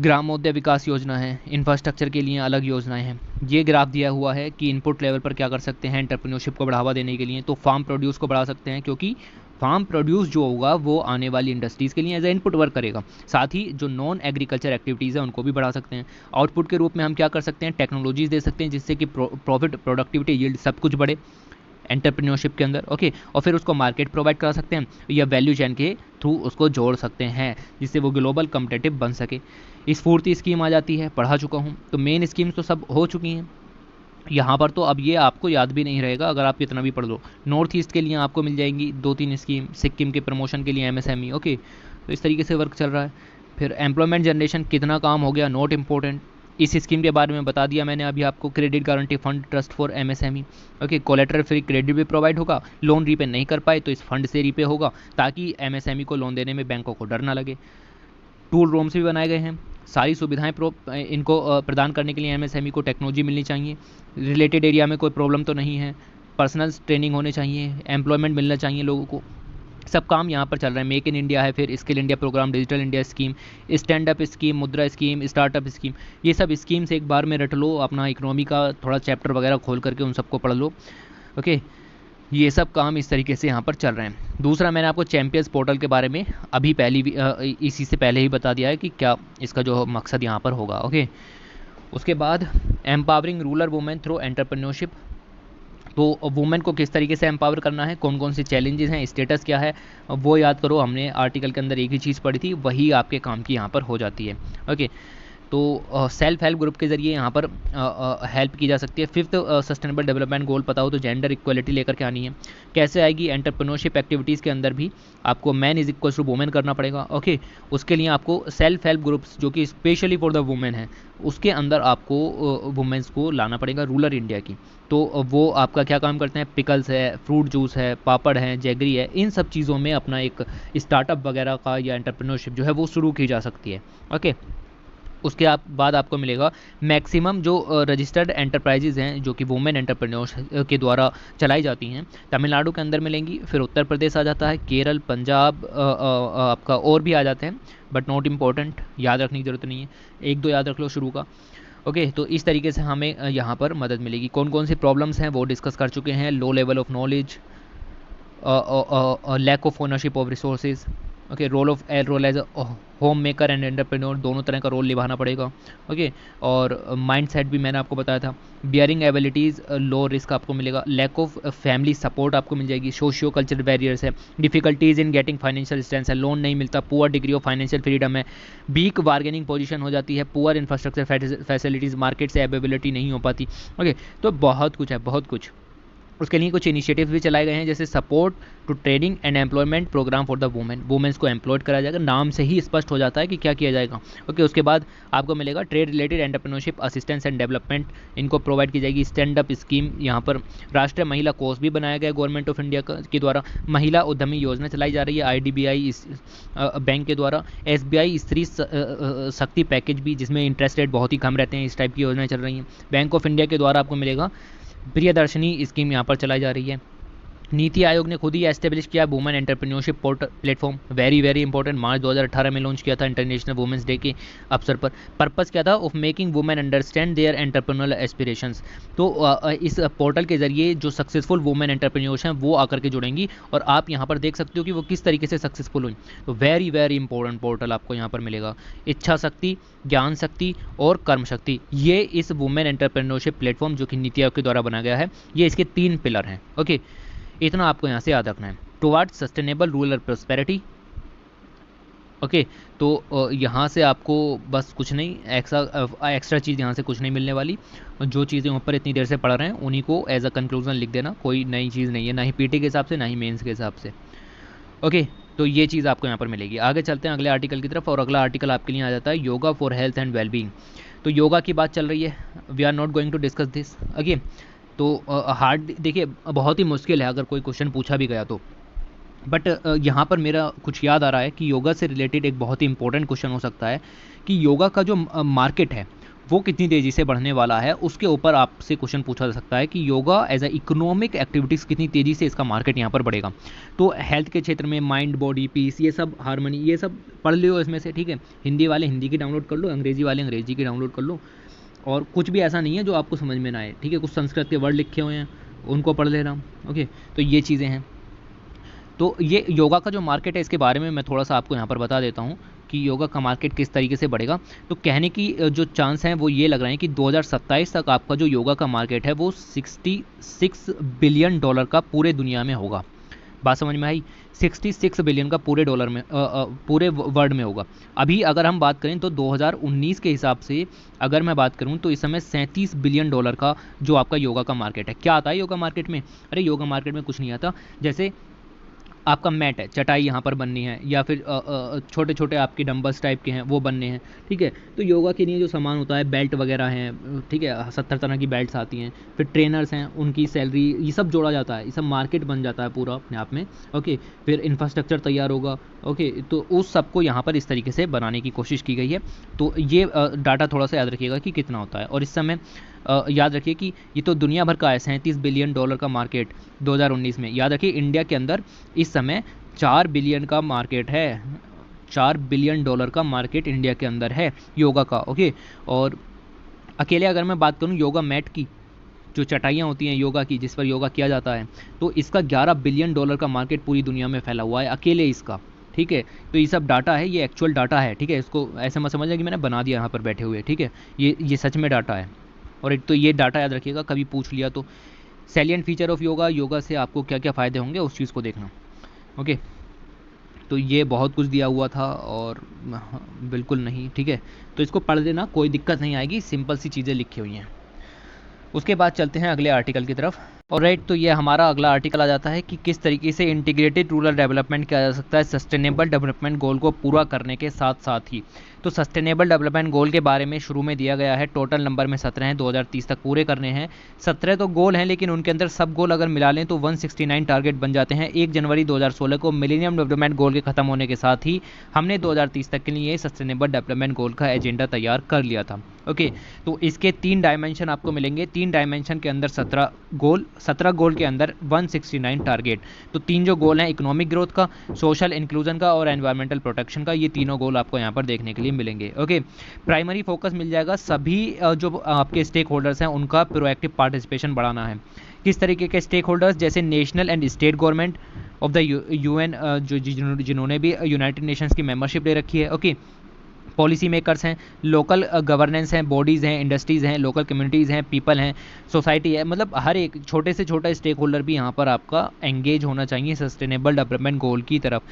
ग्रामोदय विकास योजना है, इंफ्रास्ट्रक्चर के लिए अलग योजनाएं हैं। ये ग्राफ दिया हुआ है कि इनपुट लेवल पर क्या कर सकते हैं एंटरप्रेन्योरशिप को बढ़ावा देने के लिए। तो फार्म प्रोड्यूस को बढ़ा सकते हैं, क्योंकि फार्म प्रोड्यूस जो होगा वो आने वाली इंडस्ट्रीज़ के लिए एज ए इनपुट वर्क करेगा। साथ ही जो नॉन एग्रीकल्चर एक्टिविटीज़ हैं उनको भी बढ़ा सकते हैं। आउटपुट के रूप में हम क्या कर सकते हैं, टेक्नोलॉजीज़ दे सकते हैं, जिससे कि प्रॉफिट, प्रोडक्टिविटी, यील्ड सब कुछ बढ़े एंटरप्रेन्योरशिप के अंदर। ओके, और फिर उसको मार्केट प्रोवाइड करा सकते हैं, या वैल्यू चेन के थ्रू उसको जोड़ सकते हैं, जिससे वो ग्लोबल कम्पिटिटिव बन सके। स्फूर्ति स्कीम आ जाती है, पढ़ा चुका हूँ। तो मेन स्कीम्स तो सब हो चुकी हैं यहाँ पर, तो अब ये आपको याद भी नहीं रहेगा अगर आप कितना भी पढ़ लो। नॉर्थ ईस्ट के लिए आपको मिल जाएंगी 2-3 स्कीम, सिक्किम के प्रमोशन के लिए एमएसएमई। ओके, तो इस तरीके से वर्क चल रहा है। फिर एम्प्लॉयमेंट जनरेशन कितना काम हो गया, नॉट इम्पोर्टेंट। इस स्कीम के बारे में बता दिया मैंने अभी आपको, credit guarantee fund trust for MSME. Okay, collateral free credit भी प्रोवाइड होगा, लोन रीपे नहीं कर पाए तो इस फंड से रीपे होगा, ताकि एमएसएमई को लोन देने में बैंकों को डर ना लगे। टूल रूम्स भी बनाए गए हैं, सारी सुविधाएं इनको प्रदान करने के लिए एमएसएमई को टेक्नोलॉजी मिलनी चाहिए, रिलेटेड एरिया में कोई प्रॉब्लम तो नहीं है, पर्सनल ट्रेनिंग होने चाहिए, एम्प्लॉयमेंट मिलना चाहिए लोगों को। सब काम यहाँ पर चल रहा है। मेक इन इंडिया है, फिर skill India program, digital India scheme, stand up scheme, Mudra scheme, startup scheme, ये सब स्कीम्स एक बार में रट लो, अपना इकोनॉमी का थोड़ा चैप्टर वगैरह खोल करके उन सबको पढ़ लो। ओके, ये सब काम इस तरीके से यहाँ पर चल रहे हैं। दूसरा, मैंने आपको चैंपियंस पोर्टल के बारे में अभी इसी से पहले ही बता दिया है कि क्या इसका जो मकसद यहाँ पर होगा। ओके, उसके बाद empowering rural women through entrepreneurship. तो वुमेन को किस तरीके से एम्पावर करना है, कौन कौन से चैलेंजेस हैं, स्टेटस क्या है, वो याद करो। हमने आर्टिकल के अंदर एक ही चीज़ पढ़ी थी, वही आपके काम की यहाँ पर हो जाती है। ओके, तो सेल्फ हेल्प ग्रुप के ज़रिए यहाँ पर हेल्प की जा सकती है। फिफ्थ, सस्टेनेबल डेवलपमेंट गोल पता हो तो जेंडर इक्वलिटी लेकर के आनी है। कैसे आएगी, एंटरप्रेन्योरशिप एक्टिविटीज़ के अंदर भी आपको man is equal to women करना पड़ेगा। ओके, उसके लिए आपको सेल्फ हेल्प ग्रुप्स जो कि स्पेशली फॉर द वुमेन है, उसके अंदर आपको वुमेन्स को लाना पड़ेगा रूरल इंडिया की। तो वो आपका क्या काम करते हैं, पिकल्स है, फ्रूट जूस है, पापड़ है, जैगरी है, इन सब चीज़ों में अपना एक स्टार्टअप वगैरह का या एंटरप्रेन्योरशिप जो है वो शुरू की जा सकती है। ओके, उसके बाद आपको मिलेगा मैक्सिमम जो रजिस्टर्ड एंटरप्राइजेज हैं जो कि वुमेन एंटरप्रेन्योर्स के द्वारा चलाई जाती हैं, तमिलनाडु के अंदर मिलेंगी। फिर उत्तर प्रदेश आ जाता है, केरल, पंजाब आपका और भी आ जाते हैं, बट नॉट इम्पॉर्टेंट, याद रखने की ज़रूरत नहीं है, 1-2 याद रख लो शुरू का। ओके, तो इस तरीके से हमें यहाँ पर मदद मिलेगी। कौन कौन सी प्रॉब्लम्स हैं वो डिस्कस कर चुके हैं। Low level of knowledge, lack of ownership of resources. Okay, role as home maker and entrepreneur, दोनों तरह का रोल निभाना पड़ेगा। ओके, और माइंड सेट भी मैंने आपको बताया था। बियरिंग एबिलिटीज़, लो रिस्क आपको मिलेगा। लैक ऑफ फैमिली सपोर्ट आपको मिल जाएगी। सोशियो कल्चरल बैरियर्स है, difficulties in getting financial assistance है, लोन नहीं मिलता, poor degree of financial freedom है, वीक बार्गेनिंग पोजीशन हो जाती है, पुअर इंफ्रास्ट्रक्चर फैसिलिटीज़, मार्केट से अवेलेबिलिटी नहीं हो पाती। ओके, तो बहुत कुछ है, बहुत कुछ। उसके लिए कुछ इनिशिएटिव्स भी चलाए गए हैं, जैसे support to training and employment program for the women, women's को एम्प्लॉयड कराया जाएगा, नाम से ही स्पष्ट हो जाता है कि क्या किया जाएगा। ओके, उसके बाद आपको मिलेगा trade related entrepreneurship assistance and development, इनको प्रोवाइड की जाएगी। स्टैंड अप स्कीम, यहाँ पर राष्ट्रीय महिला कोष भी बनाया गया गवर्नमेंट ऑफ इंडिया के द्वारा। महिला उद्यमी योजना चलाई जा रही है IDBI बैंक के द्वारा। SBI स्त्री शक्ति पैकेज भी, जिसमें इंटरेस्ट रेट बहुत ही कम रहते हैं, इस टाइप की योजनाएं चल रही हैं। बैंक ऑफ इंडिया के द्वारा आपको मिलेगा प्रियदर्शनी स्कीम, यहाँ पर चलाई जा रही है। नीति आयोग ने खुद ही एस्टेब्लिश किया women entrepreneurship platform, very very important, March 2018 में लॉन्च किया था इंटरनेशनल वुमेंस डे के अवसर पर। पर्पस क्या था? Of making women understand their entrepreneurial aspirations. तो इस पोर्टल के जरिए जो सक्सेसफुल वुमेन एंटरप्रेन्योर्स हैं वो आकर के जुड़ेंगी, और आप यहाँ पर देख सकते हो कि वो किस तरीके से सक्सेसफुल हुई। तो वेरी वेरी इंपॉर्टेंट पोर्टल आपको यहाँ पर मिलेगा। इच्छा शक्ति, ज्ञान शक्ति और कर्म शक्ति, ये इस वुमेन एंटरप्रेन्योरशिप प्लेटफॉर्म जो कि नीति आयोग के द्वारा बनाया गया है, ये इसके 3 पिलर हैं। ओके, इतना आपको यहाँ से याद रखना है। Towards sustainable rural prosperity. Okay, तो यहाँ से आपको बस कुछ नहीं, एक्स्ट्रा चीज़ यहाँ से कुछ नहीं मिलने वाली। जो चीज़ें ऊपर इतनी देर से पढ़ रहे हैं उन्हीं को एज अ कंक्लूजन लिख देना, कोई नई चीज़ नहीं है, ना ही पीटी के हिसाब से ना ही मेंस के हिसाब से। ओके, तो ये चीज़ आपको यहाँ पर मिलेगी। आगे चलते हैं अगले आर्टिकल की तरफ, और अगला आर्टिकल आपके लिए आ जाता है yoga for health and wellbeing. तो योगा की बात चल रही है, we are not going to discuss this. Okay, तो हार्ड देखिए बहुत ही मुश्किल है अगर कोई क्वेश्चन पूछा भी गया तो, बट यहाँ पर मेरा कुछ याद आ रहा है कि योगा से रिलेटेड एक बहुत ही इंपॉर्टेंट क्वेश्चन हो सकता है कि योगा का जो मार्केट है वो कितनी तेज़ी से बढ़ने वाला है, उसके ऊपर आपसे क्वेश्चन पूछा जा सकता है कि yoga as a economic activities कितनी तेज़ी से इसका मार्केट यहाँ पर बढ़ेगा। तो हेल्थ के क्षेत्र में माइंड बॉडी पीस, ये सब हारमोनी, ये सब पढ़ लियो इसमें से, ठीक है। हिंदी वाले हिंदी की डाउनलोड कर लो, अंग्रेजी वाले अंग्रेजी की डाउनलोड कर लो, और कुछ भी ऐसा नहीं है जो आपको समझ में ना आए, ठीक है। कुछ संस्कृत के वर्ड लिखे हुए हैं उनको पढ़ ले रहा हूँ। ओके, तो ये चीज़ें हैं। तो ये योगा का जो मार्केट है इसके बारे में मैं थोड़ा सा आपको यहाँ पर बता देता हूँ कि योगा का मार्केट किस तरीके से बढ़ेगा। तो कहने की जो चांस हैं वो ये लग रहे हैं कि 2027 तक आपका जो योगा का मार्केट है वो $66 बिलियन का पूरे दुनिया में होगा। बात समझ में आई? 66 बिलियन का पूरे डॉलर में पूरे वर्ल्ड में होगा। अभी अगर हम बात करें तो 2019 के हिसाब से अगर मैं बात करूं तो इस समय $37 बिलियन का जो आपका योगा का मार्केट है। क्या आता है योगा मार्केट में? अरे योगा मार्केट में कुछ नहीं आता, जैसे आपका मैट है, चटाई यहाँ पर बननी है, या फिर छोटे छोटे आपके डंबल्स टाइप के हैं वो बनने हैं, ठीक है। तो योगा के लिए जो सामान होता है, बेल्ट वगैरह हैं, ठीक है, 70 तरह की बेल्ट्स आती हैं, फिर ट्रेनर्स हैं, उनकी सैलरी, ये सब जोड़ा जाता है, ये सब मार्केट बन जाता है पूरा अपने आप में। ओके, फिर इंफ्रास्ट्रक्चर तैयार होगा। ओके, तो उस सबको यहाँ पर इस तरीके से बनाने की कोशिश की गई है। तो ये डाटा थोड़ा सा याद रखिएगा कि कितना होता है। और इस समय याद रखिए कि ये तो दुनिया भर का है, $37 बिलियन का मार्केट 2019 में। याद रखिए इंडिया के अंदर इस समय 4 बिलियन का मार्केट है, $4 बिलियन का मार्केट इंडिया के अंदर है योगा का। ओके, और अकेले अगर मैं बात करूँ योगा मैट की, जो चटाइयाँ होती हैं योगा की जिस पर योगा किया जाता है, तो इसका $11 बिलियन का मार्केट पूरी दुनिया में फैला हुआ है अकेले इसका, ठीक है। तो ये सब डाटा है, ये एक्चुअल डाटा है, ठीक है। इसको ऐसे मत समझना कि मैंने बना दिया यहाँ पर बैठे हुए, ठीक है। ये सच में डाटा है। और एक तो ये डाटा याद रखिएगा, कभी पूछ लिया तो salient feature of yoga, yoga से आपको क्या क्या फ़ायदे होंगे उस चीज़ को देखना। ओके, तो ये बहुत कुछ दिया हुआ था और बिल्कुल नहीं, ठीक है। तो इसको पढ़ लेना, कोई दिक्कत नहीं आएगी, सिंपल सी चीज़ें लिखी हुई हैं। उसके बाद चलते हैं अगले आर्टिकल की तरफ। और राइट, तो ये हमारा अगला आर्टिकल आ जाता है कि किस तरीके से इंटीग्रेटेड रूरल डेवलपमेंट किया जा सकता है सस्टेनेबल डेवलपमेंट गोल को पूरा करने के साथ साथ ही। तो सस्टेनेबल डेवलपमेंट गोल के बारे में शुरू में दिया गया है, टोटल नंबर में 17 हैं, 2030 तक पूरे करने हैं। 17 तो गोल हैं, लेकिन उनके अंदर सब गोल अगर मिला लें तो 169 टारगेट बन जाते हैं। 1 जनवरी 2016 को मिलेनियम डेवलपमेंट गोल के खत्म होने के साथ ही हमने 2030 तक के लिए सस्टेनेबल डेवलपमेंट गोल का एजेंडा तैयार कर लिया था। ओके, तो इसके 3 डायमेंशन आपको मिलेंगे, 3 डायमेंशन के अंदर 17 गोल के अंदर 169 टारगेट। तो 3 जो गोल हैं, इकोनॉमिक ग्रोथ का, सोशल इंक्लूजन का और एनवायरमेंटल प्रोटेक्शन का, ये तीनों गोल आपको यहाँ पर देखने के लिए मिलेंगे। ओके, प्राइमरी फोकस मिल जाएगा सभी जो आपके स्टेक होल्डर्स हैं उनका प्रोएक्टिव पार्टिसिपेशन बढ़ाना है। किस तरीके के स्टेक होल्डर्स? जैसे national and state government of the UN, जिन्होंने भी यूनाइटेड नेशंस की मेंबरशिप ले रखी है। ओके, पॉलिसी मेकर्स हैं, लोकल गवर्नेंस हैं, बॉडीज़ हैं, इंडस्ट्रीज़ हैं, लोकल कम्युनिटीज़ हैं, पीपल हैं, सोसाइटी है, मतलब हर एक छोटे से छोटा स्टेक होल्डर भी यहाँ पर आपका एंगेज होना चाहिए सस्टेनेबल डेवलपमेंट गोल की तरफ।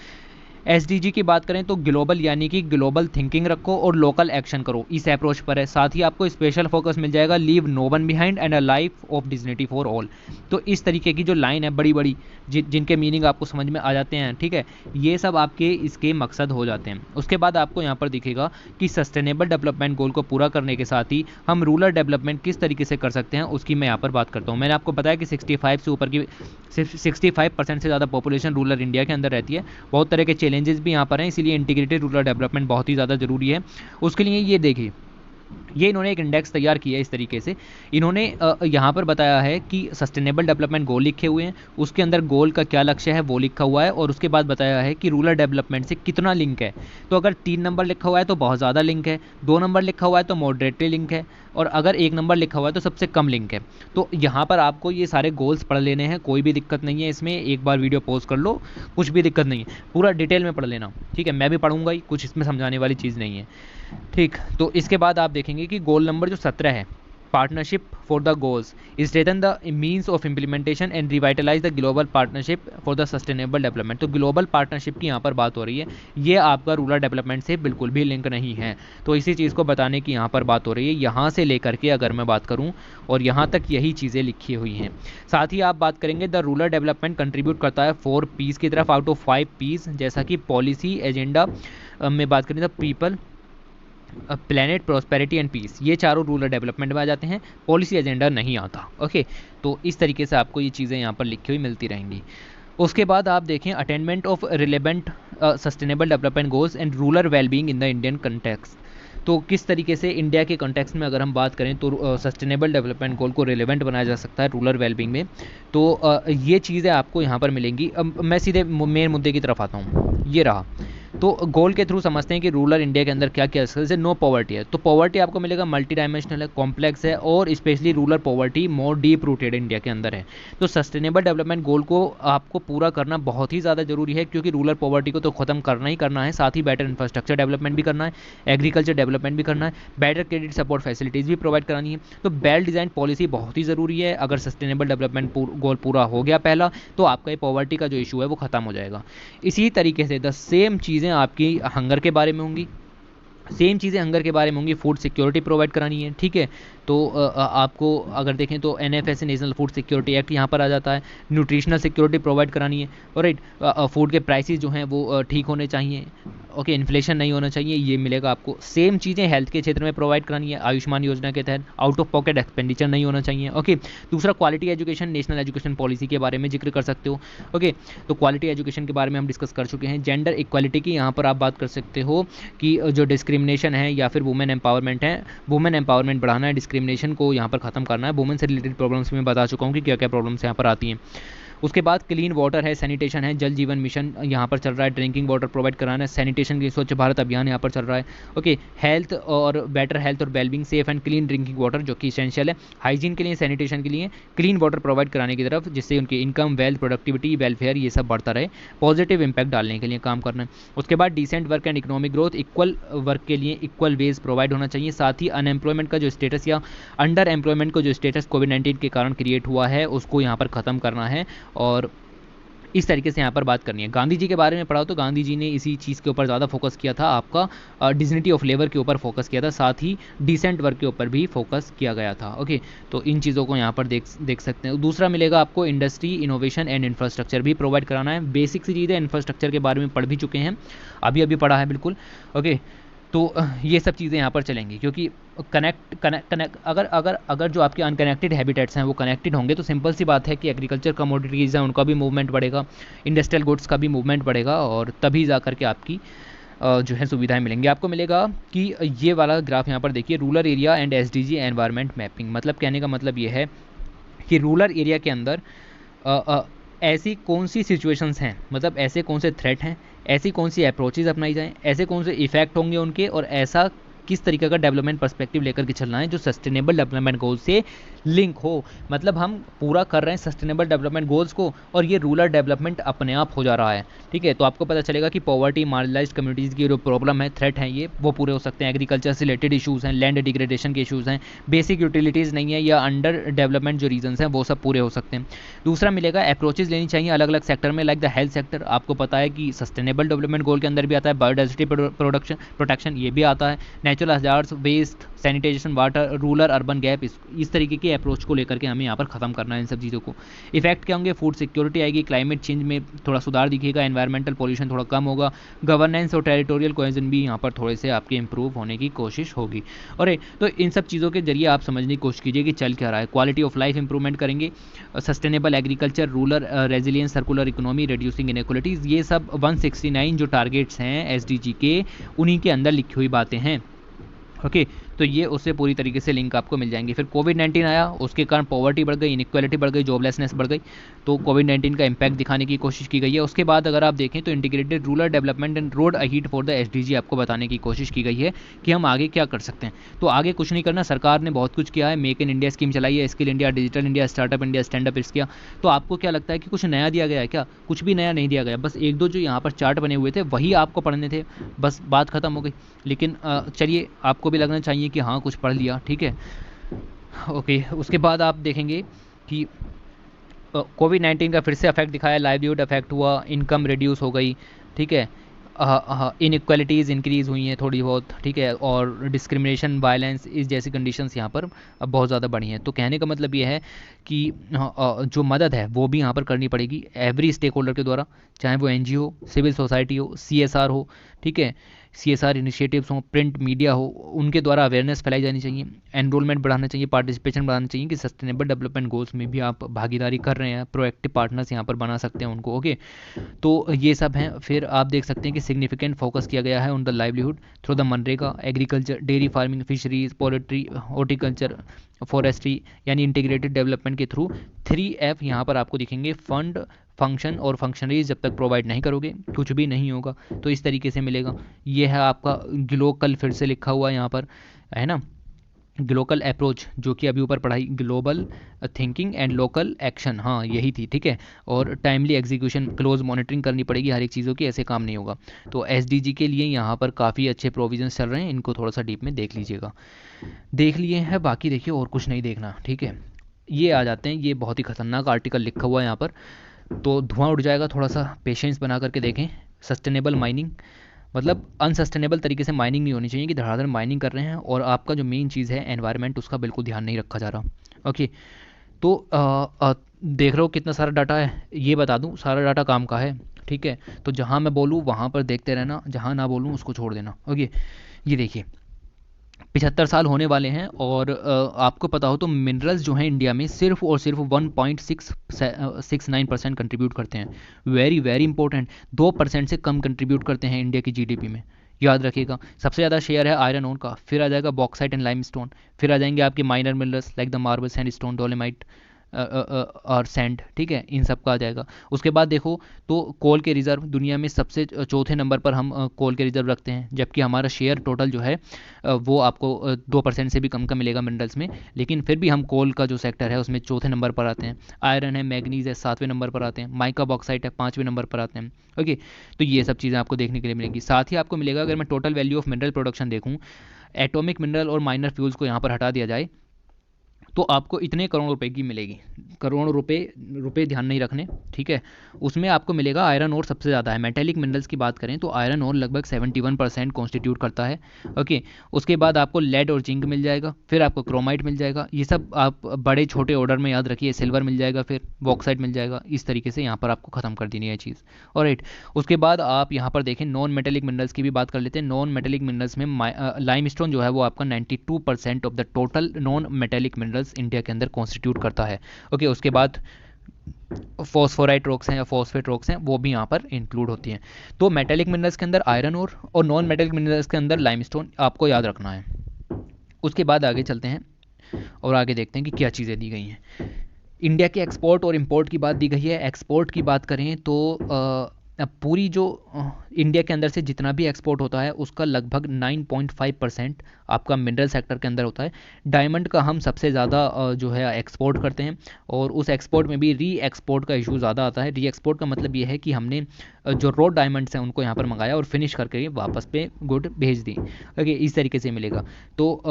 एसडीजी की बात करें तो ग्लोबल, यानी कि ग्लोबल थिंकिंग रखो और लोकल एक्शन करो, इस अप्रोच पर है। साथ ही आपको स्पेशल फोकस मिल जाएगा, leave no one behind and a life of dignity for all. तो इस तरीके की जो लाइन है बड़ी बड़ी, जिनके मीनिंग आपको समझ में आ जाते हैं, ठीक है, ये सब आपके इसके मकसद हो जाते हैं। उसके बाद आपको यहाँ पर दिखेगा कि सस्टेनेबल डेवलपमेंट गोल को पूरा करने के साथ ही हम रूरल डेवलपमेंट किस तरीके से कर सकते हैं उसकी मैं यहाँ पर बात करता हूँ। मैंने आपको बताया कि 65 से ऊपर की 65% से ज़्यादा पॉपुलेशन रूरल इंडिया के अंदर रहती है। बहुत तरह के चैलेंजेस भी यहाँ पर हैं, इसीलिए इंटीग्रेटेड रूरल डेवलपमेंट बहुत ही ज़्यादा ज़रूरी है। उसके लिए ये देखिए ये इन्होंने एक इंडेक्स तैयार किया है इस तरीके से। इन्होंने यहाँ पर बताया है कि सस्टेनेबल डेवलपमेंट गोल लिखे हुए हैं, उसके अंदर गोल का क्या लक्ष्य है वो लिखा हुआ है, और उसके बाद बताया है कि रूरल डेवलपमेंट से कितना लिंक है। तो अगर 3 नंबर लिखा हुआ है तो बहुत ज़्यादा लिंक है, 2 नंबर लिखा हुआ है तो मॉडरेटली लिंक है, और अगर 1 नंबर लिखा हुआ है तो सबसे कम लिंक है। तो यहाँ पर आपको ये सारे गोल्स पढ़ लेने हैं, कोई भी दिक्कत नहीं है इसमें, एक बार वीडियो पॉज कर लो, कुछ भी दिक्कत नहीं है, पूरा डिटेल में पढ़ लेना, ठीक है। मैं भी पढ़ूंगा ही, कुछ इसमें समझाने वाली चीज़ नहीं है, ठीक। तो इसके बाद आप देखेंगे कि गोल नंबर जो 17 है, partnership for the goals, strengthen the means of implementation and revitalise the global partnership for the sustainable development. तो ग्लोबल पार्टनरशिप की यहाँ पर बात हो रही है, ये आपका रूरल डेवलपमेंट से बिल्कुल भी लिंक नहीं है। तो इसी चीज़ को बताने की यहाँ पर बात हो रही है, यहाँ से लेकर के अगर मैं बात करूँ और यहाँ तक यही चीज़ें लिखी हुई हैं। साथ ही आप बात करेंगे द रूरल डेवलपमेंट कंट्रीब्यूट करता है 4 पीस की तरफ आउट ऑफ 5 पीस, जैसा कि पॉलिसी एजेंडा में बात करें तो people, planet, prosperity and peace, ये चारों रूरल डेवलपमेंट में आ जाते हैं, पॉलिसी एजेंडा नहीं आता। ओके, तो इस तरीके से आपको ये चीज़ें यहाँ पर लिखी हुई मिलती रहेंगी। उसके बाद आप देखें attainment of relevant sustainable development goals and rural wellbeing in the Indian context. तो किस तरीके से इंडिया के कंटेक्स्ट में अगर हम बात करें तो सस्टेनेबल डेवलपमेंट गोल को रिलेवेंट बनाया जा सकता है रूरल वेलबींग में। तो ये चीज़ें आपको यहाँ पर मिलेंगी। अब मैं सीधे मेन मुद्दे की तरफ आता हूँ, ये रहा। तो गोल के थ्रू समझते हैं कि रूरल इंडिया के अंदर क्या क्या, जैसे नो पॉवर्टी है, तो पॉवर्टी आपको मिलेगा मल्टी डायमेंशनल है, कॉम्प्लेक्स है, और specially rural poverty more deep rooted India के अंदर है। तो सस्टेनेबल डेवलपमेंट गोल को आपको पूरा करना बहुत ही ज़्यादा जरूरी है, क्योंकि रूरल पॉवर्टी को तो ख़त्म करना ही करना है, साथ ही बेटर इंफ्रास्ट्रक्चर डेवलपमेंट भी करना है, एग्रीकल्चर डेवलपमेंट भी करना है, बेटर क्रेडिट सपोर्ट फैसिलिटीज़ भी प्रोवाइड करानी है। तो वेल डिज़ाइन पॉलिसी बहुत ही ज़रूरी है। अगर सस्टेनेबल डेवलपमेंट गोल पूरा हो गया पहला, तो आपका ये पॉवर्टी का जो इशू है वो ख़त्म हो जाएगा। इसी तरीके से द सेम चीज़ें आपकी हंगर के बारे में होंगी, सेम चीज़ें हंगर के बारे में होंगी, फूड सिक्योरिटी प्रोवाइड करानी है, ठीक है। तो आपको अगर देखें तो NFSA national food security act यहाँ पर आ जाता है, न्यूट्रिशनल सिक्योरिटी प्रोवाइड करानी है, और राइट फूड के प्राइसेस जो हैं वो ठीक होने चाहिए, ओके, इन्फ्लेशन नहीं होना चाहिए, ये मिलेगा आपको। सेम चीज़ें हेल्थ के क्षेत्र में प्रोवाइड करानी है, आयुष्मान योजना के तहत आउट ऑफ पॉकेट एक्सपेंडिचर नहीं होना चाहिए, ओके। दूसरा quality education, national education policy के बारे में जिक्र कर सकते हो, ओके। तो क्वालिटी एजुकेशन के बारे में हम डिस्कस कर चुके हैं। जेंडर इक्वालिटी की यहाँ पर आप बात कर सकते हो कि जो डिस्क्रिमिनेशन है या फिर वुमेन एम्पावरमेंट है, वुमेन एम्पावरमेंट बढ़ाना है, डिस्क्रिमिनेशन को यहाँ पर खत्म करना है। वुमेन से रिलेटेड प्रॉब्लम्स में बता चुका हूँ कि क्या क्या प्रॉब्लम्स यहाँ पर आती हैं। उसके बाद क्लीन वाटर है, सैनिटेशन है, जल जीवन मिशन यहाँ पर चल रहा है, ड्रिंकिंग वाटर प्रोवाइड कराना है, सैनिटेशन की स्वच्छ भारत अभियान यहाँ पर चल रहा है, ओके। हेल्थ और बेटर हेल्थ और wellbeing, safe and clean drinking water जो कि इसेंशियल है, हाइजीन के लिए, सैनिटेशन के लिए, क्लीन वाटर प्रोवाइड कराने की तरफ, जिससे उनकी इनकम, वेल्थ, प्रोडक्टिविटी, वेलफेयर ये सब बढ़ता रहे, पॉजिटिव इंपैक्ट डालने के लिए काम करना है। उसके बाद decent work and economic growth, equal work के लिए इक्वल वेज प्रोवाइड होना चाहिए। साथ ही अनएम्प्लॉयमेंट का जो स्टेटस या अंडर एम्प्लॉयमेंट को जो स्टेटस कोविड-19 के कारण क्रिएट हुआ है उसको यहाँ पर ख़त्म करना है, और इस तरीके से यहाँ पर बात करनी है। गांधी जी के बारे में पढ़ा तो गांधी जी ने इसी चीज़ के ऊपर ज़्यादा फोकस किया था, आपका डिग्निटी ऑफ लेबर के ऊपर फोकस किया था, साथ ही डिसेंट वर्क के ऊपर भी फोकस किया गया था, ओके। तो इन चीज़ों को यहाँ पर देख सकते हैं। दूसरा मिलेगा आपको इंडस्ट्री, इनोवेशन एंड इंफ्रास्ट्रक्चर भी प्रोवाइड कराना है। बेसिक सी चीज़ें इंफ्रास्ट्रक्चर के बारे में पढ़ भी चुके हैं, अभी पढ़ा है बिल्कुल, ओके। तो ये सब चीज़ें यहाँ पर चलेंगी, क्योंकि कनेक्ट अगर जो आपके अनकनेक्टेड हैबिटेट्स हैं वो कनेक्टेड होंगे तो सिंपल सी बात है कि एग्रीकल्चर कमोडिटीज़ हैं उनका भी मूवमेंट बढ़ेगा, इंडस्ट्रियल गुड्स का भी मूवमेंट बढ़ेगा, और तभी जा करके आपकी जो है सुविधाएं मिलेंगी। आपको मिलेगा कि ये वाला ग्राफ यहाँ पर देखिए, rural area and SDG environment mapping. मतलब कहने का मतलब ये है कि रूरल एरिया के अंदर ऐसी कौन सी सिचुएशंस हैं, मतलब ऐसे कौन से थ्रेट हैं, ऐसी कौन सी अप्रोचेज़ अपनाई जाएँ, ऐसे कौन से इफेक्ट होंगे उनके, और ऐसा किस तरीके का डेवलपमेंट पर्सपेक्टिव लेकर के चलना है जो सस्टेनेबल डेवलपमेंट गोल से लिंक हो। मतलब हम पूरा कर रहे हैं सस्टेनेबल डेवलपमेंट गोल्स को, और ये रूरल डेवलपमेंट अपने आप हो जा रहा है, ठीक है। तो आपको पता चलेगा कि पॉवर्टी, मार्जिनलाइज्ड कम्युनिटीज़ की जो प्रॉब्लम है, थ्रेट हैं, ये वो पूरे हो सकते हैं। एग्रीकल्चर से रिलेटेड इशूज़ हैं, लैंड डिग्रेडेशन के इशूज़ हैं, बेसिक यूटिलिटीज़ नहीं है, या अंडर डेवलपमेंट जो रीजन्स हैं वो सब पूरे हो सकते हैं। दूसरा मिलेगा अप्रोचेज़ लेनी चाहिए अलग अलग सेक्टर में, लाइक द हेल्थ सेक्टर। आपको पता है कि सस्टेनेबल डेवलपमेंट गोल के अंदर भी आता है बायोडाइवर्सिटी प्रोटेक्शन, ये भी आता है, natural hazards, waste, sanitization, water, rural urban gap, इस तरीके की अप्रोच को लेकर के हमें यहाँ पर खत्म करना है इन सब चीज़ों को। इफेक्ट क्या होंगे, फूड सिक्योरिटी आएगी, क्लाइमेट चेंज में थोड़ा सुधार दिखेगा, एनवायरमेंटल पॉल्यूशन थोड़ा कम होगा, गवर्नेंस और टेरिटोरियल कोहेजन भी यहाँ पर थोड़े से आपके इंप्रूव होने की कोशिश होगी। और तो इन सब चीज़ों के जरिए आप समझने की कोशिश कीजिए कि चल क्या रहा है। क्वालिटी ऑफ लाइफ इंप्रूवमेंट करेंगे, sustainable agriculture, rural resilience, circular economy, reducing inequalities, ये सब 169 जो टारगेट्स हैं SDG के, उन्हीं के अंदर लिखी हुई बातें हैं, ओके। तो ये उससे पूरी तरीके से लिंक आपको मिल जाएंगे। फिर कोविड-19 आया, उसके कारण पॉवर्टी बढ़ गई, इनइक्वालिटी बढ़ गई, जॉबलेसनेस बढ़ गई, तो कोविड-19 का इम्पैक्ट दिखाने की कोशिश की गई है। उसके बाद अगर आप देखें तो integrated rural development and road ahead for the SDG आपको बताने की कोशिश की गई है कि हम आगे क्या कर सकते हैं। तो आगे कुछ नहीं करना, सरकार ने बहुत कुछ किया है, मेक इन इंडिया स्कीम चलाई है, skill India, digital India, startup India, stand up किया। तो आपको क्या लगता है कि कुछ नया दिया गया है क्या? कुछ भी नया नहीं दिया गया, बस एक दो जो यहाँ पर चार्ट बने हुए थे वही आपको पढ़ने थे, बस बात खत्म हो गई। लेकिन चलिए, आपको भी लगना चाहिए कि हाँ कुछ पढ़ लिया, ठीक है, ओके। उसके बाद आप देखेंगे कि कोविड-19 का फिर से अफेक्ट दिखाया, लाइवलीहुड अफेक्ट हुआ, इनकम रिड्यूस हो गई, ठीक है, इनइक्वालिटीज़ इंक्रीज़ हुई हैं थोड़ी बहुत, ठीक है, और डिस्क्रिमिनेशन, वायलेंस, इस जैसी कंडीशंस यहाँ पर अब बहुत ज़्यादा बढ़ी हैं। तो कहने का मतलब ये है कि जो मदद है वो भी यहाँ पर करनी पड़ेगी एवरी स्टेक होल्डर के द्वारा, चाहे वो एनजीओ हो, सिविल सोसाइटी हो, सीएसआर हो, ठीक है, सीएसआर इनिशिएटिव्स हों, प्रिंट मीडिया हो, उनके द्वारा अवेयरनेस फैलाई जानी चाहिए, एनरोलमेंट बढ़ाना चाहिए, पार्टिसिपेशन बढ़ाना चाहिए कि सस्टेनेबल डेवलपमेंट गोल्स में भी आप भागीदारी कर रहे हैं, प्रोएक्टिव पार्टनर्स यहाँ पर बना सकते हैं उनको, ओके। तो ये सब हैं। फिर आप देख सकते हैं कि सिग्निफिकेंट फोकस किया गया है on the livelihood through the MNREGA, agriculture, dairy farming, fisheries, poultry, horticulture, forestry, यानी इंटीग्रेटेड डेवलपमेंट के थ्रू 3F यहाँ पर आपको दिखेंगे, फंड, फंक्शन और फंक्शनरीज जब तक प्रोवाइड नहीं करोगे कुछ भी नहीं होगा। तो इस तरीके से मिलेगा। ये है आपका ग्लोकल, फिर से लिखा हुआ है यहाँ पर, है ना, ग्लोकल अप्रोच, जो कि अभी ऊपर पढ़ाई, global thinking and local action, हाँ यही थी, ठीक है। और टाइमली एग्जीक्यूशन, क्लोज मॉनिटरिंग करनी पड़ेगी हर एक चीज़ों की, ऐसे काम नहीं होगा। तो एसडीजी के लिए यहाँ पर काफ़ी अच्छे प्रोविजंस चल रहे हैं, इनको थोड़ा सा डीप में देख लीजिएगा। देख लिए हैं, बाकी देखिए और कुछ नहीं देखना, ठीक है। ये आ जाते हैं, ये बहुत ही खतरनाक आर्टिकल लिखा हुआ है यहाँ पर, तो धुआं उड़ जाएगा, थोड़ा सा पेशेंस बना करके देखें। सस्टेनेबल माइनिंग, मतलब अनसस्टेनेबल तरीके से माइनिंग नहीं होनी चाहिए कि धड़ाधड़ माइनिंग कर रहे हैं और आपका जो मेन चीज़ है एनवायरनमेंट, उसका बिल्कुल ध्यान नहीं रखा जा रहा, ओके। तो देख रहे हो कितना सारा डाटा है, ये बता दूं सारा डाटा काम का है, ठीक है। तो जहाँ मैं बोलूँ वहाँ पर देखते रहना, जहाँ ना बोलूँ उसको छोड़ देना, ओके। ये देखिए 75 साल होने वाले हैं और आपको पता हो तो मिनरल्स जो हैं इंडिया में सिर्फ और सिर्फ 1.69% कंट्रीब्यूट करते हैं। वेरी वेरी इंपॉर्टेंट, 2% से कम कंट्रीब्यूट करते हैं इंडिया की जीडीपी में, याद रखिएगा। सबसे ज़्यादा शेयर है आयरन ओर का, फिर आ जाएगा बॉक्साइट एंड लाइमस्टोन, फिर आ जाएंगे आपके minor minerals like the marble, sandstone, Dolemite और सैंड, ठीक है, इन सब का आ जाएगा। उसके बाद देखो तो कोल के रिज़र्व, दुनिया में सबसे चौथे नंबर पर हम कोल के रिज़र्व रखते हैं, जबकि हमारा शेयर टोटल जो है वो आपको 2% से भी कम का मिलेगा मिनरल्स में, लेकिन फिर भी हम कोल का जो सेक्टर है उसमें चौथे नंबर पर आते हैं। आयरन है, मैग्नीज है, 7वें नंबर पर आते हैं, माइका बॉक्साइट है 5वें नंबर पर आते हैं, ओके। तो ये सब चीज़ें आपको देखने के लिए मिलेंगी। साथ ही आपको मिलेगा, अगर मैं total value of mineral production देखूँ, एटॉमिक मिनरल और माइनर फ्यूल्स को यहाँ पर हटा दिया जाए तो आपको इतने करोड़ रुपए की मिलेगी। करोड़ रुपए ध्यान नहीं रखने, ठीक है। उसमें आपको मिलेगा आयरन ओर सबसे ज़्यादा है। मेटेलिक मिनरल्स की बात करें तो आयरन ओर लगभग 71% कॉन्स्टिट्यूट करता है, ओके। उसके बाद आपको लेड और जिंक मिल जाएगा, फिर आपको क्रोमाइट मिल जाएगा, ये सब आप बड़े छोटे ऑर्डर में याद रखिए। सिल्वर मिल जाएगा, फिर बॉक्साइट मिल जाएगा, इस तरीके से यहाँ पर आपको ख़त्म कर देनी है चीज़, ऑलराइट। उसके बाद आप यहाँ पर देखें नॉन मेटेलिक मिनरल्स की भी बात कर लेते हैं। नॉन मेटेलिक मिनरल्स में लाइमस्टोन जो है वो आपका 92% of the total non metallic minerals India के अंदर कॉन्स्टिट्यूट करता है, ओके। उसके बाद फॉस्फोराइट रॉक्स हैं या फॉस्फेट रॉक्स हैं, वो भी यहाँ पर इंक्लूड होती हैं। तो मेटेलिक मिनरल्स के अंदर आयरन और नॉन मेटेलिक मिनरल्स के अंदर लाइमस्टोन आपको याद रखना है। उसके बाद आगे चलते हैं और आगे देखते हैं कि क्या चीज़ें दी गई हैं। इंडिया के एक्सपोर्ट और इंपोर्ट की बात दी गई है। एक्सपोर्ट की बात करें तो पूरी जो इंडिया के अंदर से जितना भी एक्सपोर्ट होता है उसका लगभग 9.5% आपका मिनरल सेक्टर के अंदर होता है। डायमंड का हम सबसे ज़्यादा जो है एक्सपोर्ट करते हैं और उस एक्सपोर्ट में भी री एक्सपोर्ट का इशू ज़्यादा आता है। री एक्सपोर्ट का मतलब ये है कि हमने जो रॉ डायमंड्स हैं उनको यहाँ पर मंगाया और फिनिश करके वापस पे गुड भेज दी, ओके। इस तरीके से मिलेगा। तो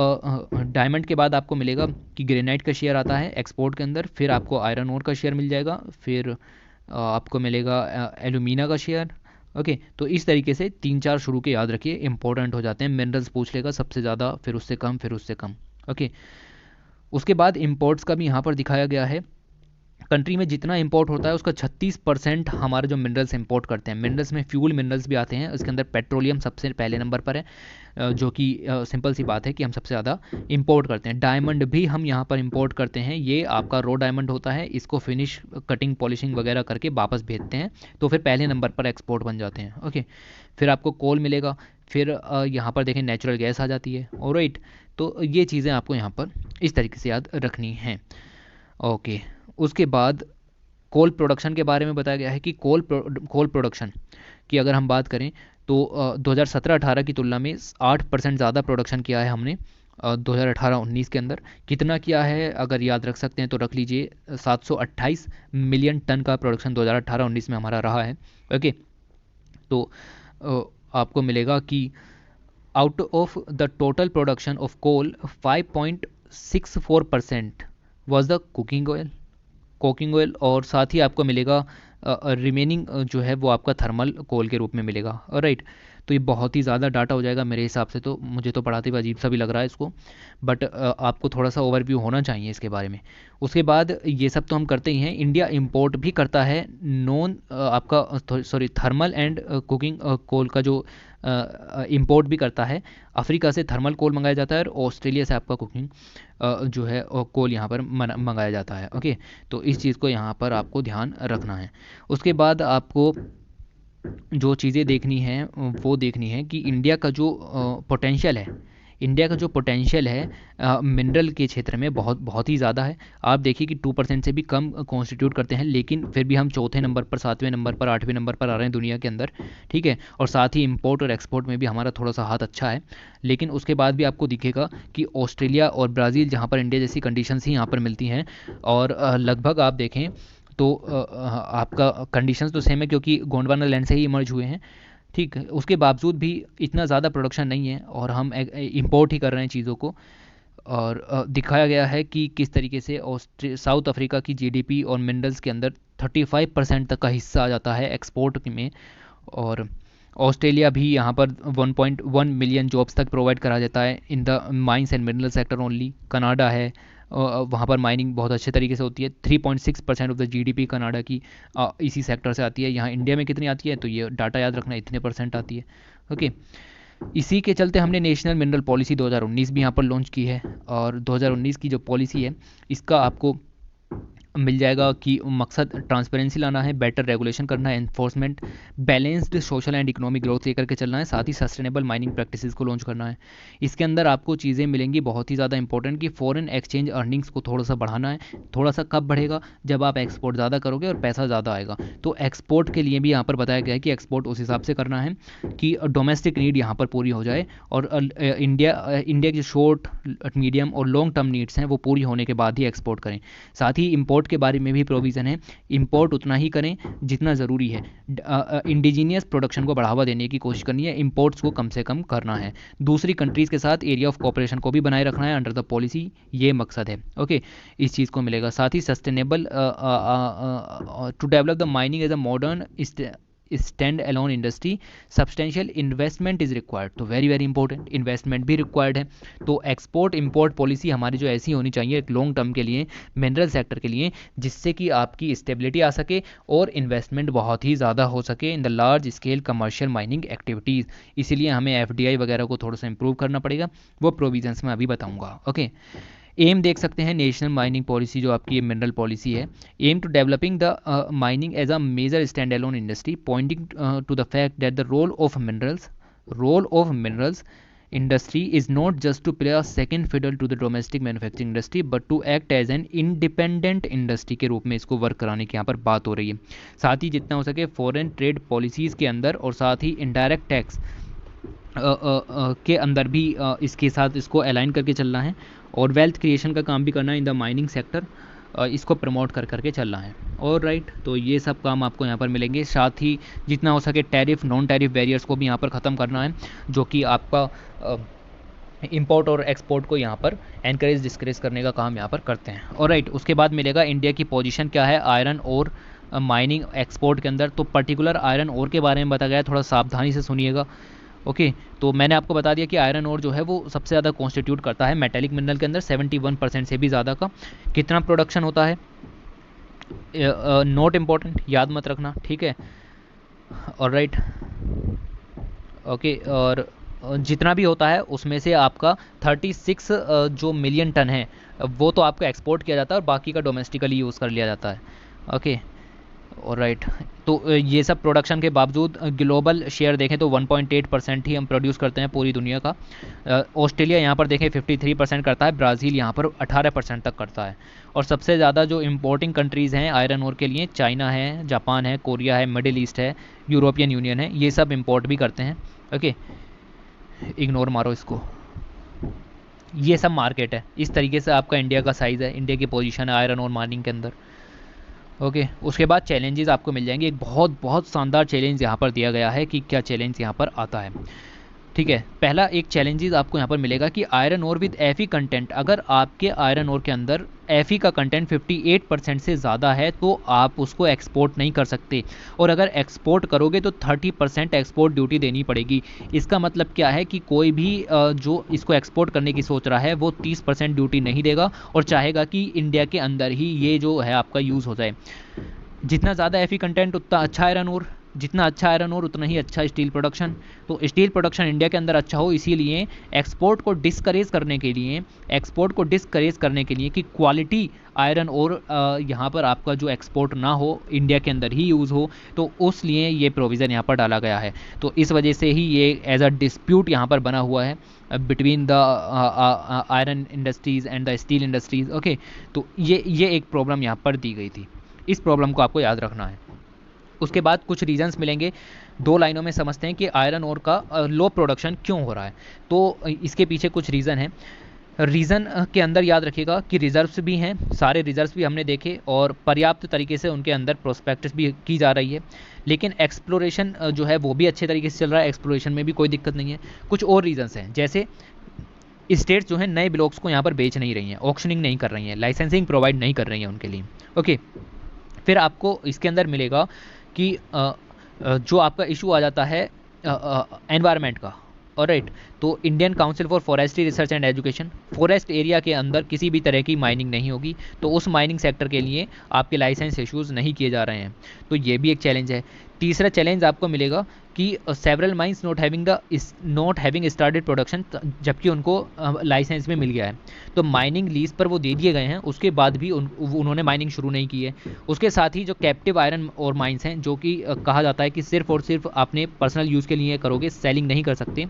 डायमंड के बाद आपको मिलेगा कि ग्रेनाइट का शेयर आता है एक्सपोर्ट के अंदर, फिर आपको आयरन ओर का शेयर मिल जाएगा, फिर आपको मिलेगा एलुमिना का शेयर, ओके। तो इस तरीके से 3-4 शुरू के याद रखिए, इंपॉर्टेंट हो जाते हैं। मिनरल्स पूछ लेगा सबसे ज़्यादा, फिर उससे कम, फिर उससे कम, ओके। उसके बाद इंपोर्ट्स का भी यहाँ पर दिखाया गया है। कंट्री में जितना इंपोर्ट होता है उसका 36% हमारे जो मिनरल्स इंपोर्ट करते हैं। मिनरल्स में फ्यूल मिनरल्स भी आते हैं, इसके अंदर पेट्रोलियम सबसे पहले नंबर पर है, जो कि सिंपल सी बात है कि हम सबसे ज़्यादा इंपोर्ट करते हैं। डायमंड भी हम यहाँ पर इंपोर्ट करते हैं, ये आपका रॉ डायमंड होता है, इसको फिनिश कटिंग पॉलिशिंग वगैरह करके वापस भेजते हैं, तो फिर पहले नंबर पर एक्सपोर्ट बन जाते हैं, ओके। फिर आपको कोल मिलेगा, फिर यहाँ पर देखें नेचुरल गैस आ जाती है। ऑलराइट, तो ये चीज़ें आपको यहाँ पर इस तरीके से याद रखनी हैं। ओके, उसके बाद कोल प्रोडक्शन के बारे में बताया गया है कि कोल प्रोडक्शन की अगर हम बात करें तो 2017-18 की तुलना में 8% ज़्यादा प्रोडक्शन किया है हमने 2018-19 के अंदर। कितना किया है अगर याद रख सकते हैं तो रख लीजिए, 728 मिलियन टन का प्रोडक्शन 2018-19 में हमारा रहा है। ओके, तो आपको मिलेगा कि out of the total production of coal 5.64% was the cooking oil, और साथ ही आपको मिलेगा रिमेनिंग जो है वो आपका थर्मल कोल के रूप में मिलेगा। राइट, तो ये बहुत ही ज़्यादा डाटा हो जाएगा मेरे हिसाब से, तो मुझे तो पढ़ाते हुए अजीब सा भी लग रहा है इसको, बट आपको थोड़ा सा ओवरव्यू होना चाहिए इसके बारे में। उसके बाद ये सब तो हम करते ही हैं, इंडिया इंपोर्ट भी करता है नॉन आपका sorry thermal and cooking coal का जो इंपोर्ट भी करता है। अफ्रीका से थर्मल कोल मंगाया जाता है और ऑस्ट्रेलिया से आपका कुकिंग जो है कोल यहाँ पर मंगाया जाता है। ओके, तो इस चीज़ को यहाँ पर आपको ध्यान रखना है। उसके बाद आपको जो चीज़ें देखनी हैं वो देखनी है कि इंडिया का जो पोटेंशियल है, इंडिया का जो पोटेंशियल है मिनरल के क्षेत्र में बहुत ही ज़्यादा है। आप देखिए कि 2% से भी कम कॉन्स्टिट्यूट करते हैं, लेकिन फिर भी हम चौथे नंबर पर, 7वें नंबर पर, 8वें नंबर पर आ रहे हैं दुनिया के अंदर। ठीक है, और साथ ही इंपोर्ट और एक्सपोर्ट में भी हमारा थोड़ा सा हाथ अच्छा है। लेकिन उसके बाद भी आपको दिखेगा कि ऑस्ट्रेलिया और ब्राज़ील, जहाँ पर इंडिया जैसी कंडीशंस ही यहाँ पर मिलती हैं, और लगभग आप देखें तो आपका कंडीशंस तो सेम है क्योंकि गोंडवाना लैंड से ही इमर्ज हुए हैं। ठीक है, उसके बावजूद भी इतना ज़्यादा प्रोडक्शन नहीं है और हम इंपोर्ट ही कर रहे हैं चीज़ों को। और दिखाया गया है कि किस तरीके से साउथ अफ्रीका की जीडीपी और मिनरल्स के अंदर 35% तक का हिस्सा आ जाता है एक्सपोर्ट में। और ऑस्ट्रेलिया भी यहाँ पर 1.1 मिलियन जॉब्स तक प्रोवाइड करा जाता है in the mines and mineral sector only. Canada है, वहाँ पर माइनिंग बहुत अच्छे तरीके से होती है। 3.6% ऑफ द जीडीपी कनाडा की इसी सेक्टर से आती है। यहाँ इंडिया में कितनी आती है तो ये डाटा याद रखना, इतने परसेंट आती है। ओके, इसी के चलते हमने नेशनल मिनरल पॉलिसी 2019 भी यहाँ पर लॉन्च की है। और 2019 की जो पॉलिसी है इसका आपको मिल जाएगा कि मकसद ट्रांसपेरेंसी लाना है, बेटर रेगुलेशन करना है, enforcement, balanced social and economic growth लेकर के चलना है, साथ ही सस्टेनेबल माइनिंग प्रैक्टिसेस को लॉन्च करना है। इसके अंदर आपको चीज़ें मिलेंगी बहुत ही ज़्यादा इंपॉर्टेंट कि फॉरेन एक्सचेंज अर्निंग्स को थोड़ा सा बढ़ाना है। थोड़ा सा कब बढ़ेगा, जब आप एक्सपोर्ट ज़्यादा करोगे और पैसा ज़्यादा आएगा। तो एक्सपोर्ट के लिए भी यहाँ पर बताया गया है कि एक्सपोर्ट उस हिसाब से करना है कि डोमेस्टिक नीड यहाँ पर पूरी हो जाए, और इंडिया की शॉर्ट, मीडियम और लॉन्ग टर्म नीड्स हैं वो पूरी होने के बाद ही एक्सपोर्ट करें। साथ ही इंपोर्ट के बारे में भी प्रोविज़न है, इंपोर्ट उतना ही करें जितना ज़रूरी है। इंडिजीनियस प्रोडक्शन को बढ़ावा देने की कोशिश करनी है, इंपोर्ट्स को कम से कम करना है। दूसरी कंट्रीज़ के साथ एरिया ऑफ कोऑपरेशन को भी बनाए रखना है अंडर द पॉलिसी, ये मकसद है। ओके, इस चीज़ को मिलेगा। साथ ही sustainable to develop the mining as a modern stand alone industry, substantial investment is required. तो वेरी वेरी इंपॉर्टेंट, इन्वेस्टमेंट भी रिक्वायर्ड है। तो एक्सपोर्ट इंपोर्ट पॉलिसी हमारी जो ऐसी होनी चाहिए एक लॉन्ग टर्म के लिए, मिनरल सेक्टर के लिए, जिससे कि आपकी स्टेबिलिटी आ सके और इन्वेस्टमेंट बहुत ही ज़्यादा हो सके in the large scale commercial mining activities. इसीलिए हमें एफडीआई वगैरह को थोड़ा सा इंप्रूव करना पड़ेगा, वो प्रोविजंस मैं अभी बताऊँगा। ओके, एम देख सकते हैं नेशनल माइनिंग पॉलिसी जो आपकी मिनरल पॉलिसी है, aim to developing the mining as a major stand alone industry, pointing to the fact that the role of minerals industry is not just to play a second fiddle to the domestic manufacturing industry but to act as an independent industry के रूप में इसको work कराने की यहाँ पर बात हो रही है। साथ ही जितना हो सके फॉरेन ट्रेड पॉलिसीज़ के अंदर और साथ ही इनडायरेक्ट टैक्स के अंदर भी इसके साथ इसको अलाइन करके चलना है, और वेल्थ क्रिएशन का काम भी करना है इन द माइनिंग सेक्टर, इसको प्रमोट कर करके चलना है। और राइट, तो ये सब काम आपको यहाँ पर मिलेंगे। साथ ही जितना हो सके टैरिफ, नॉन टैरिफ बैरियर्स को भी यहाँ पर ख़त्म करना है, जो कि आपका इंपोर्ट और एक्सपोर्ट को यहाँ पर एनकरेज डिस्करेज करने का काम यहाँ पर करते हैं। और राइट, उसके बाद मिलेगा इंडिया की पोजीशन क्या है आयरन और माइनिंग एक्सपोर्ट के अंदर। तो पर्टिकुलर आयरन और के बारे में बताया गया है, थोड़ा सावधानी से सुनिएगा। ओके, तो मैंने आपको बता दिया कि आयरन ओर जो है वो सबसे ज़्यादा कॉन्स्टिट्यूट करता है मेटेलिक मिनरल के अंदर, 71% से भी ज़्यादा का। कितना प्रोडक्शन होता है नॉट इम्पॉर्टेंट, याद मत रखना, ठीक है। और राइट, ओके, और जितना भी होता है उसमें से आपका 36 जो मिलियन टन है वो तो आपका एक्सपोर्ट किया जाता है और बाकी का डोमेस्टिकली यूज़ कर लिया जाता है। ओके, और राइट, तो ये सब प्रोडक्शन के बावजूद ग्लोबल शेयर देखें तो 1.8% ही हम प्रोड्यूस करते हैं पूरी दुनिया का। ऑस्ट्रेलिया यहाँ पर देखें 53% करता है, ब्राज़ील यहाँ पर 18% तक करता है। और सबसे ज़्यादा जो इम्पोर्टिंग कंट्रीज़ हैं आयरन ओर के लिए, चाइना है, जापान है, कोरिया है, मिडिल ईस्ट है, यूरोपियन यूनियन है, ये सब इम्पोर्ट भी करते हैं। ओके, इग्नोर मारो इसको। ये सब मार्केट है, इस तरीके से आपका इंडिया का साइज़ है, इंडिया की पोजीशन है आयरन और माइनिंग के अंदर। ओके, उसके बाद चैलेंजेस आपको मिल जाएंगे। एक बहुत बहुत शानदार चैलेंज यहाँ पर दिया गया है कि क्या चैलेंज यहाँ पर आता है। ठीक है, पहला एक चैलेंजेस आपको यहाँ पर मिलेगा कि iron ore with FE content, अगर आपके आयरन ओर के अंदर एफई का कंटेंट 58% से ज़्यादा है तो आप उसको एक्सपोर्ट नहीं कर सकते, और अगर एक्सपोर्ट करोगे तो 30% एक्सपोर्ट ड्यूटी देनी पड़ेगी। इसका मतलब क्या है कि कोई भी जो इसको एक्सपोर्ट करने की सोच रहा है वो 30% ड्यूटी नहीं देगा और चाहेगा कि इंडिया के अंदर ही ये जो है आपका यूज़ हो जाए। जितना ज़्यादा एफई कंटेंट उतना अच्छा आयरन ओर, जितना अच्छा आयरन ओर उतना ही अच्छा स्टील प्रोडक्शन। तो स्टील प्रोडक्शन इंडिया के अंदर अच्छा हो, इसीलिए एक्सपोर्ट को डिस्करेज करने के लिए, कि क्वालिटी आयरन ओर यहाँ पर आपका जो एक्सपोर्ट ना हो, इंडिया के अंदर ही यूज़ हो, तो उस लिए ये प्रोविज़न यहाँ पर डाला गया है। तो इस वजह से ही ये एज अ डिस्प्यूट यहाँ पर बना हुआ है between the iron industries and the steel industries. Okay, तो ये एक प्रॉब्लम यहाँ पर दी गई थी, इस प्रॉब्लम को आपको याद रखना है। उसके बाद कुछ रीजंस मिलेंगे, दो लाइनों में समझते हैं कि आयरन ओर का लो प्रोडक्शन क्यों हो रहा है। तो इसके पीछे कुछ रीज़न है। रीज़न के अंदर याद रखिएगा कि रिजर्व्स भी हैं, सारे रिजर्व्स भी हमने देखे और पर्याप्त तरीके से उनके अंदर प्रोस्पेक्टस भी की जा रही है, लेकिन एक्सप्लोरेशन जो है वो भी अच्छे तरीके से चल रहा है, एक्सप्लोरेशन में भी कोई दिक्कत नहीं है। कुछ और रीजंस हैं, जैसे स्टेट्स जो है नए ब्लॉक्स को यहाँ पर बेच नहीं रही हैं, ऑक्शनिंग नहीं कर रही हैं, लाइसेंसिंग प्रोवाइड नहीं कर रही हैं उनके लिए। ओके, फिर आपको इसके अंदर मिलेगा कि जो आपका इशू आ जाता है एनवायरनमेंट का। ऑलराइट, तो Indian council for forestry research and education, forest area के अंदर किसी भी तरह की माइनिंग नहीं होगी, तो उस माइनिंग सेक्टर के लिए आपके लाइसेंस इश्यूज़ नहीं किए जा रहे हैं, तो ये भी एक चैलेंज है। तीसरा चैलेंज आपको मिलेगा कि several mines not having started production, जबकि उनको लाइसेंस में मिल गया है, तो माइनिंग लीज पर वो दे दिए गए हैं, उसके बाद भी उन्होंने माइनिंग शुरू नहीं की है। उसके साथ ही जो कैप्टिव आयरन और माइंस हैं, जो कि कहा जाता है कि सिर्फ और सिर्फ अपने पर्सनल यूज़ के लिए करोगे, सेलिंग नहीं कर सकते,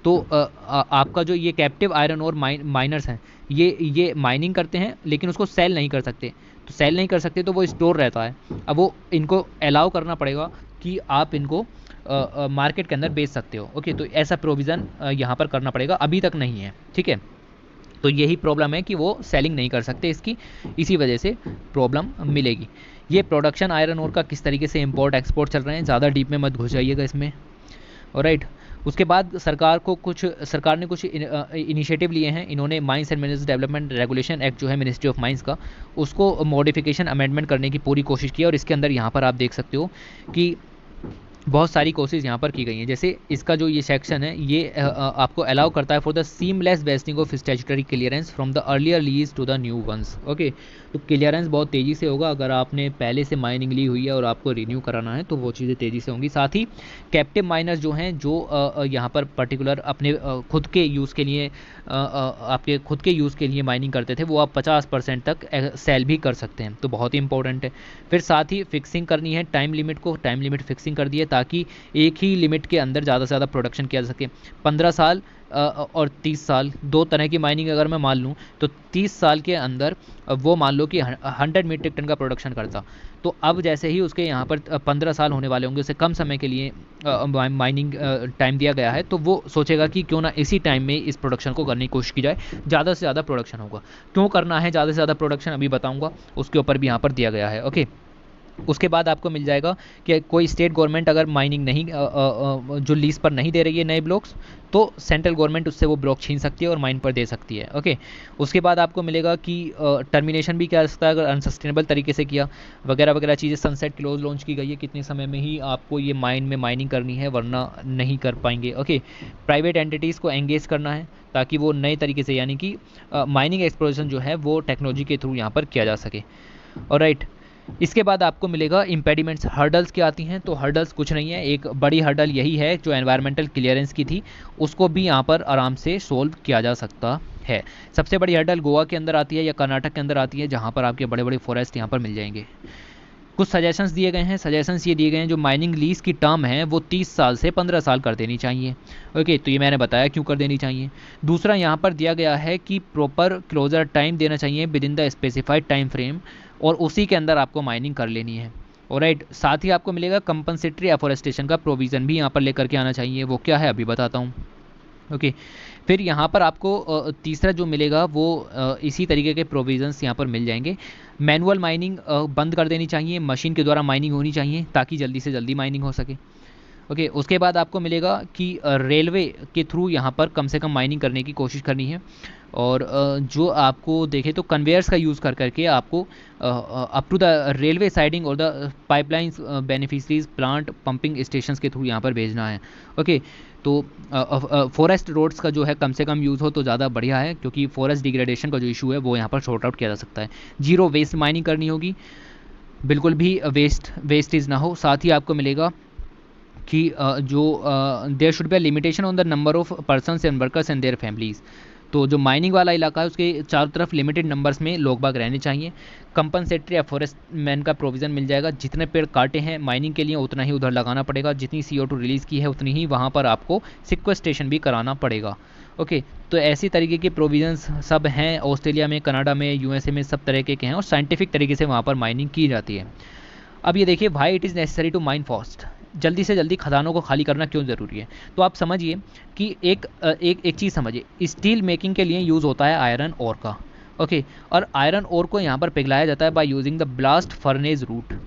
तो आपका जो ये कैप्टिव आयरन और माइनर्स हैं, ये माइनिंग करते हैं लेकिन उसको सेल नहीं कर सकते, तो सेल नहीं कर सकते तो वो स्टोर रहता है। अब वो इनको अलाउ करना पड़ेगा कि आप इनको मार्केट के अंदर बेच सकते हो। ओके, तो ऐसा प्रोविज़न यहाँ पर करना पड़ेगा, अभी तक नहीं है। ठीक है, तो यही प्रॉब्लम है कि वो सेलिंग नहीं कर सकते इसकी, इसी वजह से प्रॉब्लम मिलेगी। ये प्रोडक्शन आयरन ओर का किस तरीके से इम्पोर्ट एक्सपोर्ट चल रहे हैं, ज़्यादा डीप में मत घुस जाइएगा इसमें। ऑलराइट, उसके बाद सरकार ने कुछ इनिशिएटिव लिए हैं। इन्होंने mines and minerals development regulation act जो है मिनिस्ट्री ऑफ माइंस का, उसको मॉडिफिकेशन अमेंडमेंट करने की पूरी कोशिश की है, और इसके अंदर यहाँ पर आप देख सकते हो कि बहुत सारी कोशिश यहाँ पर की गई हैं। जैसे इसका जो ये सेक्शन है, ये आपको अलाउ करता है for the seamless vesting of statutory clearance from the earlier lease to the new ones. Okay, तो क्लियरेंस बहुत तेज़ी से होगा, अगर आपने पहले से माइनिंग ली हुई है और आपको रिन्यू कराना है तो वो चीज़ें तेज़ी से होंगी। साथ ही कैप्टिव माइनर्स जो हैं, जो यहाँ पर पर्टिकुलर अपने खुद के यूज़ के लिए आपके खुद के यूज़ के लिए माइनिंग करते थे, वो आप 50% तक सेल भी कर सकते हैं, तो बहुत ही इंपॉर्टेंट है। फिर साथ ही फिक्सिंग करनी है टाइम लिमिट फिक्सिंग कर दी है, ताकि एक ही लिमिट के अंदर ज़्यादा से ज़्यादा प्रोडक्शन किया जा सके। 15 साल और 30 साल, दो तरह की माइनिंग अगर मैं मान लूँ तो 30 साल के अंदर वो मान लो कि 100 मीट्रिक टन का प्रोडक्शन करता, तो अब जैसे ही उसके यहाँ पर 15 साल होने वाले होंगे, उसे कम समय के लिए माइनिंग टाइम दिया गया है, तो वो सोचेगा कि क्यों ना इसी टाइम में इस प्रोडक्शन को करने की कोशिश की जाए, ज़्यादा से ज़्यादा प्रोडक्शन होगा। क्यों करना है ज़्यादा से ज़्यादा प्रोडक्शन, अभी बताऊँगा, उसके ऊपर भी यहाँ पर दिया गया है। ओके, उसके बाद आपको मिल जाएगा कि कोई स्टेट गवर्नमेंट अगर माइनिंग नहीं जो लीज पर नहीं दे रही है नए ब्लॉक्स, तो सेंट्रल गवर्नमेंट उससे वो ब्लॉक छीन सकती है और माइन पर दे सकती है। ओके, उसके बाद आपको मिलेगा कि टर्मिनेशन भी क्या सकता है अगर अनसस्टेनेबल तरीके से किया, वगैरह वगैरह चीज़ें। सनसेट क्लोज लॉन्च की गई है, कितने समय में ही आपको ये माइन में माइनिंग करनी है, वरना नहीं कर पाएंगे। ओके, प्राइवेट एंटिटीज़ को एंगेज करना है ताकि वो नए तरीके से, यानी कि माइनिंग एक्सप्लोरेशन जो है वो टेक्नोलॉजी के थ्रू यहाँ पर किया जा सके। ऑलराइट, इसके बाद आपको मिलेगा इम्पेडिमेंट्स, हर्डल्स क्या आती हैं, तो हर्डल्स कुछ नहीं है, एक बड़ी हर्डल यही है जो एनवायरमेंटल क्लियरेंस की थी, उसको भी यहाँ पर आराम से सोल्व किया जा सकता है। सबसे बड़ी हर्डल गोवा के अंदर आती है या कर्नाटक के अंदर आती है, जहाँ पर आपके बड़े बड़े फॉरेस्ट यहाँ पर मिल जाएंगे। कुछ सजेशंस दिए गए हैं। सजेशंस ये दिए गए हैं जो माइनिंग लीज की टर्म है वो 30 साल से 15 साल कर देनी चाहिए। ओके, तो ये मैंने बताया क्यों कर देनी चाहिए। दूसरा यहाँ पर दिया गया है कि प्रॉपर क्लोजर टाइम देना चाहिए with in the specified time frame, और उसी के अंदर आपको माइनिंग कर लेनी है। ऑलराइट, साथ ही आपको मिलेगा कंपनसेटरी एफोरेस्टेशन का प्रोविज़न भी यहाँ पर लेकर के आना चाहिए। वो क्या है अभी बताता हूँ। ओके, फिर यहाँ पर आपको तीसरा जो मिलेगा वो इसी तरीके के प्रोविजंस यहाँ पर मिल जाएंगे। मैनुअल माइनिंग बंद कर देनी चाहिए, मशीन के द्वारा माइनिंग होनी चाहिए ताकि जल्दी से जल्दी माइनिंग हो सके। ओके, उसके बाद आपको मिलेगा कि रेलवे के थ्रू यहाँ पर कम से कम माइनिंग करने की कोशिश करनी है। और जो आपको देखे तो कन्वेयर्स का यूज़ कर करके आपको up to the railway siding और the pipelines beneficiaries plant pumping stations के थ्रू यहाँ पर भेजना है। ओके, तो फॉरेस्ट रोड्स का जो है कम से कम यूज़ हो तो ज़्यादा बढ़िया है, क्योंकि फॉरेस्ट डिग्रेडेशन का जो इशू है वो यहाँ पर शॉर्ट आउट किया जा सकता है। जीरो वेस्ट माइनिंग करनी होगी, बिल्कुल भी वेस्टेज ना हो। साथ ही आपको मिलेगा कि जो there should be a limitation on the number of persons and workers and their families. तो जो माइनिंग वाला इलाका है उसके चारों तरफ लिमिटेड नंबर्स में लोग बाग रहने चाहिए। कंपनसेटरी एफोरेस्टमेंट का प्रोविज़न मिल जाएगा, जितने पेड़ काटे हैं माइनिंग के लिए उतना ही उधर लगाना पड़ेगा, जितनी CO2 रिलीज़ की है उतनी ही वहाँ पर आपको सिक्वेस्टेशन भी कराना पड़ेगा। ओके, तो ऐसी तरीके के प्रोविजंस सब हैं ऑस्ट्रेलिया में, कनाडा में, USA में, सब तरह के हैं, और साइंटिफिक तरीके से वहाँ पर माइनिंग की जाती है। अब ये देखिए, why it is necessary to mine fast, जल्दी से जल्दी खदानों को खाली करना क्यों ज़रूरी है। तो आप समझिए कि एक चीज़ समझिए, स्टील मेकिंग के लिए यूज़ होता है आयरन ओर का। ओके, और आयरन ओर को यहाँ पर पिघलाया जाता है by using the blast furnace route.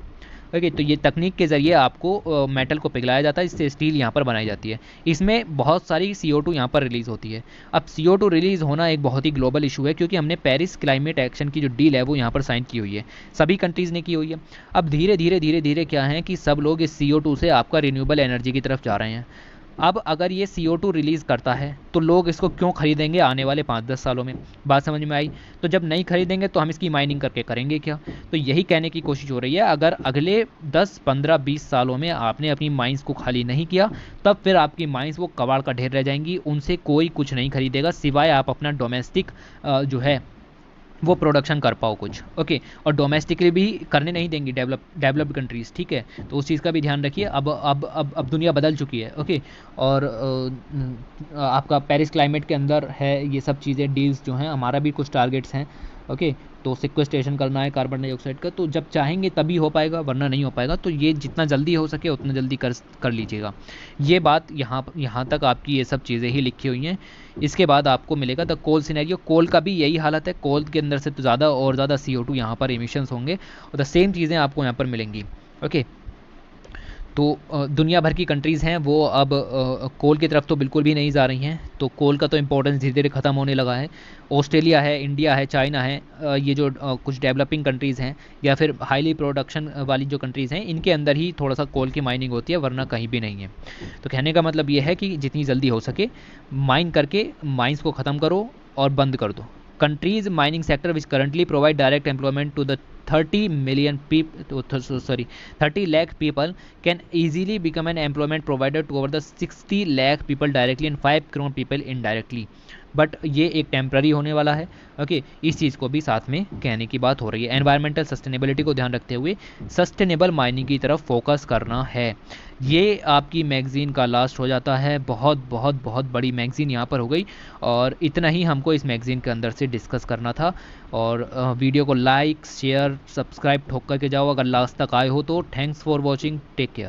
Okay, तो ये तकनीक के ज़रिए आपको मेटल को पिघलाया जाता है, इससे स्टील यहाँ पर बनाई जाती है। इसमें बहुत सारी CO2 यहाँ पर रिलीज़ होती है। अब CO2 रिलीज़ होना एक बहुत ही ग्लोबल इशू है, क्योंकि हमने पेरिस क्लाइमेट एक्शन की जो डील है वो यहाँ पर साइन की हुई है, सभी कंट्रीज़ ने की हुई है। अब धीरे धीरे धीरे धीरे क्या है कि सब लोग इस CO2 से आपका रिन्यूएबल एनर्जी की तरफ जा रहे हैं। अब अगर ये CO2 रिलीज़ करता है तो लोग इसको क्यों खरीदेंगे आने वाले 5-10 सालों में। बात समझ में आई। तो जब नहीं खरीदेंगे तो हम इसकी माइनिंग करके करेंगे क्या। तो यही कहने की कोशिश हो रही है, अगर अगले 10, 15, 20 सालों में आपने अपनी माइंस को खाली नहीं किया, तब फिर आपकी माइंस वो कबाड़ का ढेर रह जाएंगी, उनसे कोई कुछ नहीं खरीदेगा सिवाय आप अपना डोमेस्टिक जो है वो प्रोडक्शन कर पाओ कुछ। ओके, और डोमेस्टिकली भी करने नहीं देंगी डेवलप्ड कंट्रीज़, ठीक है। तो उस चीज़ का भी ध्यान रखिए। अब दुनिया बदल चुकी है। ओके, और आपका पेरिस क्लाइमेट के अंदर है ये सब चीज़ें, डील्स जो हैं, हमारा भी कुछ टारगेट्स हैं। ओके, तो सिक्वेस्टेशन करना है कार्बन डाइऑक्साइड का, तो जब चाहेंगे तभी हो पाएगा, वरना नहीं हो पाएगा। तो ये जितना जल्दी हो सके उतना जल्दी कर लीजिएगा। ये बात यहाँ तक आपकी ये सब चीज़ें ही लिखी हुई हैं। इसके बाद आपको मिलेगा द कोल सिनेरियो। कोल का भी यही हालत है, कोल के अंदर से तो ज़्यादा और ज़्यादा CO2 यहाँ पर एमिशंस होंगे, और द सेम चीज़ें आपको यहाँ पर मिलेंगी। ओके, तो दुनिया भर की कंट्रीज़ हैं वो अब कोल की तरफ तो बिल्कुल भी नहीं जा रही हैं। तो कोल का तो इम्पोर्टेंस धीरे धीरे ख़त्म होने लगा है। ऑस्ट्रेलिया है, इंडिया है, चाइना है, ये जो कुछ डेवलपिंग कंट्रीज़ हैं या फिर हाईली प्रोडक्शन वाली जो कंट्रीज़ हैं, इनके अंदर ही थोड़ा सा कोल की माइनिंग होती है, वरना कहीं भी नहीं है। तो कहने का मतलब ये है कि जितनी जल्दी हो सके माइन करके माइंस को ख़त्म करो और बंद कर दो। countries mining sector which currently provide direct employment to the 30 lakh people can easily become an employment provider to over the 60 lakh people directly and 5 crore people indirectly. But ये एक टेम्प्ररी होने वाला है। ओके, इस चीज़ को भी साथ में कहने की बात हो रही है। एनवायरमेंटल सस्टेनेबिलिटी को ध्यान रखते हुए सस्टेनेबल माइनिंग की तरफ फोकस करना है। ये आपकी मैगज़ीन का लास्ट हो जाता है। बहुत बहुत बहुत बड़ी मैगज़ीन यहाँ पर हो गई, और इतना ही हमको इस मैगज़ीन के अंदर से डिस्कस करना था। और वीडियो को लाइक शेयर सब्सक्राइब ठोक करके जाओ अगर लास्ट तक आए हो तो। Thanks for watching, take care.